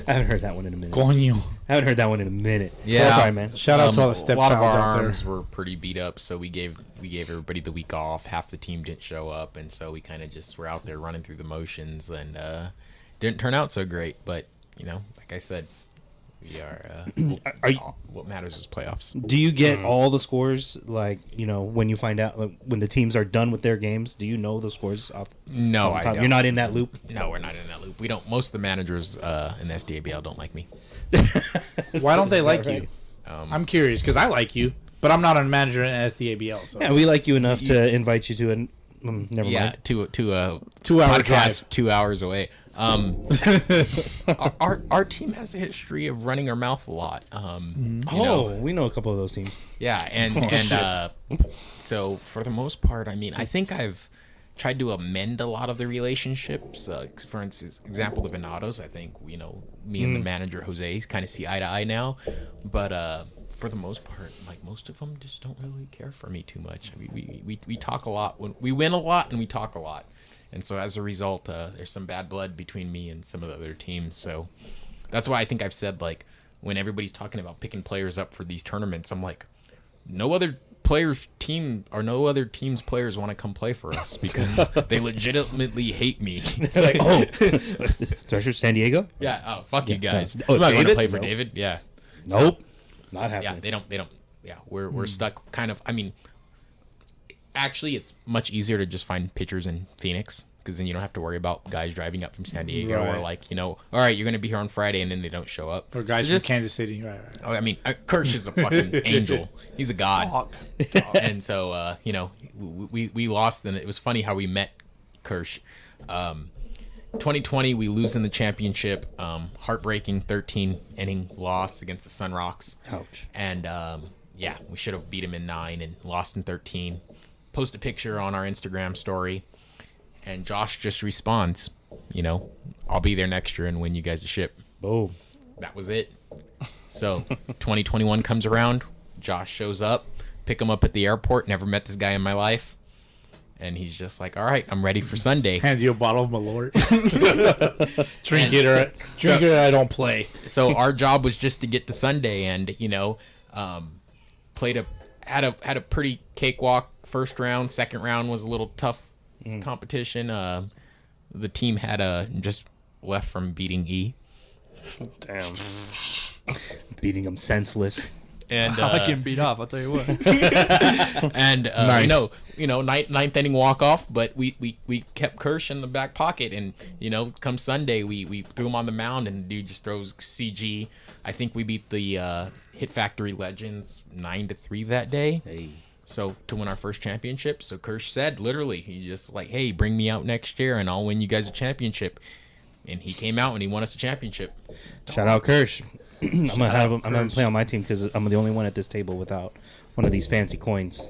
I haven't heard that one in a minute. Coño. I haven't heard that one in a minute. Yeah. Sorry, man. Shout out to all the A lot of our stepchilds out there. arms were pretty beat up, so we gave everybody the week off. Half the team didn't show up, and so we kind of just were out there running through the motions, and didn't turn out so great. But like I said, we are. What matters is playoffs. Do you get all the scores, like, when you find out, when the teams are done with their games? Do you know the scores off? No, off the I top? don't. You're not in that loop? No, we're not in that loop. We don't. Most of the managers in the SDABL don't like me. Why don't they like you? I'm curious because I like you, but I'm not a manager in SDABL. So. Yeah, we like you enough to invite you to an. Never Yeah, mind. to 2 hour podcast drive. 2 hours away. Our team has a history of running our mouth a lot. We know a couple of those teams. Yeah, and so for the most part, I mean, I think I've tried to amend a lot of the relationships. For instance, example, the Venados. I think me and the manager Jose kind of see eye to eye now, but for the most part, like most of them just don't really care for me too much. We talk a lot. We win a lot and we talk a lot. And so as a result, there's some bad blood between me and some of the other teams. So that's why I think I've said, like, when everybody's talking about picking players up for these tournaments, I'm like, no other team's players want to come play for us because they legitimately hate me. They're like, Threshers, San Diego? Yeah, oh, fuck you guys. Oh, I'm not going to David? play for Nope. David. Yeah. Nope. Not Yeah, happening. they don't. Yeah, we're stuck kind of. I mean, actually, it's much easier to just find pitchers in Phoenix because then you don't have to worry about guys driving up from San Diego or Right. like, all right, you're going to be here on Friday and then they don't show up. Or guys It's from Kansas City. Right. Oh, I mean, Kirsch is a fucking angel. He's a god. Dog. And so, we lost, and it was funny how we met Kirsch. 2020, we lose in the championship. Heartbreaking 13-inning loss against the Sun Rocks. Ouch. And, we should have beat him in 9 and lost in 13. Post a picture on our Instagram story, and Josh just responds, I'll be there next year and win you guys a ship. Boom. That was it. So 2021 comes around. Josh shows up, pick him up at the airport. Never met this guy in my life. And he's just like, all right, I'm ready for Sunday. Hands you a bottle of Malort. Drink it or I don't play. So our job was just to get to Sunday and, had a pretty cakewalk first round. Second round was a little tough competition. The team had just left from beating E. Damn. Beating them senseless. And I like getting beat off. I'll tell you what. and Nice. ninth inning walk off, but we kept Kirsch in the back pocket, and come Sunday we threw him on the mound, and the dude just throws CG. I think we beat the Hit Factory Legends 9-3 that day. Hey. So to win our first championship. So Kirsch said, literally, he's just like, hey, bring me out next year, and I'll win you guys a championship. And he came out and he won us a championship. Shout out Kirsch. I'm gonna have him play on my team because I'm the only one at this table without one of these fancy coins.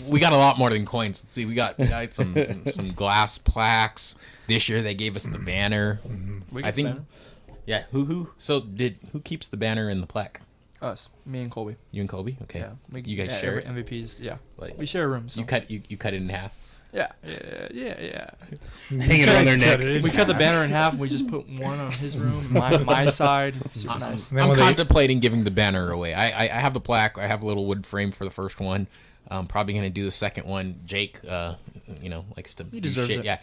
We got a lot more than coins. Let's see, we got some glass plaques. This year they gave us the banner. We I get think. banner. Yeah. Who? So who keeps the banner and the plaque? Us, me and Colby. You and Colby? Okay. Yeah, You guys share every it? MVPs. Yeah, Like, we share a room. So. You cut it in half. Yeah. Hanging around their neck. We cut the banner in half. And we just put one on his room, my side. Super nice. Then I'm when they- contemplating giving the banner away. I have the plaque. I have a little wood frame for the first one. I'm probably gonna do the second one. Jake, likes to do deserves shit. it. Yeah,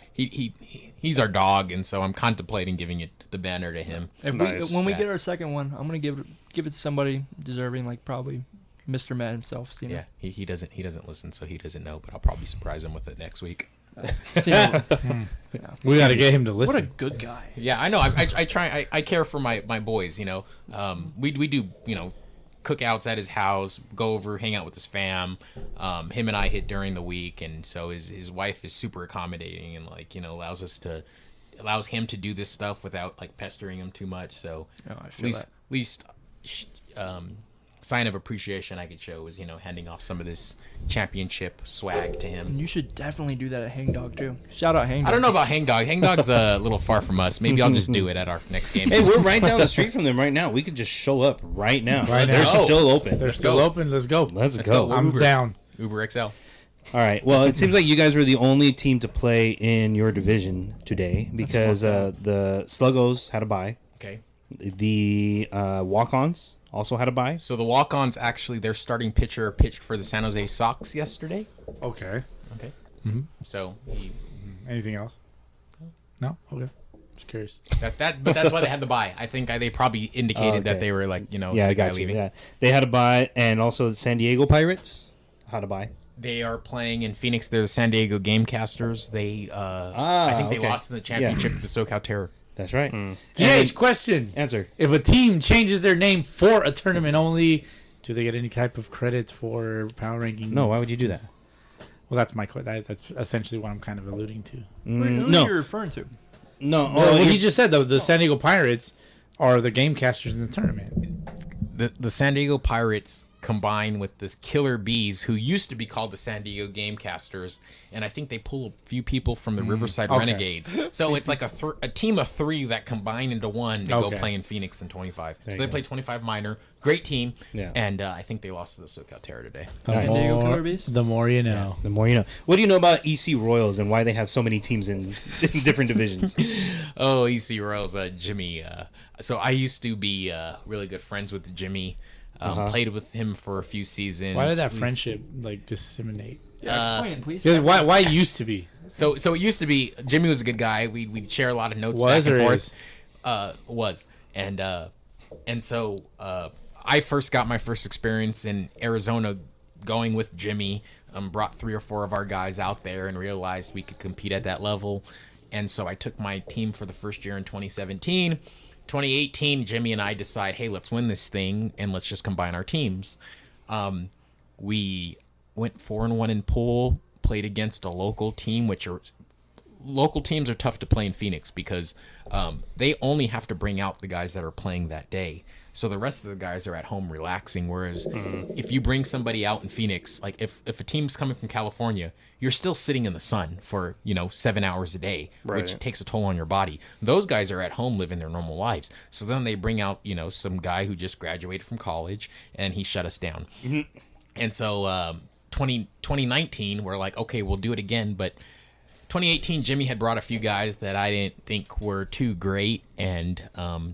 he's our dog, and so I'm contemplating giving the banner to him. If Nice. when we Yeah. get our second one, I'm gonna give it to somebody deserving, like probably Mr. Met himself. You know? Yeah, he doesn't listen, so he doesn't know. But I'll probably surprise him with it next week. We got to get him to What a listen. good guy. Yeah, I know. I try. I care for my boys. We do cookouts at his house. Go over, hang out with his fam. Him and I hit during the week, and so his wife is super accommodating and allows us to allows him to do this stuff without like pestering him too much. So Oh, I at feel least that. least sign of appreciation I could show was handing off some of this championship swag to him. And you should definitely do that at Hangdog too. Shout out Hangdog. I don't know about Hangdog. Hangdog's a little far from us. Maybe I'll just do it at our next game. Hey, we're right down the street from them right now. We could just show up right now. Right now. They're Oh. still open. They're still go. open. Let's go. Let's Let's go. go. I'm Uber. down. Uber XL. All right. Well, it seems like you guys were the only team to play in your division today because the Sluggos had a bye. Okay. The Walk-Ons also had a bye. So the walk-ons actually, their starting pitcher pitched for the San Jose Sox yesterday. Okay. Okay. Mm-hmm. So Anything else? No. Okay. Just curious. but that's why they had the bye. I think they probably indicated that okay. they were like Yeah, the I guy got you. leaving. Yeah, they had a bye, and also the San Diego Pirates had a bye. They are playing in Phoenix. They're the San Diego Gamecasters. They I think they okay. lost in the championship to the SoCal Terror. That's right. DH, question. Answer. If a team changes their name for a tournament only, do they get any type of credit for power rankings? No, why would you do that? Well, that's my question. That's essentially what I'm kind of alluding to. Who no. are you referring to? No. Well, you- he just said, though, the San Diego Pirates are the Gamecasters in the tournament. The San Diego Pirates combine with this Killer Bees, who used to be called the San Diego Gamecasters, and I think they pull a few people from the Riverside okay. Renegades. So it's like a team of three that combine into one to go Okay. play in Phoenix in 25. So you they go. play 25 minor. Great team. Yeah. And I think they lost to the SoCal Terror today. San Diego Killer Bees? The more you know. The more you know. What do you know about EC Royals and why they have so many teams in different divisions? Oh, EC Royals, Jimmy. So I used to be really good friends with Jimmy. Played with him for a few seasons. Why did that friendship disseminate? Yeah, explain, please. Because why used to be? So it used to be Jimmy was a good guy. We'd share a lot of notes Was back and or forth. is? Was and so I first got my first experience in Arizona going with Jimmy. Brought 3 or 4 of our guys out there and realized we could compete at that level. And so I took my team for the first year in 2017. 2018, Jimmy and I decide, hey, let's win this thing and let's just combine our teams. We went 4-1 in pool, played against a local team, local teams are tough to play in Phoenix because they only have to bring out the guys that are playing that day. So the rest of the guys are at home relaxing. Whereas if you bring somebody out in Phoenix, like if a team's coming from California, you're still sitting in the sun for 7 hours a day, which Right. takes a toll on your body. Those guys are at home living their normal lives. So then they bring out some guy who just graduated from college and he shut us down. And so 2019, we're like, okay, we'll do it again. But 2018, Jimmy had brought a few guys that I didn't think were too great, and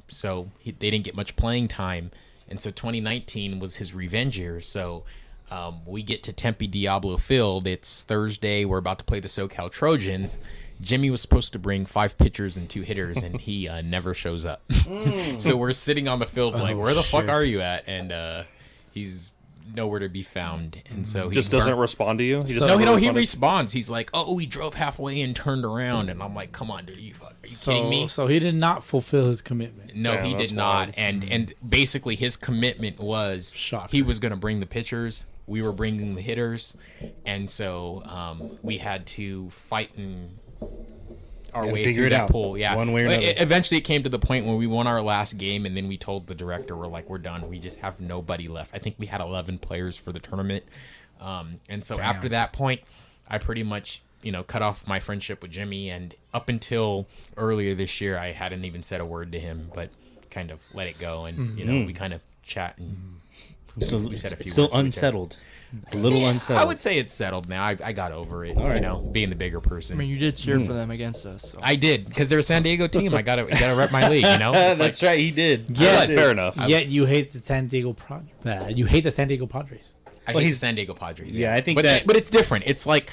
so they didn't get much playing time. And so 2019 was his revenge year. So we get to Tempe Diablo Field. It's Thursday. We're about to play the SoCal Trojans. Jimmy was supposed to bring 5 pitchers and 2 hitters, and he never shows up. So we're sitting on the field like, where the fuck shit. are you at? And he's nowhere to be found. And so he Just doesn't respond to you. He just no, never he responded? responds. He's like, "Oh, we drove halfway and turned around," and I'm like, "Come on, dude, are you kidding me?" So he did not fulfill his commitment. No, Damn, he that's did not. wild. And basically, his commitment was Shocker. he was going to bring the pitchers. We were bringing the hitters, and so we had to fight and our Gotta way figure through it that out, pool. Yeah, one way or another. Eventually, it came to the point where we won our last game, and then we told the director, "We're like, we're done. We just have nobody left." I think we had 11 players for the tournament, and so after that point, I pretty much cut off my friendship with Jimmy. And up until earlier this year, I hadn't even said a word to him, but kind of let it go, and we kind of chat and. So we said a few it's still words to each other. unsettled. A little unsettled. I would say it's settled now. I got over it. right. Being the bigger person. I mean, you did cheer for them against us. So. I did because they're a San Diego team. I gotta rep my league. That's right. He did. Yeah, Fair enough. Yet you hate the San Diego you hate the San Diego Padres. I hate the San Diego Padres. Yeah, I think but that- but it's different. It's like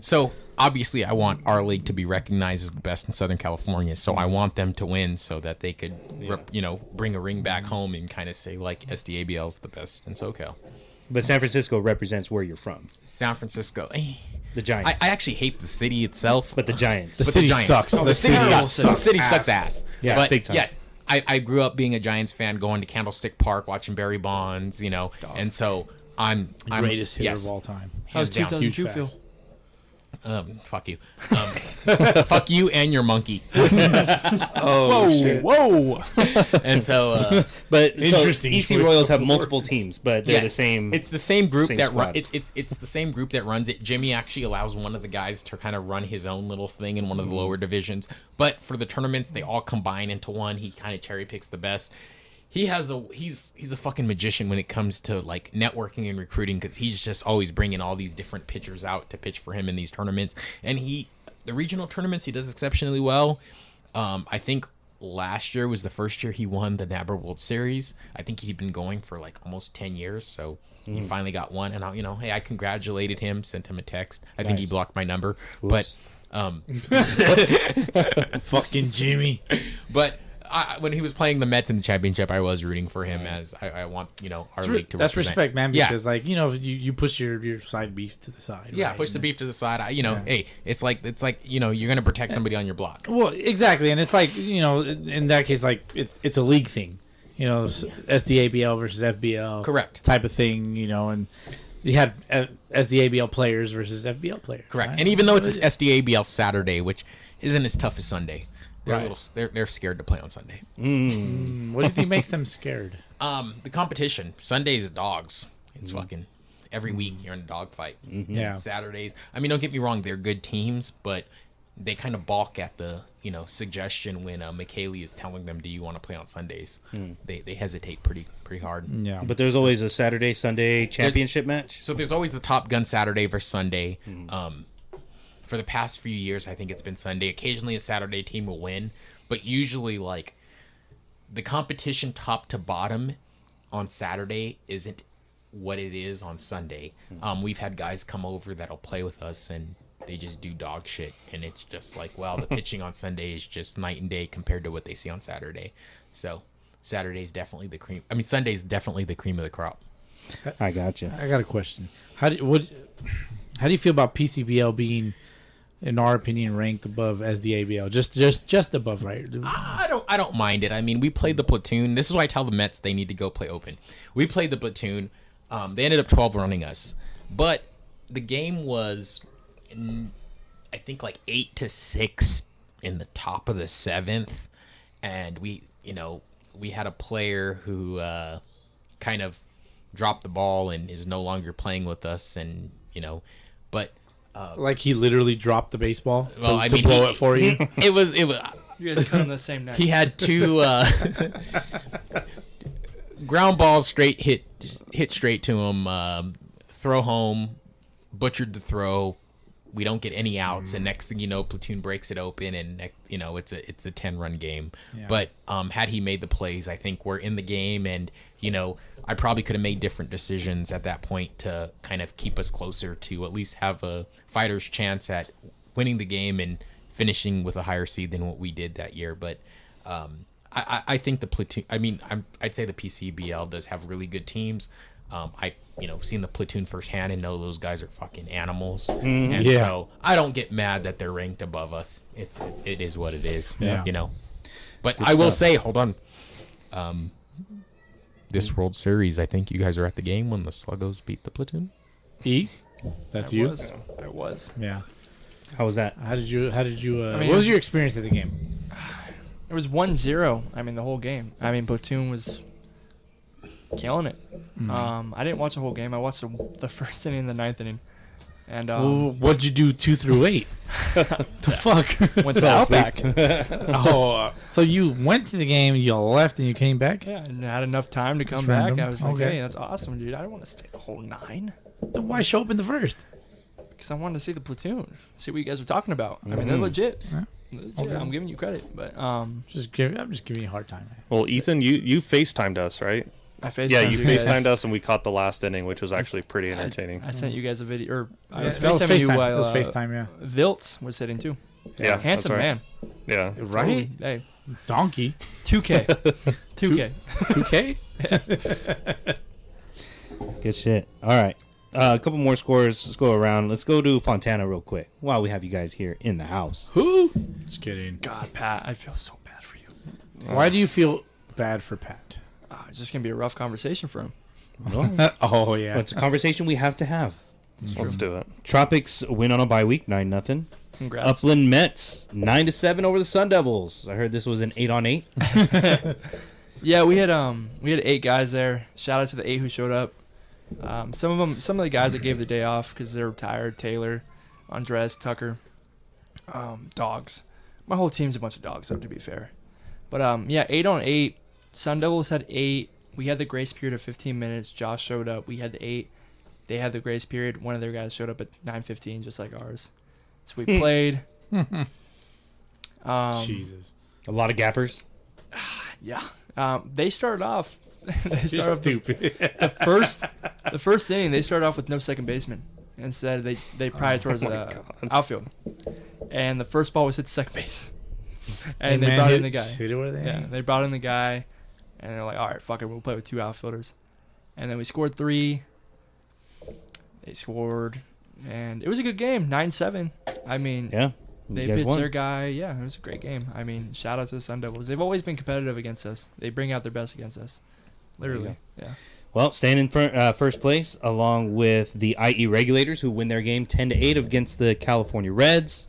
so. Obviously, I want our league to be recognized as the best in Southern California. So I want them to win so that they could, bring a ring back home and kind of say like SDABL is the best in SoCal. But San Francisco represents where you're from. San Francisco. The Giants. I actually hate the city itself. But the Giants. The But city Giants. sucks. The city sucks. sucks The city sucks ass. Yeah, but big time. yes, I grew up being a Giants fan, going to Candlestick Park, watching Barry Bonds, and so I'm Greatest hitter yes. of all time. How's Hands down. 2002 Huge feel? facts. Fuck you. Fuck you and your monkey. Whoa, shit. whoa. And so, But Interesting So EC choice Royals have of multiple words. teams, but they're the same. It's the same group same that squad. it's the same group that runs it. Jimmy actually allows one of the guys to kind of run his own little thing in one of the lower divisions. But for the tournaments, they all combine into one. He kind of cherry picks the best. He's a fucking magician when it comes to like networking and recruiting, because he's just always bringing all these different pitchers out to pitch for him in these tournaments. And the regional tournaments he does exceptionally well. I think last year was the first year he won the NABR World Series. I think he'd been going for like almost 10 years, so he finally got one. And I congratulated him, sent him a text. I think he blocked my number, but Fucking Jimmy. but. When he was playing the Mets in the championship, I was rooting for him, as I want our league to That's represent. respect, man. Yeah. Because you push your side beef to the side. Yeah, right? push the beef to the side. Hey, it's like you're gonna protect somebody on your block. Well, exactly, and it's like in that case, like it's a league thing. SDABL versus FBL, Correct. type of thing. And you had SDABL players versus FBL players. Correct. right? And even though it's SDABL Saturday, which isn't as tough as Sunday, they're Right. they're scared to play on Sunday. What do you think makes them scared? The competition. Sundays are dogs. It's fucking every week you're in a dog fight. Yeah. Saturdays. I mean, don't get me wrong, they're good teams, but they kind of balk at the suggestion when McKaylee is telling them, "Do you want to play on Sundays?" They hesitate pretty hard. Yeah, But there's always a Saturday, Sunday championship match. So there's always the Top Gun Saturday versus Sunday. For the past few years, I think it's been Sunday. Occasionally a Saturday team will win, but usually like the competition top to bottom on Saturday isn't what it is on Sunday. We've had guys come over that'll play with us and they just do dog shit, and it's just like, well, the pitching on Sunday is just night and day compared to what they see on Saturday. So Saturday's definitely the cream. I mean, Sunday's definitely the cream of the crop. I got you. I got a question. How do you feel about PCBL being, in our opinion, ranked above SDABL? Just above, right? I don't mind it. I mean, we played the platoon. This is why I tell the Mets they need to go play open. We played the platoon. They ended up 12 running us, but the game was, I think, like 8-6 in the top of the 7th, and we had a player who kind of dropped the ball and is no longer playing with us, and but. Like he literally dropped the baseball to Well, blow it for you. It was. You guys cut on the same night. He had two ground balls hit straight to him. Throw home, butchered the throw. We don't get any outs, and next thing you know, platoon breaks it open, and it's a 10-run game. Yeah. But had he made the plays, I think we're in the game, and I probably could have made different decisions at that point to kind of keep us closer to at least have a fighter's chance at winning the game and finishing with a higher seed than what we did that year. But I think the platoon. I mean, I'd say the PCBL does have really good teams. I've seen the platoon firsthand and know those guys are fucking animals. And Yeah. so I don't get mad that they're ranked above us. It is what it is. Yeah. But I will say, hold on. This World Series, I think you guys are at the game when the Sluggos beat the platoon. That's I you. was. Yeah. How was that? How did you? mean, what was your experience at the game? It was 1-0. I mean, the whole game. I mean, platoon was killing it. I didn't watch the whole game. I watched the first inning and the ninth inning. And Well, what'd you do 2 through 8? The fuck? went to the Outback. So you went to the game, you left, and you came back? Yeah, and had enough time to come That's back. random. I was like, Okay. hey, that's awesome, dude. I don't want to stay the whole 9 Then why show up in the first? because I wanted to see the platoon, see what you guys were talking about. I mean, they're legit. Yeah. Legit. Okay. I'm giving you credit, but I'm just giving you a hard time, man. Well, Ethan, you FaceTimed us, right? I FaceTimed Yeah, you guys. FaceTimed us, and we caught the last inning, which was actually pretty entertaining. I sent you guys a video, or I was that was FaceTiming you FaceTime. while That was FaceTime, yeah. Viltz was hitting too. Yeah, Handsome that's right. man. Yeah. Right? Hey, Donkey. 2K. 2K. 2K? Good shit. All right. A couple more scores. Let's go around. Let's go to Fontana real quick while we have you guys here in the house. Who? Just kidding. God, Pat, I feel so bad for you. Why do you feel bad for Pat? It's just going to be a rough conversation for him. Oh, yeah. But it's a conversation we have to have. Let's do it. Tropics win on a bye week, 9-0. Congrats. Upland Mets 9-7 over the Sun Devils. I heard this was an 8-on-8. Yeah, we had 8 guys there. Shout out to the 8 who showed up. Some of the guys that gave the day off because they were tired. Taylor, Andres, Tucker, dogs. My whole team's a bunch of dogs, though, to be fair. But 8-on-8. Sun Devils had 8. We had the grace period of 15 minutes. Josh showed up. We had the 8. They had the grace period. One of their guys showed up at 9:15, just like ours. So we played. Jesus. A lot of gappers. Yeah. They started off. Stupid. The first inning, they started off with no second baseman. Instead, they pried towards the outfield, and the first ball was hit to second base. And they brought in the guy. Hit it where they Yeah, they brought in the guy, and they're like, "All right, fuck it, we'll play with 2 outfielders." And then we scored 3. They scored, and it was a good game, 9-7. I mean, Yeah. they You guys pitched won. their guy. Yeah, it was a great game. I mean, shout out to the Sun Devils. They've always been competitive against us. They bring out their best against us. Literally. Yeah. Well, staying in first place, along with the IE Regulators, who win their game 10-8 against the California Reds.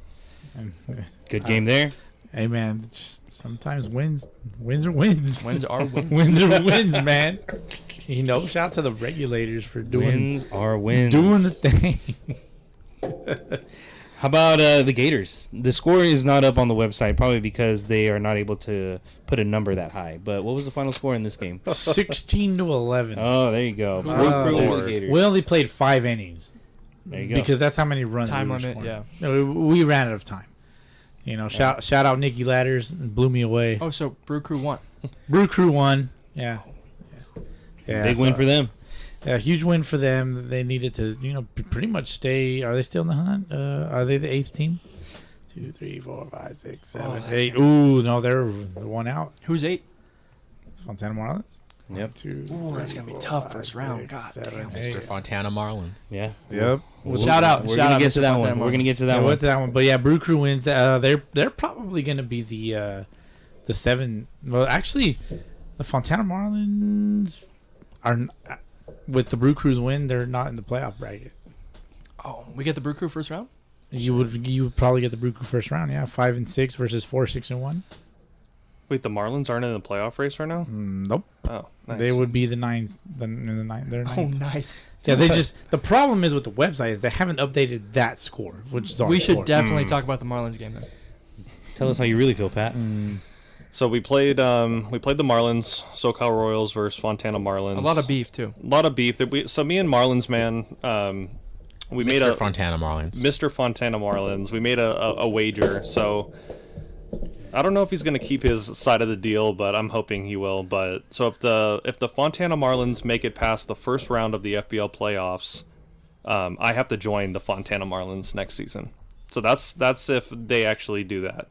Good game there. Hey man, just sometimes wins are wins. Wins are wins. Wins are wins, man. You know, shout out to the Regulators for doing Wins are wins. doing the thing. How about the Gators? The score is not up on the website, probably because they are not able to put a number that high. But what was the final score in this game? 16-11. Oh, there you go. Brew over the Gators. We only played 5 innings. There you go. Because that's how many runs Time we were limit, scoring. yeah. No, we ran out of time. You know, shout out Nikki Ladders, blew me away. Oh, so Brew Crew won. Brew Crew won. Yeah. Big win for them. Yeah, huge win for them. They needed to, pretty much stay. Are they still in the hunt? Are they the 8th team? 2, 3, 4, 5, 6, 7, 8. Ooh, no, they're one out. Who's 8? Fontana Marlins. Yep. 2, Ooh, that's 3, gonna be 4, tough 5, first round. 6, God 7, damn. 8. Mr. Fontana Marlins. Yeah. Yep. Shout out. We're Shout gonna out get to that Mr. one. Fontana We're gonna get to that Yeah, one. what's that one? But yeah, Brew Crew wins. They're probably gonna be the 7. Well, actually, the Fontana Marlins are with the Brew Crew's win. They're not in the playoff bracket. Oh, we get the Brew Crew first round? You would probably get the Brew Crew first round. Yeah, 5-6 versus 4-6-1. Wait, the Marlins aren't in the playoff race right now? Nope. Oh, nice. They would be the 9th. They're 9th. Oh, nice. Yeah, the problem is with the website is they haven't updated that score, which is our We should score. definitely talk about the Marlins game then. Tell us how you really feel, Pat. So we played the Marlins, SoCal Royals versus Fontana Marlins. A lot of beef too. A lot of beef. So me and Marlins, man, we made Mr. a Fontana Marlins. Mr. Fontana Marlins. We made a wager. So I don't know if he's going to keep his side of the deal, but I'm hoping he will. But so if the Fontana Marlins make it past the first round of the FBL playoffs, I have to join the Fontana Marlins next season. So that's if they actually do that.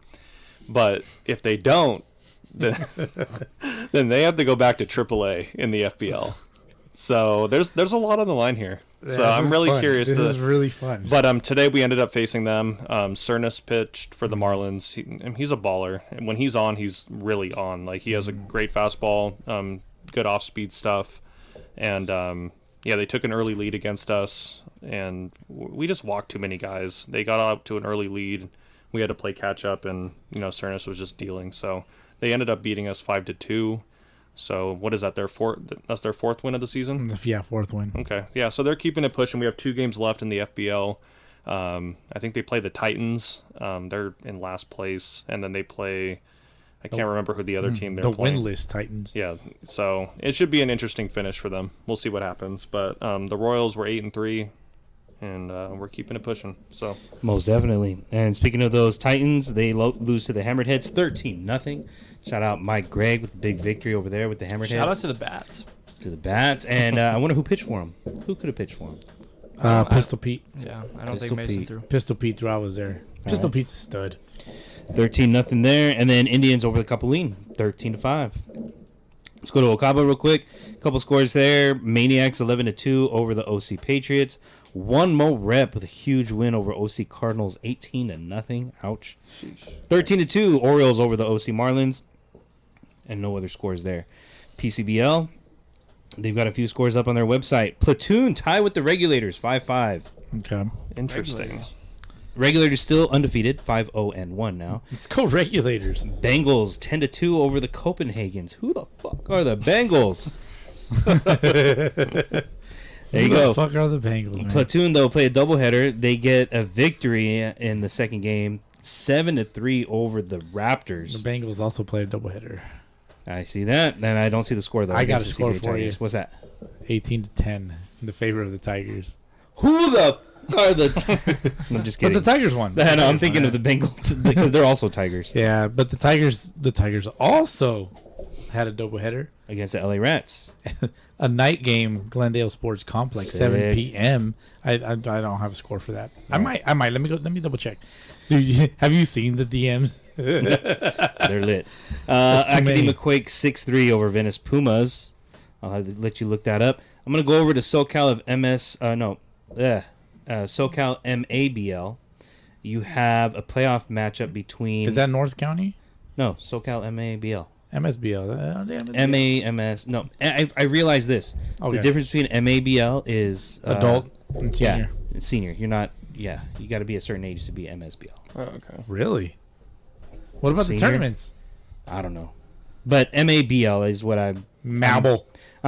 But if they don't, then they have to go back to AAA in the FBL. So there's a lot on the line here. So Yeah, I'm this is really fun. curious. This is really fun. But today we ended up facing them. Cernus pitched for the Marlins. He's a baller. And when he's on, he's really on. Like, he has a great fastball, good off-speed stuff. And, they took an early lead against us. And we just walked too many guys. They got up to an early lead. We had to play catch-up, and, Cernus was just dealing. So they ended up beating us 5-2. So what is that? That's their 4th win of the season? Yeah, 4th win. Okay. Yeah, so they're keeping it pushing. We have 2 games left in the FBL. I think they play the Titans. They're in last place. And then they play, I can't remember who the other team they're The playing. winless Titans. Yeah, so it should be an interesting finish for them. We'll see what happens. But the Royals were 8-3, and we're keeping it pushing. So Most definitely. And speaking of those Titans, they lose to the Hammered Heads 13-0. Shout out Mike Gregg with the big victory over there with the Hammered Shout out Heads. to the Bats. To the Bats. And I wonder who pitched for him. Who could have pitched for him? Pistol Pete. Yeah, I don't Pistol think Mason Pete. threw. Pistol Pete throughout was there. Pistol Pete's a stud. 13-0 there. And then Indians over the Capulin, 13-5. Let's go to Okaba real quick. A couple scores there. Maniacs 11-2 over the OC Patriots. One Mo Rep with a huge win over OC Cardinals, 18-0. Ouch. 13-2 Orioles over the OC Marlins. And no other scores there. PCBL, they've got a few scores up on their website. Platoon tie with the Regulators, 5-5. Okay. Interesting. Regulators still undefeated, 5-0-1 now. Let's go Regulators. Bengals 10-2 over the Copenhagens. Who the fuck are the Bengals? There you Who go. the fuck are the Bengals, man? Platoon, though, play a doubleheader. They get a victory in the second game, 7-3 over the Raptors. The Bengals also play a doubleheader. I see that, and I don't see the score, though. I got against a the score CBA for you. Tigers. What's that? 18-10 in the favor of the Tigers. Who the are the... I'm just But kidding. the Tigers won. No, I'm thinking of the Bengals because they're also Tigers. Yeah, but the Tigers also had a doubleheader. Against the LA Rats. A night game, Glendale Sports Complex, Sick. 7 p.m. I don't have a score for that. I might. Let me double check. Dude, have you seen the DMs? They're lit. That's too many. Academa Quake 6-3 over Venice Pumas. I'll have to let you look that up. I'm going to go over to SoCal of SoCal MABL. You have a playoff matchup between... Is that North County? No, SoCal MABL. MSBL. The MSBL. MAMS. No, I realize this. Okay. The difference between MABL is... Adult and senior. Yeah, senior. You're not... Yeah, you got to be a certain age to be MSBL. Oh, okay. Really? What about Senior? the tournaments? I don't know. But MABL is what I'm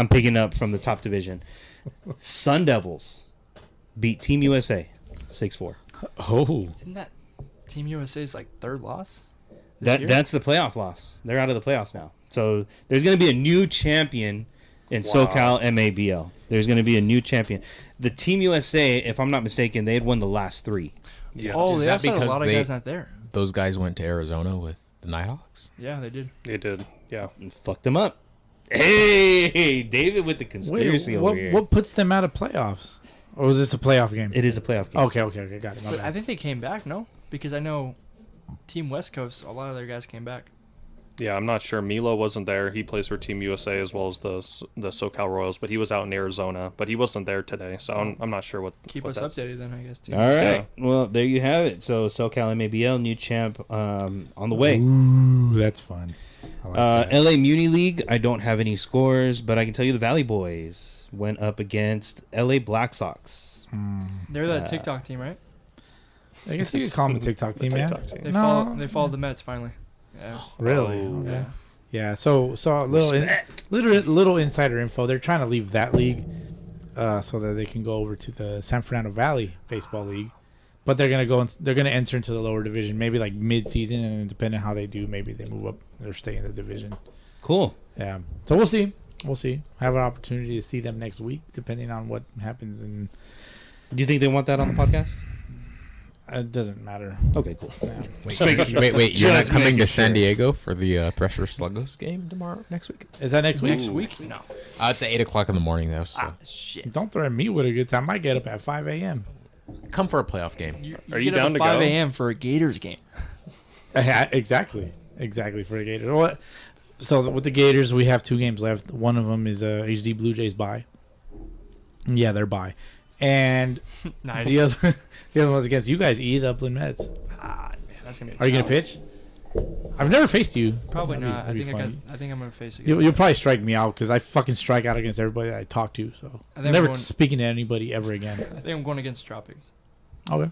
picking up from the top division. Sun Devils beat Team USA 6-4. Oh. Isn't that Team USA's like third loss? This year? That's the playoff loss. They're out of the playoffs now. So there's going to be a new champion in SoCal MABL. There's going to be a new champion. The Team USA, if I'm not mistaken, they had won the last three. Yeah. Oh, Is they that also had a because lot of they- guys not there. Those guys went to Arizona with the Nighthawks. Yeah, they did. They did. Yeah. And fucked them up. Hey, David with the conspiracy over here. What puts them out of playoffs? Or was this a playoff game? It is a playoff game. Okay, got it. My But bad. I think they came back, no? Because I know Team West Coast, a lot of their guys came back. Yeah, I'm not sure. Milo wasn't there. He plays for Team USA as well as the SoCal Royals, but he was out in Arizona. But he wasn't there today, so I'm not sure what. Keep what us that's- updated then, I guess, too. All right. Well, there you have it. So SoCal MABL, new champ on the way. Ooh, that's fun. I like that. LA Muni League, I don't have any scores, but I can tell you the Valley Boys went up against LA Black Sox. They're that TikTok team, right? I guess you could call them a TikTok team, man. TikTok team. They followed the Mets finally. Yeah. Really? Oh. Okay. Yeah. So a little insider info. They're trying to leave that league so that they can go over to the San Fernando Valley Baseball League. But they're gonna enter into the lower division, maybe like mid-season, and then depending on how they do, maybe they move up or stay in the division. Cool. Yeah. So we'll see. Have an opportunity to see them next week, depending on what happens, and Do you think they want that on the podcast? it doesn't matter. Okay, cool. Yeah. Wait, you're not Just coming making to San sure. Diego for the Threshers Sluggos game tomorrow, next week? Is that next week? Next week? No. It's at 8 o'clock in the morning, though. So. Shit. Don't threaten me with a good time. I get up at 5 a.m. Come for a playoff game. Are you get up down at to 5 go? a.m. for a Gators game. Exactly for the Gators. So with the Gators, we have 2 games left. One of them is HD Blue Jays bye. Yeah, they're bye, and Nice. the other one's against you guys. The Upland Mets. Man, that's gonna be. Are you gonna pitch? I've never faced you. Probably That'd be- not. that'd be I funny. think I'm gonna face it. You'll probably strike me out because I fucking strike out against everybody I talk to. So I think I'm never I'm going- speaking to anybody ever again. I think I'm going against Tropics. Okay.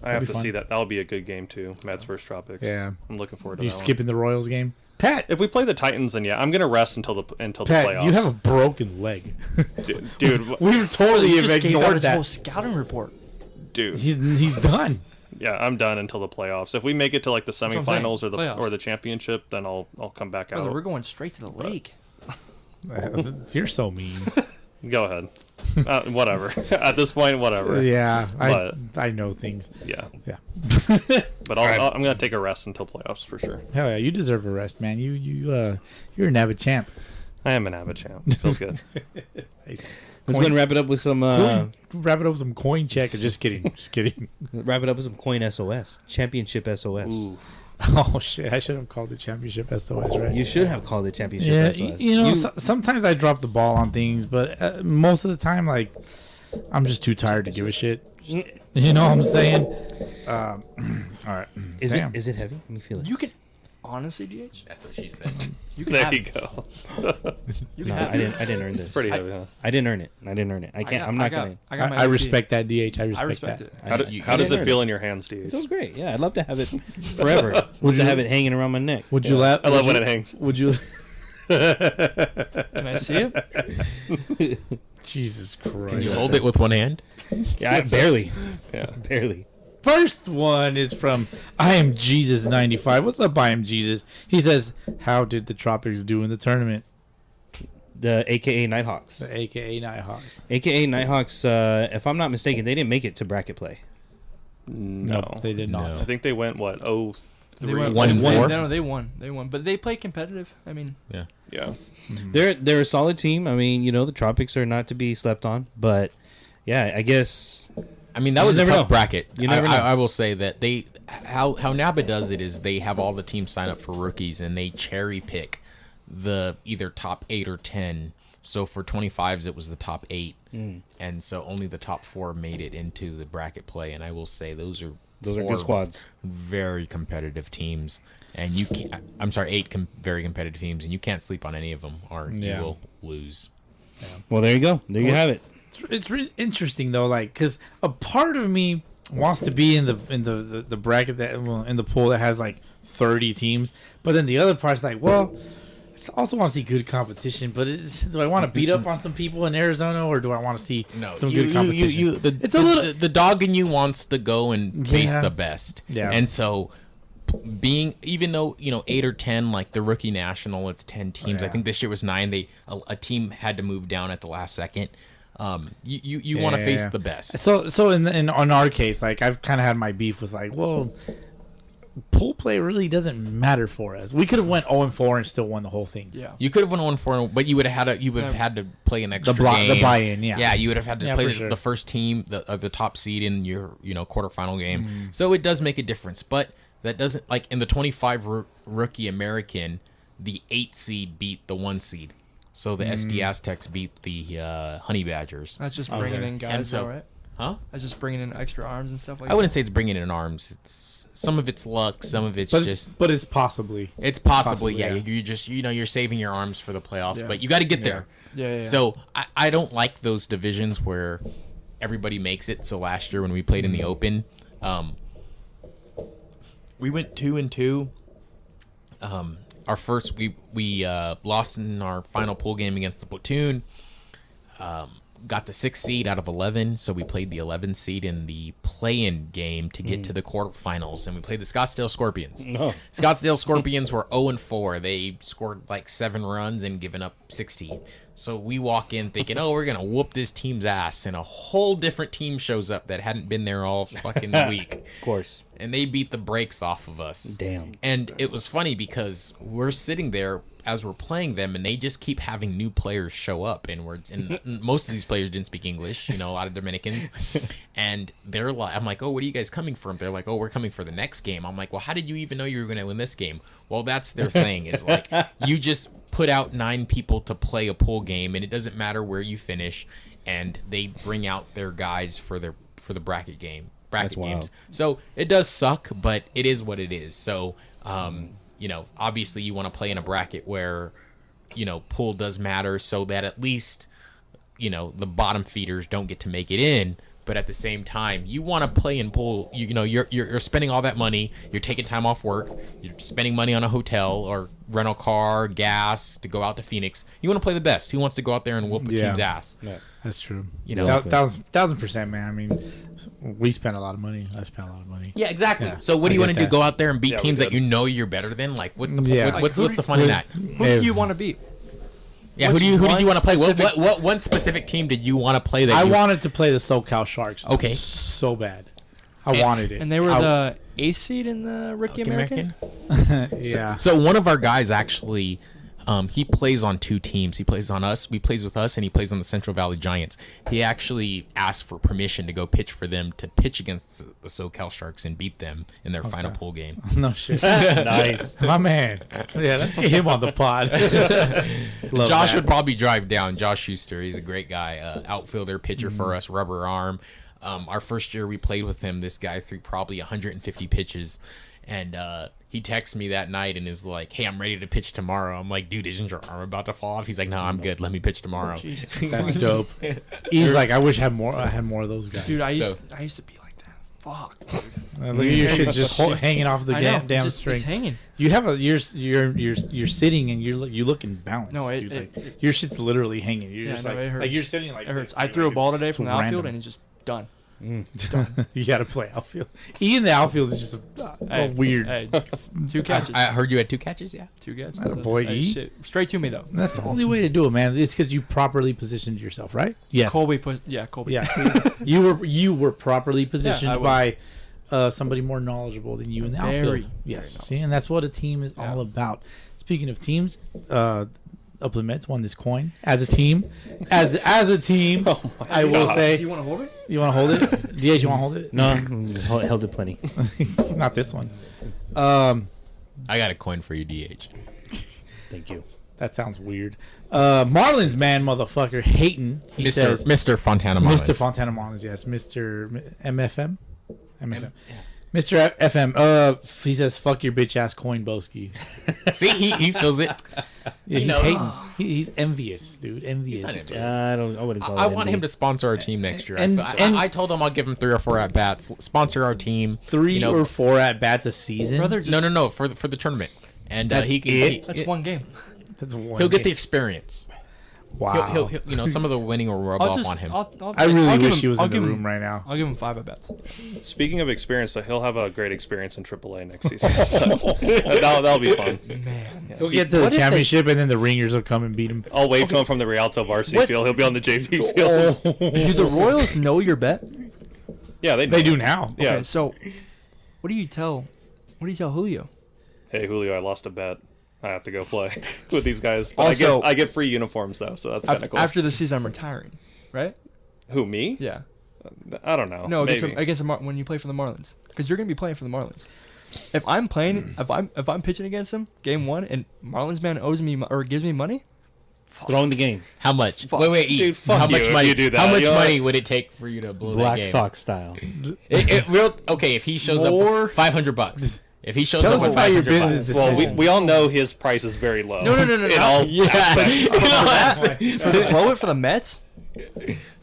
I have be to fun. see that. That'll be a good game too. Mets versus Tropics. Yeah. I'm looking forward to You that one. skipping the Royals game, Pat? If we play the Titans, then yeah, I'm gonna rest until the Pat, playoffs. you have a broken leg. dude. We've totally He just gave out ignored his whole that. scouting report. Dude. He's done. Yeah, I'm done until the playoffs. If we make it to like the what I'm saying. semifinals or Playoffs. the championship, then I'll come back Brother, out. we're going straight to the lake. You're so mean. Go ahead. Whatever. At this point, whatever. Yeah, But- I know things. Yeah. Yeah. But I'm gonna take a rest until playoffs for sure. Hell yeah, you deserve a rest, man. You're an avid champ. I am an avid champ. It feels good. Nice. Let's go and wrap it up with some. Wrap it up with some coin check. Just kidding. Just kidding. Wrap it up with some coin SOS, championship SOS. Ooh. Oh shit! I should have called it championship SOS, right? You should have called it championship Yeah, SOS. you know, sometimes I drop the ball on things, but most of the time, like, I'm just too tired to give a shit. You know what I'm saying? All right. Is Damn. it heavy? Let me feel it. You can. Honestly, DH, That's what she said. you can There have you it. go. You can No, have I it. didn't earn this. Pretty heavy, huh? I didn't earn it. I can't. I'm not gonna. I got my I MVP. respect that, DH. I I respect respect that. it. How, You- how does didn't it earn feel it. in your hands, It dude? feels great. Yeah, I'd love to have it forever. Would to have it hanging around my neck. Would you laugh? I love when it hangs. Would you? Can I see it? Jesus Christ. Can you hold it with one hand? Yeah, barely. Yeah. Barely. First one is from I Am Jesus 95. What's up, I Am Jesus? He says, "How did the Tropics do in the tournament?" The AKA Nighthawks. The AKA Nighthawks. AKA Nighthawks. If I'm not mistaken, they didn't make it to bracket play. No. Nope, they did not. I think they went, what, 0-3? They went 1-4? No, they won. They won, but they played competitive. I mean, Yeah. Yeah. They're a solid team. I mean, the Tropics are not to be slept on. But yeah, I guess I mean, that You was a never tough know. bracket. You never know. I will say that how NABA does it is they have all the teams sign up for rookies and they cherry pick the either top 8 or 10. So for 25s, it was the top 8, and so only the top 4 made it into the bracket play. And I will say those are good 4 squads. very competitive teams. And you can't. I'm sorry, 8 very competitive teams, and you can't sleep on any of them, or Yeah. you will lose. Well, there you go. There you have it. It's really interesting though, like, because a part of me wants to be in the bracket in the pool that has like 30 teams, but then the other part's like, well, I also want to see good competition. But do I want to beat up on some people in Arizona, or do I want to see some good competition? It's a little. The dog in you wants to go and face Yeah. the best. Yeah. And so even though 8 or 10, like the rookie national, it's 10 teams. I Yeah. think this year was 9. A team had to move down at the last second. You want to face Yeah. the best. So in our case, like, I've kind of had my beef with, like, well, pool play really doesn't matter for us. We could have went 0-4 and still won the whole thing. yeah. You could have won 1-4, but you would have had to play an extra The game. buy-in, yeah. Yeah, you would have had to Yeah, play for the, sure. the first team, the top seed in your quarterfinal game. Mm-hmm. So it does make a difference, but that doesn't, like in the 25 rookie American, the 8 seed beat the 1 seed. So the SD Aztecs beat the Honey Badgers. That's just bringing in guys, And so- though, right? Huh? That's just bringing in extra arms and stuff like I wouldn't say it's bringing in arms. It's some of it's luck, some of it's But just but it's possibly. it's possibly, possibly, yeah. yeah. You just you're saving your arms for the playoffs, Yeah. but you got to get there. Yeah, yeah. So I don't like those divisions where everybody makes it. So last year when we played in the Open, we went 2-2. Our first we lost in our final pool game against the Platoon. Got the 6th seed out of 11, so we played the 11th seed in the play-in game to get to the quarterfinals, and we played the Scottsdale Scorpions. No. Scottsdale Scorpions were 0-4. They scored like 7 runs and given up 16. So we walk in thinking, oh, we're going to whoop this team's ass, and a whole different team shows up that hadn't been there all fucking week. Of course. And they beat the brakes off of us. Damn. And it was funny because we're sitting there as we're playing them, and they just keep having new players show up, and most of these players didn't speak English, a lot of Dominicans, and they're like, I'm like, oh, what are you guys coming from? They're like, oh, we're coming for the next game. I'm like, well, how did you even know you were going to win this game? Well, that's their thing, is like, you just put out 9 people to play a pool game, and it doesn't matter where you finish, and they bring out their guys for the bracket games. wild. So it does suck, but it is what it is. So obviously you want to play in a bracket where pool does matter, so that at least the bottom feeders don't get to make it in. But at the same time, you want to play in pool. You're spending all that money. You're taking time off work. You're spending money on a hotel or rental car, gas to go out to Phoenix. You want to play the best. Who wants to go out there and whoop the team's ass? Yeah. That's true. Exactly. 1000%, man. I mean, we spent a lot of money. I spent a lot of money. Yeah, exactly. Yeah, So what do you I want to get do? that. Go out there and beat Yeah, we teams that did. you're better than? Like, what's the Yeah. what's Like, the fun in that? Who do you want to beat? Yeah, What's who do you one want to play? specific- What one specific team did you want to play? That I you, wanted to play the SoCal Sharks. Okay. So bad. I wanted it. And they were the 8th seed in the Rookie American? Yeah. So one of our guys actually, he plays on 2 teams. He plays on us. He plays with us, and he plays on the Central Valley Giants. He actually asked for permission to go pitch for them to pitch against the SoCal Sharks and beat them in their final pool game. No shit. Nice. My man. Yeah, let's get him on the pod. Love Josh that. would probably drive down. Josh Schuster, he's a great guy, outfielder, pitcher for us, rubber arm. Our first year we played with him, this guy threw probably 150 pitches, and he texts me that night and is like, "Hey, I'm ready to pitch tomorrow." I'm like, "Dude, isn't your arm about to fall off?" He's like, "No, I'm good. Let me pitch tomorrow." That's dope. He's like, I wish I had more of those guys. Dude, I used to be like that. Fuck. Look at your shit's just hanging off the damn string. It's hanging. You have you're sitting and you look imbalanced. No, dude. Your shit's literally hanging. You're just no, it hurts. like you're sitting like It hurts. this, I dude. threw a ball today It's from the outfield random. and it's just done. You got to play outfield. He in the outfield is just a weird. Hey, 2 catches. I heard you had 2 catches. Yeah. 2 catches. Atta boy, Hey, E. shit. Straight to me though. That's the only way to do it, man. It's because you properly positioned yourself, right? Yes. Colby. Yeah. See, you were properly positioned I by somebody more knowledgeable than you in the outfield. Very See, and that's what a team is all about. Speaking of teams, Upland Mets won this coin as a team. As a team, I will say. You want to hold it? You want to hold it? DH, you want to hold it? No, held it plenty. Not this one. I got a coin for you, DH. Thank you. That sounds weird. Marlins man, motherfucker, Hayton. He says, Mr. Fontana Marlins. Mr. Fontana Marlins, yes. Mr. MFM? Mr. FM. He says, fuck your bitch ass coin, Bowski. See, he feels it. Yeah, he's knows. hating. He's envious, dude. Envious. I wouldn't call I it want envy. him to sponsor our team next year. And- I told him I'll give him 3 or 4 at bats. Sponsor our team. 3 or 4 at bats a season. Brother, just, No, for the tournament. And That's he can. it? That's one game. That's one He'll get the game. experience. Wow. He'll some of the winning will rub off on him. I really wish he was in the give room him, right now. I'll give him 5 at bats. Speaking of experience, so he'll have a great experience in AAA next season. So that'll be fun. He'll get to the championship, and then the Ringers will come and beat him. I'll wave to him from the Rialto varsity field. He'll be on the JV field. Do the Royals know your bet? Yeah, they They do now. Yeah. Okay, so what do you tell Julio? Hey, Julio, I lost a bet. I have to go play with these guys. But Also- I get free uniforms though, so that's kind of cool. After the season, I'm retiring, right? Who, me? Yeah. I don't know. No, maybe. against when you play for the Marlins, because you're gonna be playing for the Marlins. If I'm playing, if I'm pitching against him, game 1, and Marlins man owes me or gives me money, Throwing the game. How much? Fuck. Wait, Dude, fuck how you much if money? you do that. How much You know money would it take for you to blow that Black game? Sox style. Okay, if he shows More- up, $500. If he shows Tell up us with about your $500, business Well, decision. we all know his price is very low. No. In all blow it for the Mets,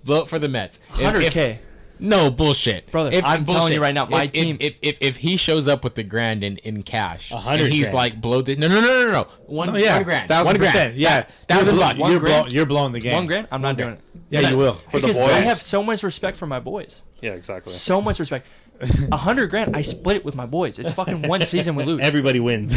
blow it for the Mets. If- 100K. No bullshit, Brother, I'm telling you right now, my if, team- If he shows up with the grand in cash, 100 and he's grand. like blow the no. One yeah, grand, 1,000%. Yeah, $1,000. You're blowing the game. $1,000. I'm not doing it. Yeah, you will. For the Because boys. I have so much respect for my boys. Yeah, exactly. So much respect. 100 grand. I split it with my boys. It's fucking one season we lose. Everybody wins.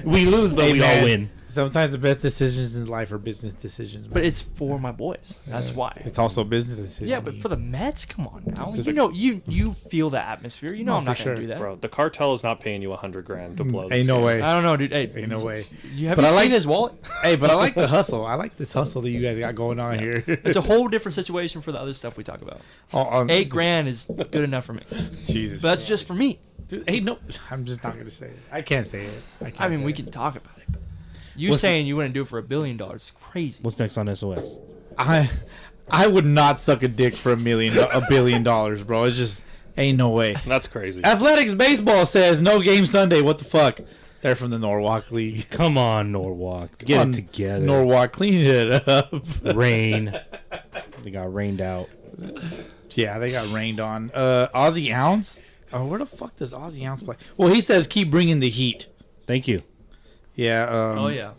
We lose, but Hey, we man, all win. Sometimes the best decisions in life are business decisions. But it's for my boys. That's why. It's also a business decision. Yeah, but for the Mets, come on now. It's You know, you feel the atmosphere. You know, No, I'm not for gonna sure. do that. Bro, the cartel is not paying you $100,000 to blow this ain't no game. way. I don't know, dude. Hey, Ain't no way. you have But you I seen like- his wallet? Hey, but I like the hustle. I like this hustle that you guys got going on here. It's a whole different situation for the other stuff we talk about. $8 grand is good enough for me. Jesus. But that's just for me. Dude, hey, no, I'm just not gonna say it. I can't say it. I mean, say we it. can talk about it. But you What's saying you wouldn't do it for $1 billion is crazy. What's next on SOS? I would not suck a dick for $1 billion, bro. It's just ain't no way. That's crazy. Athletics baseball says no game Sunday. What the fuck? They're from the Norwalk League. Come on, Norwalk. Get Come it on, together. Norwalk, clean it up. Rain. They got rained out. Yeah, they got rained on. Ozzy Ounce. Oh, where the fuck does Ozzy Ounce play? Well, he says keep bringing the heat. Thank you. Yeah. Oh, yeah.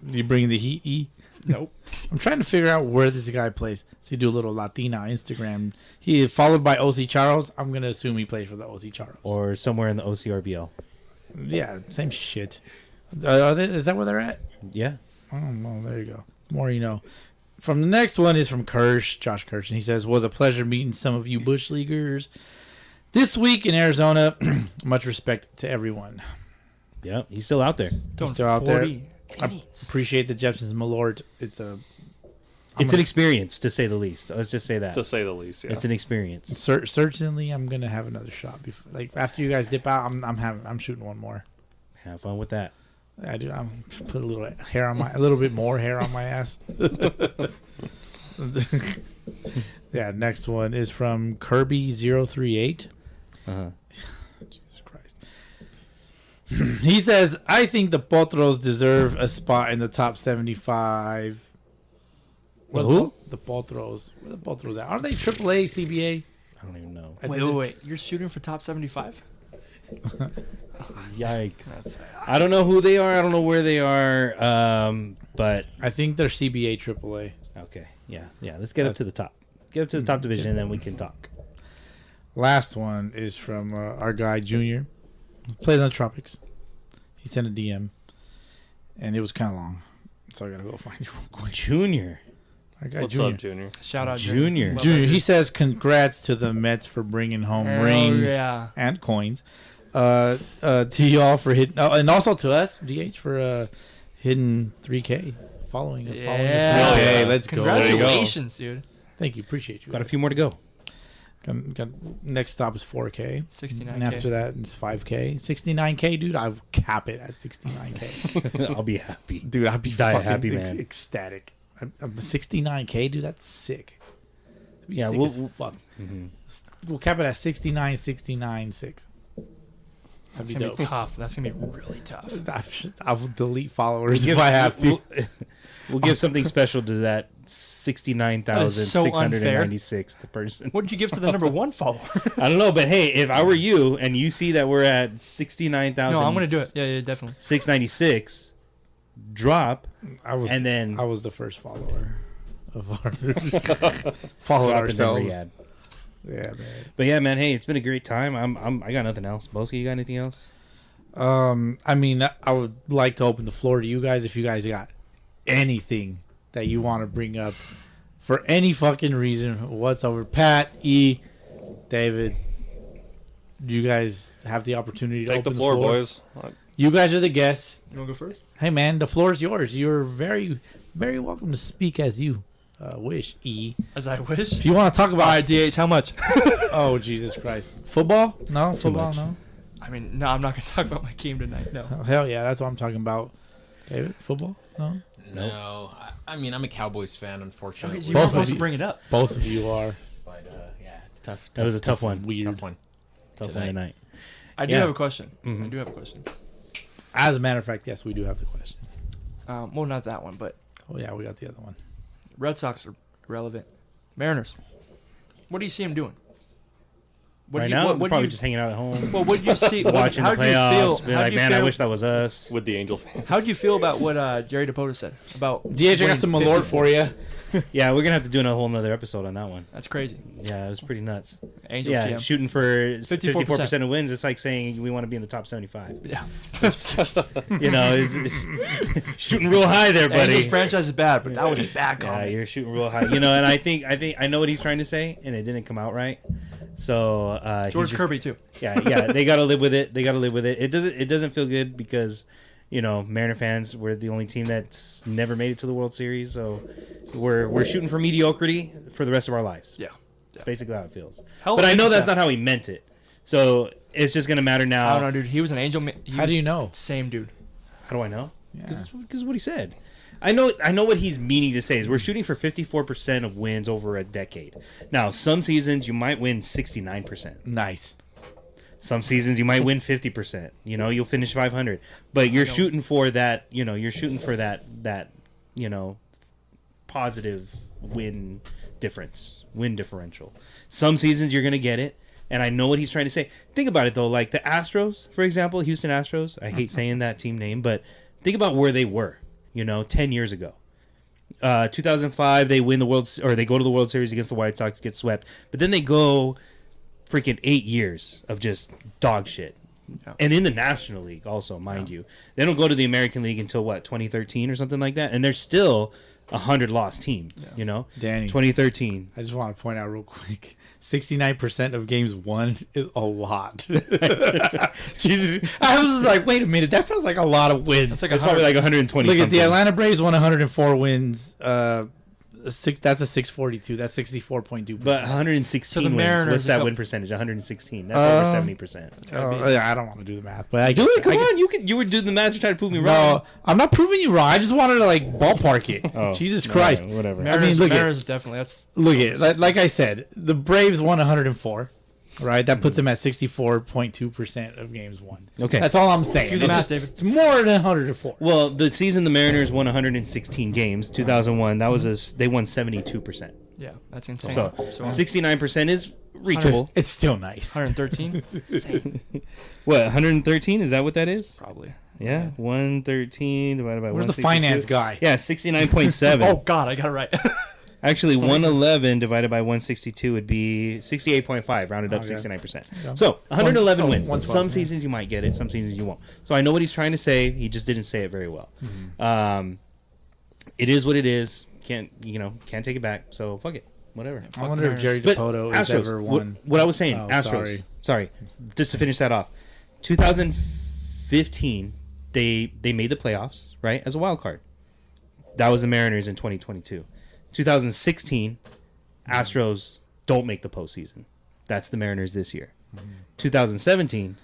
You bringing the heat? E? Nope. I'm trying to figure out where this guy plays. So you do a little Latina Instagram. He is followed by OC Charles. I'm gonna assume he plays for the OC Charles. Or somewhere in the OCRBL. Yeah, same shit. Is that where they're at? Yeah. Oh, well, there you go. More you know. From the next one is from Kirsch, Josh Kirsch, and he says, "Was a pleasure meeting some of you Bush Leaguers this week in Arizona. Much respect to everyone. Yeah. He's still out there. Going Still out there. 40 I innings. appreciate the Jeffersons Malort. It's a It's an experience, to say the least. Let's just say that. to say the least. Yeah. It's an experience. certainly I'm gonna have another shot. Before, like after you guys dip out, I'm shooting one more. Have fun with that. I do. I'm put a little bit more hair on my ass. Yeah. Next one is from Kirby 038. Uh-huh. Jesus Christ. He says, I think the Potros deserve a spot in the top 75. Who? The Potros. Where the Potros at? Aren't they AAA, CBA? I don't even know. Wait. You're shooting for top 75? Yikes. I don't know who they are. I don't know where they are. But I think they're CBA, AAA. okay. Yeah. Let's get up to the top. Get up to the top division, and then we can talk. Last one is from our guy, Junior. He plays on the Tropics. He sent a DM, and it was kind of long. So I got to go find you real quick. Junior. Our guy, What's Junior. up, Junior? Shout out Junior. Junior, he says, congrats to the Mets for bringing home Hell rings yeah. and coins. To y'all for hitting, and also to us, DH, for hitting 3K. Following us. Yeah. Okay, let's go. Congratulations, dude. Thank you. Appreciate you. Got a few more to go. Got, next stop is 4K. 69K. And after that, it's 5K. 69K, dude, I'll cap it at 69K. I'll be happy. Dude, I'll be Die fucking happy, man. ecstatic. I'm 69K, dude, that's sick. That'd be Yeah, sick we'll- as fuck. Mhm. We'll cap it at 69, 69, 6. That's That'd be going to be dope. tough. That's going to be really tough. I will delete followers We'll if I have to. We'll give something special to that 69,696 person. What did you give to the number one follower? I don't know, but hey, if I were you and you see that we're at 69,000, No, I'm going to do it. Yeah, definitely. 696, drop, I was and then I was the first follower of our follow drop and then ourselves. re-add. Yeah, man. But yeah, man, hey, it's been a great time. I got nothing else. Bowski, you got anything else? I mean, I would like to open the floor to you guys if you guys got anything that you want to bring up for any fucking reason whatsoever. Pat, E, David, you guys have the opportunity to Take open the floor, boys. You guys are the guests. You want to go first? Hey, man, the floor is yours. You're very, very welcome to speak as you wish, E. As I wish. If you want to talk about... All right, DH, how much? Oh, Jesus Christ. Football? No, football, much. no. I mean, no, I'm not going to talk about my game tonight. No. Oh, hell yeah, that's what I'm talking about. David, football? No? No, I mean, I'm a Cowboys fan, unfortunately. You Both were of supposed you- to bring it up. Both of you are. But yeah, it's tough. That was a tough one. Weird. Tough one. Tough one tonight. I do Yeah. have a question. Mhm. I do have a question. As a matter of fact, yes, we do have the question. Well, not that one, but Oh, yeah, we got the other one. Red Sox are relevant. Mariners. What do you see them doing? What Right do you, now, what, we're what do probably you, just hanging out at home, well, what do you see? watching the how do you playoffs. feel? Be How like, do you man, I feel- wish that was us. With the Angel fans. How do you feel about what Jerry DePota said about DH, I got winning some Malort 50? for you. Yeah, we're gonna have to do a whole nother episode on that one. That's crazy. Yeah, it was pretty nuts. Angel Yeah, GM. shooting for 54%. 54% of wins. It's like saying we want to be in the top 75. Yeah. You know, it's shooting real high there, buddy. Angels franchise is bad, but that was a bad Yeah, comment. you're shooting real high. You know, and I think I know what he's trying to say, and it didn't come out right. So George he's just- Kirby too. Yeah, they got to live with it. They got to live with it. It doesn't feel good because, you know, Mariner fans, we're the only team that's never made it to the World Series, so we're shooting for mediocrity for the rest of our lives. Yeah. That's basically how it feels. Hell, But I know it's that's sad. not how he meant it. So it's just gonna matter now. I don't know, dude. He was an Angel. How do you know? Same dude. How do I know? Yeah. Because what he said. I know what he's meaning to say is we're shooting for 54% of wins over a decade. Now, some seasons you might win 69%. Nice. Some seasons you might win 50%. You know, you'll finish 500. But you're shooting for that, you know, you know, positive win differential. Some seasons you're going to get it. And I know what he's trying to say. Think about it, though. Like the Astros, for example, Houston Astros. I hate saying that team name, but think about where they were, 10 years ago. 2005, they win they go to the World Series against the White Sox, get swept. But then they go freaking 8 years of just dog shit. Yeah. And in the National League also, mind you. They don't go to the American League until, 2013 or something like that? And they're still a 100-loss team, Danny. 2013. I just want to point out real quick 69% of games won is a lot. Jesus. I was just like, wait a minute. That sounds like a lot of wins. That's like It's probably like 120 Look at something. the Atlanta Braves won 104 wins. That's a 642. That's 64.2%. But 116 So the wins. Mariners What's are that couple- win percentage? 116. That's over 70%. Yeah, I don't want to do the math, but I Do it. Come on. You were doing the math to try to prove me wrong. No, I'm not proving you wrong. I just wanted to ballpark it. Oh, Jesus no, Christ. whatever. I mean, look at Mariners definitely. That's like I said, the Braves won 104. Right, that puts them at 64.2% of games won. Okay. That's all I'm saying. Do the It's math, just- David. It's more than 104. Well, the season the Mariners won 116 games, 2001. That was they won 72%. Yeah, that's insane. So So 69% is reachable. It's still nice. 113, What, 113? Is that what that is? probably. Yeah, 113 divided by Where's the 162. finance guy? Yeah, 69.7. Oh God, I got it right. Actually, 111 divided by 162 would be 68.5, rounded up Okay. 69%. So 111 So wins. 112, Some yeah. seasons you might get it, some seasons you won't. So I know what he's trying to say. He just didn't say it very well. It is what it is. Can't take it back. So fuck it. Whatever. I wonder if Jerry But Dipoto has Astros, ever won. what I was saying, Oh, Astros. Sorry. Just to finish that off. 2015, they made the playoffs, right, as a wild card. That was the Mariners in 2022. 2016, Astros don't make the postseason. That's the Mariners this year. 2017,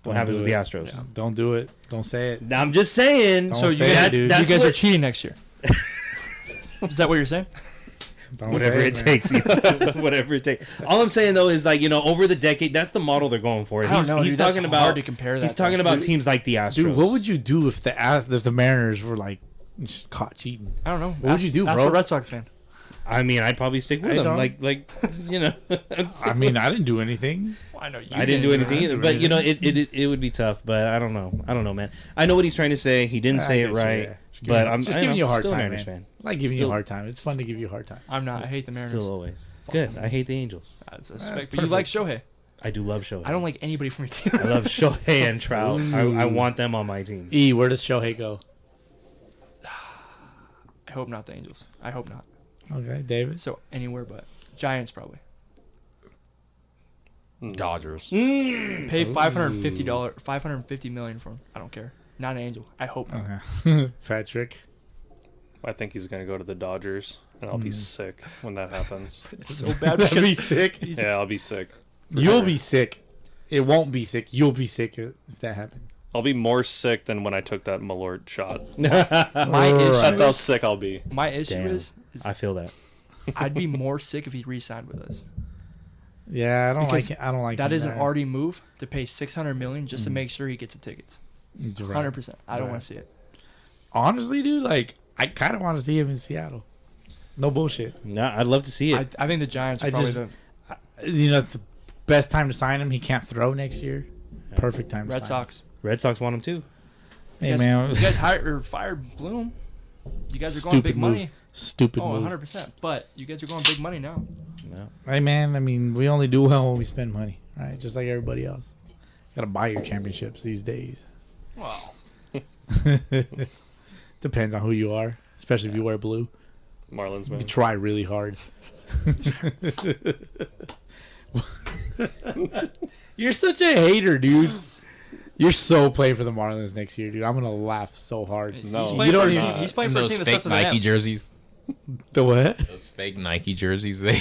what happens with the Astros? Yeah, don't do it. Don't say it. I'm just saying. Don't So you say it, guys, dude. you guys are what- cheating next year. Is that what you're saying? Don't Whatever say it man. takes, whatever it takes. All I'm saying though is over the decade, that's the model they're going for. I don't know, he's dude. That's talking hard about to compare He's that talking to. about teams like the Astros. Dude, what would you do if the Mariners were like caught cheating? I don't know. What would you do, Ask bro? a Red Sox fan. I mean, I'd probably stick with I them. don't- Like you know, I mean, I didn't do anything. Well, I know you. I didn't do anything I either. didn't But do you know, it would be tough. But I don't know, man. I know what he's trying to say. He didn't I say it get you, right. yeah. Just But giving- I'm just I giving know, you a hard still time, Mariners man. fan. I like giving you Still- a hard time. It's fun to give you a hard time. I'm not. I hate the Mariners. Still always good. I hate the Angels. That's a That's respect. But you like Shohei. I do love Shohei. I don't like anybody from your team. I love Shohei and Trout. I want them on my team. E, where does Shohei go? I hope not the Angels. I hope not. Okay, David. So anywhere but Giants probably. Dodgers. Pay $550 million for him. I don't care. Not an Angel. I hope not. Okay. Patrick. I think he's going to go to the Dodgers, and I'll be sick when that happens. It's so bad That'd be because sick. Yeah, I'll be sick. You'll be sick. It won't be sick. You'll be sick if that happens. I'll be more sick than when I took that Malort shot. my issue That's how is, sick I'll be. my issue Damn. is I feel that. I'd be more sick if he re-signed with us. Yeah, I don't Because like it. I don't like That him is an there. arty move to pay $600 million just to make sure he gets the tickets. Right. 100%. I don't Right. want to see it. Honestly, dude, like I kind of want to see him in Seattle. No bullshit. No, I'd love to see it. I think the Giants are I probably just- the You know, it's the best time to sign him. He can't throw next year. Perfect time to Red sign Sox. Red Sox want him too. Hey, you guys, man. you guys hired or fired Bloom. You guys are going big move. money. Stupid Oh, move. 100%. But you guys are going big money now. No. Hey, man, I mean, we only do well when we spend money, right? Just like everybody else. Got to buy your championships these days. Wow. Depends on who you are, especially if you wear blue. Marlins, man. You try really hard. You're such a hater, dude. You're so playing for the Marlins next year, dude. I'm gonna laugh so hard. No. He's You playing, don't for, a even- team, he's playing And for a those team that fake starts with an Nike M. jerseys. The what? Those fake Nike jerseys. They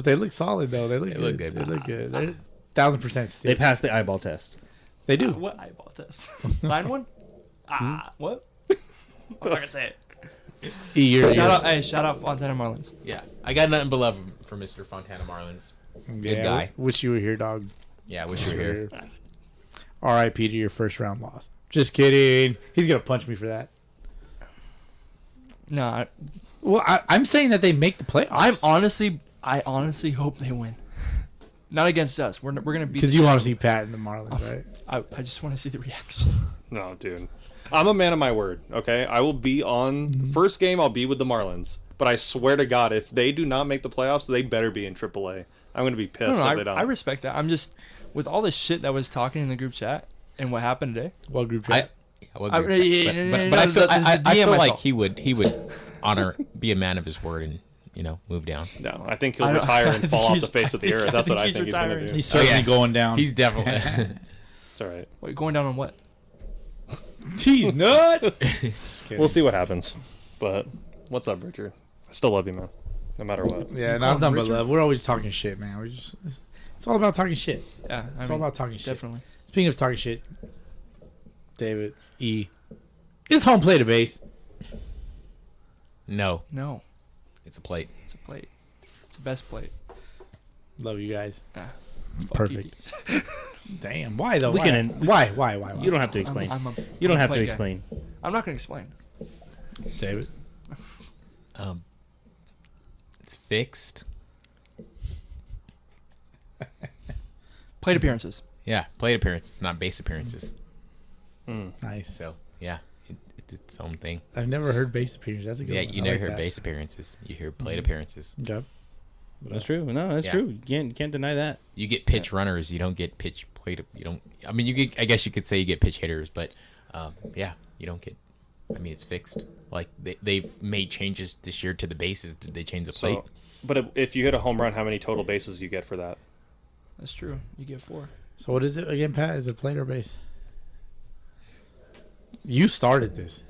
They look solid though. They look They good. look good. They look good. They're 1000% stiff. They passed the eyeball test. They do. What? I bought this. Line one? What? I'm not going to say it. Shout out Fontana Marlins. yeah. I got nothing but love for Mr. Fontana Marlins. Good guy. Wish you were here, dog. Yeah, I wish you were here. R.I.P. to your first round loss. Just kidding. He's gonna punch me for that. No, Well, I'm saying that they make the playoffs. I honestly hope they win. Not against us. We're gonna beat. Because you want to see Pat and the Marlins, right? I just want to see the reaction. No, dude. I'm a man of my word, okay? I will be on... First game, I'll be with the Marlins. But I swear to God, if they do not make the playoffs, they better be in AAA. I'm going to be pissed if they don't. I respect that. I'm just with all the shit that was talking in the group chat and what happened today. Well, group I, chat. well, I- good. yeah, but I feel, I DM feel like myself. he would honor, be a man of his word, and move down. No, I think he'll I don't- retire I and think fall off he's- the face of the I earth. That's think what I he's think he's going to retiring. do. He's certainly going down. He's definitely. It's all right. Wait, going down on what? He's nuts. We'll see what happens. But what's up, Richard? I still love you, man. No matter what. Yeah, no, it's not but love. We're always talking shit, man. It's all about talking shit. Yeah, It's all about talking shit. definitely. Speaking of talking shit, David E. Is home plate a base? No, No, it's a plate. it's a plate. It's the best plate. Love you guys. Fuck Perfect. Damn. Why though? We Why? can- Why? You don't have to explain. You don't have to explain. I'm not gonna explain. David. It's fixed. Plate appearances. Yeah, plate appearances, not base appearances. Nice. So yeah, it's its own thing. I've never heard base appearance. That's a good Yeah, one. you I never like heard that. base appearances. You hear plate appearances. Okay. That's true. No, that's Yeah. true. You can't deny that. You get pitch runners. You don't get pitch plate. You don't. I mean, you get. I guess you could say you get pitch hitters, but yeah, you don't get. I mean, it's fixed. Like they've made changes this year to the bases. Did they change the plate? So, but if you hit a home run, how many total bases do you get for that? That's true. You get 4. So what is it again, Pat? Is it plate or base? You started this.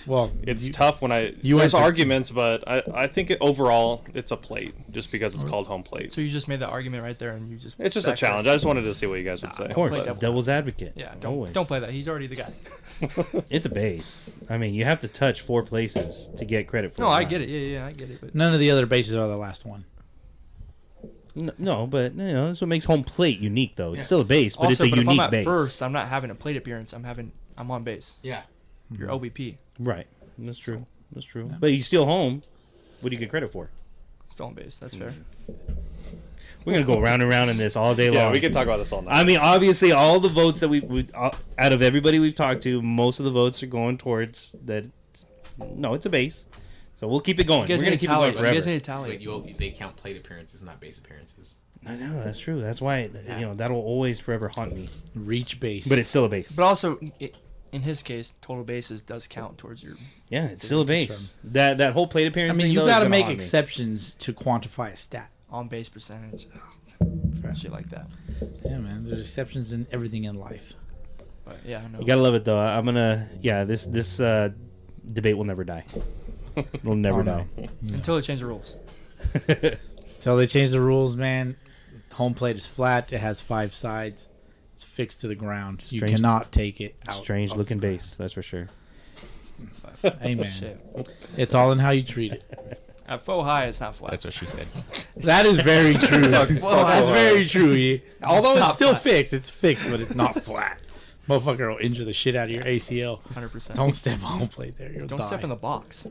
Well, It's tough when you there's answered- arguments, but I think overall it's a plate just because it's called home plate. So you just made the argument right there, and you just. It's just a backtracked. challenge. I just wanted to see what you guys would say. Of course, play devil. devil's advocate. Yeah. Always. Don't play that. He's already the guy. It's a base. I mean, you have to touch 4 places to get credit for. No, I get it. Yeah, I get it. But none of the other bases are the last one. No, but you know that's what makes home plate unique, though. It's Yeah. still a base, but also, it's a if unique I'm at base. first, I'm not having a plate appearance. I'm on base. Yeah. You're OBP. Right. That's true. That's true. But you steal home. What do you get credit for? Still on base. That's fair. We're gonna go round and round in this all day long. Yeah, we could talk about this all night. I mean, obviously, all the votes that we out of everybody we've talked to, most of the votes are going towards that. No, it's a base. So we'll keep it going. You guys We're gonna need keep to it going tally. You guys forever. need to tally. Wait, they count plate appearances, not base appearances. No, that's true. That's why that'll always forever haunt me. Reach base. But it's still a base. But also, in his case, total bases does count towards your. Yeah, it's still a base. That whole plate I appearance. mean, thing, you though, is got to gonna make haunt me. exceptions to quantify a stat. On base percentage, shit like that. Yeah, man. There's exceptions in everything in life. But yeah, I know. You gotta love it though. I'm gonna. Yeah, this debate will never die. It will never Oh, no. die. Until they change the rules. Until they change the rules, man. Home plate is flat. It has 5 sides. It's fixed to the ground. You Strange- cannot take it out. Strange of looking the ground. base, that's for sure. Hey, man. Shit. It's all in how you treat it. At faux high, it's not flat. That's what she said. That is very true. That's very true. Although it's Not still flat. fixed, it's fixed, but it's not flat. Motherfucker will injure the shit out of your ACL. 100%. Don't step on home plate there. You'll Don't die. step in the box.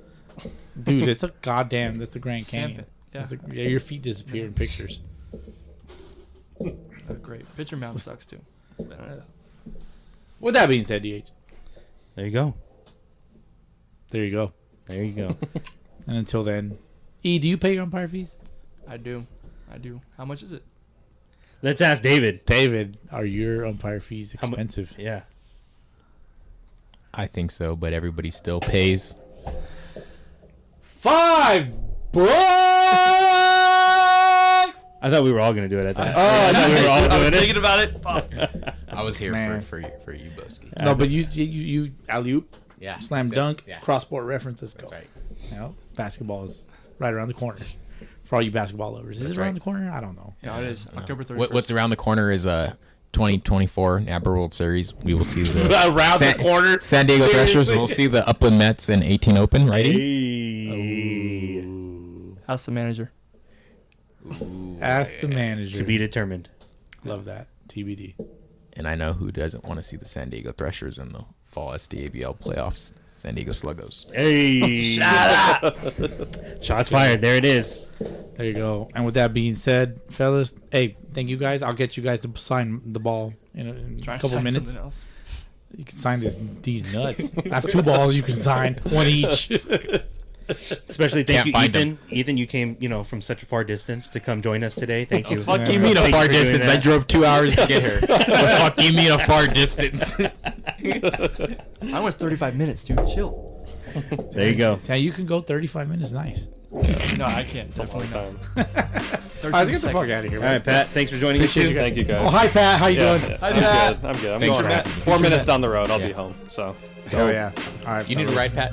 Dude, it's a goddamn. That's the Grand Stamp Canyon. it. Yeah. It's yeah, your feet disappear in pictures. Great. Pitcher mound sucks too. With that being said, DH, There you go. there you go. There you go. And until then, E, do you pay your umpire fees? I do. How much is it? Let's ask David. David, are your umpire fees How mu- expensive? Yeah. I think so, but everybody still pays. $5. I thought we were all gonna do it at that. Oh, I thought we were all I doing was it. thinking about it. Fuck. I was here Man. for you, Bowski. No, but you alley-oop, Yeah. slam Six, dunk, yeah. cross-sport reference. Let's go. That's right. You know, basketball is right around the corner. For all you basketball lovers, is That's it around right. the corner? I don't know. Yeah, it is. October 31st. What's around the corner is 2024 NABA World Series. We will see the Around the corner? San Diego Threshers. Seriously? We'll see the Upland Mets in 18 Open. Righty. Hey. Ask the manager. Ask the manager. To be determined. Love that. TBD. And I know who doesn't want to see the San Diego Threshers in the fall SDABL playoffs. San Diego Sluggos. Hey. Shots fired. There it is. There you go. And with that being said, fellas, hey, thank you guys. I'll get you guys to sign the ball in a Try to couple sign minutes. something else. You can sign these nuts. I have 2 balls you can sign, 1 each. Especially thank Can't you, find Ethan. Ethan, you came, from such a far distance to come join us today. Thank you. Fuck you mean a Thank far you for doing distance? I that. drove 2 hours to get here. What the fuck you mean a far distance? I was 35 minutes, dude. Chill. There you go. Now you can go 35 minutes. Nice. No, I can't. Definitely not. Time. All right, let's get the fuck out of here. All right, Pat. Thanks for joining us. Appreciate too. you guys. Thank you guys. Oh, hi, Pat. How you Yeah, doing? yeah. Hi, I'm Pat. good. I'm good. I'm Thanks, going Matt. 4 minutes down the road. I'll Yeah. be home. So Oh, yeah. All right. You need a fellas. ride,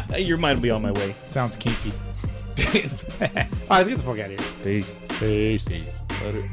Pat? Your mind will be on my way. Sounds kinky. All right, let's get the fuck out of here. Peace. Peace. Peace. later.